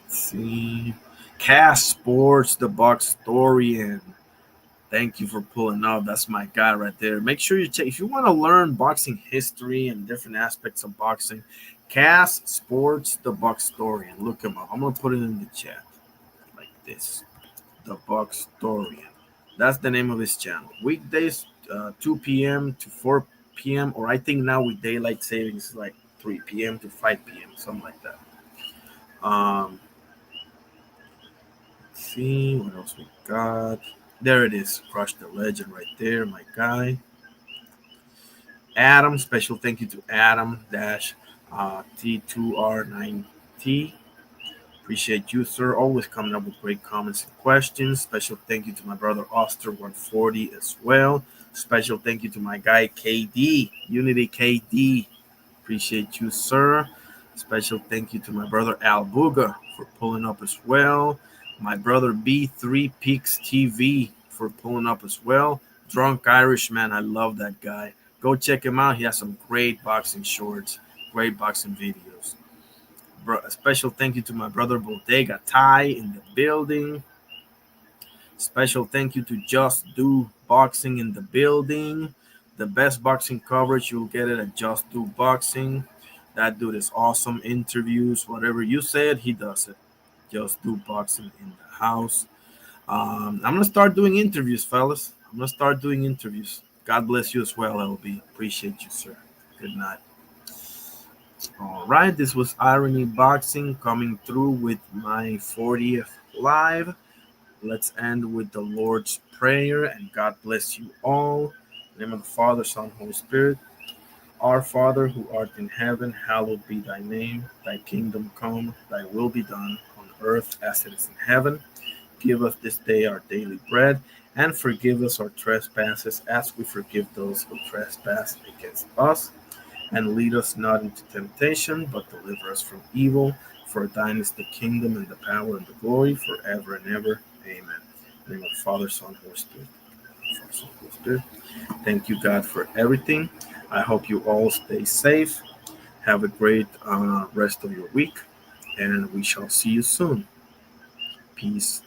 see. Cass Sports, the Boxtorian. Thank you for pulling up. That's my guy right there. Make sure you check if you want to learn boxing history and different aspects of boxing. Cass Sports, the Boxtorian. Look him up. I'm gonna put it in the chat like this. The Boxtorian. That's the name of his channel. Weekdays, 2 p.m. to 4 p.m. Or I think now with daylight savings, like 3 p.m. to 5 p.m. Something like that. Let's see what else we got. There it is. Crush the Legend right there, my guy. Adam, special thank you to Adam T2R9T. Appreciate you, sir. Always coming up with great comments and questions. Special thank you to my brother Oster140 as well. Special thank you to my guy KD, Unity KD. Appreciate you, sir. Special thank you to my brother Al Buga for pulling up as well. My brother B3 Peaks TV for pulling up as well. Drunk Irishman, I love that guy. Go check him out. He has some great boxing shorts, great boxing videos. A special thank you to my brother Bodega Ty in the building. Special thank you to Just Do Boxing in the building. The best boxing coverage, you'll get it at Just Do Boxing. That dude is awesome. Interviews, whatever you said, he does it. Just Do Boxing in the house. I'm gonna start doing interviews, fellas. I'm gonna start doing interviews. God bless you as well, LB. Appreciate you, sir. Good night. All right, this was Irony Boxing coming through with my 40th live. Let's end with the Lord's Prayer, and God bless you all. In the name of the Father, Son, Holy Spirit. Our Father, who art in heaven, hallowed be thy name. Thy kingdom come, thy will be done on earth as it is in heaven. Give us this day our daily bread, and forgive us our trespasses as we forgive those who trespass against us. And lead us not into temptation, but deliver us from evil. For thine is the kingdom and the power and the glory forever and ever. Amen. In the name of the Father, Son, Holy Spirit. Father, Son, Holy Spirit. Thank you, God, for everything. I hope you all stay safe. Have a great rest of your week, and we shall see you soon. Peace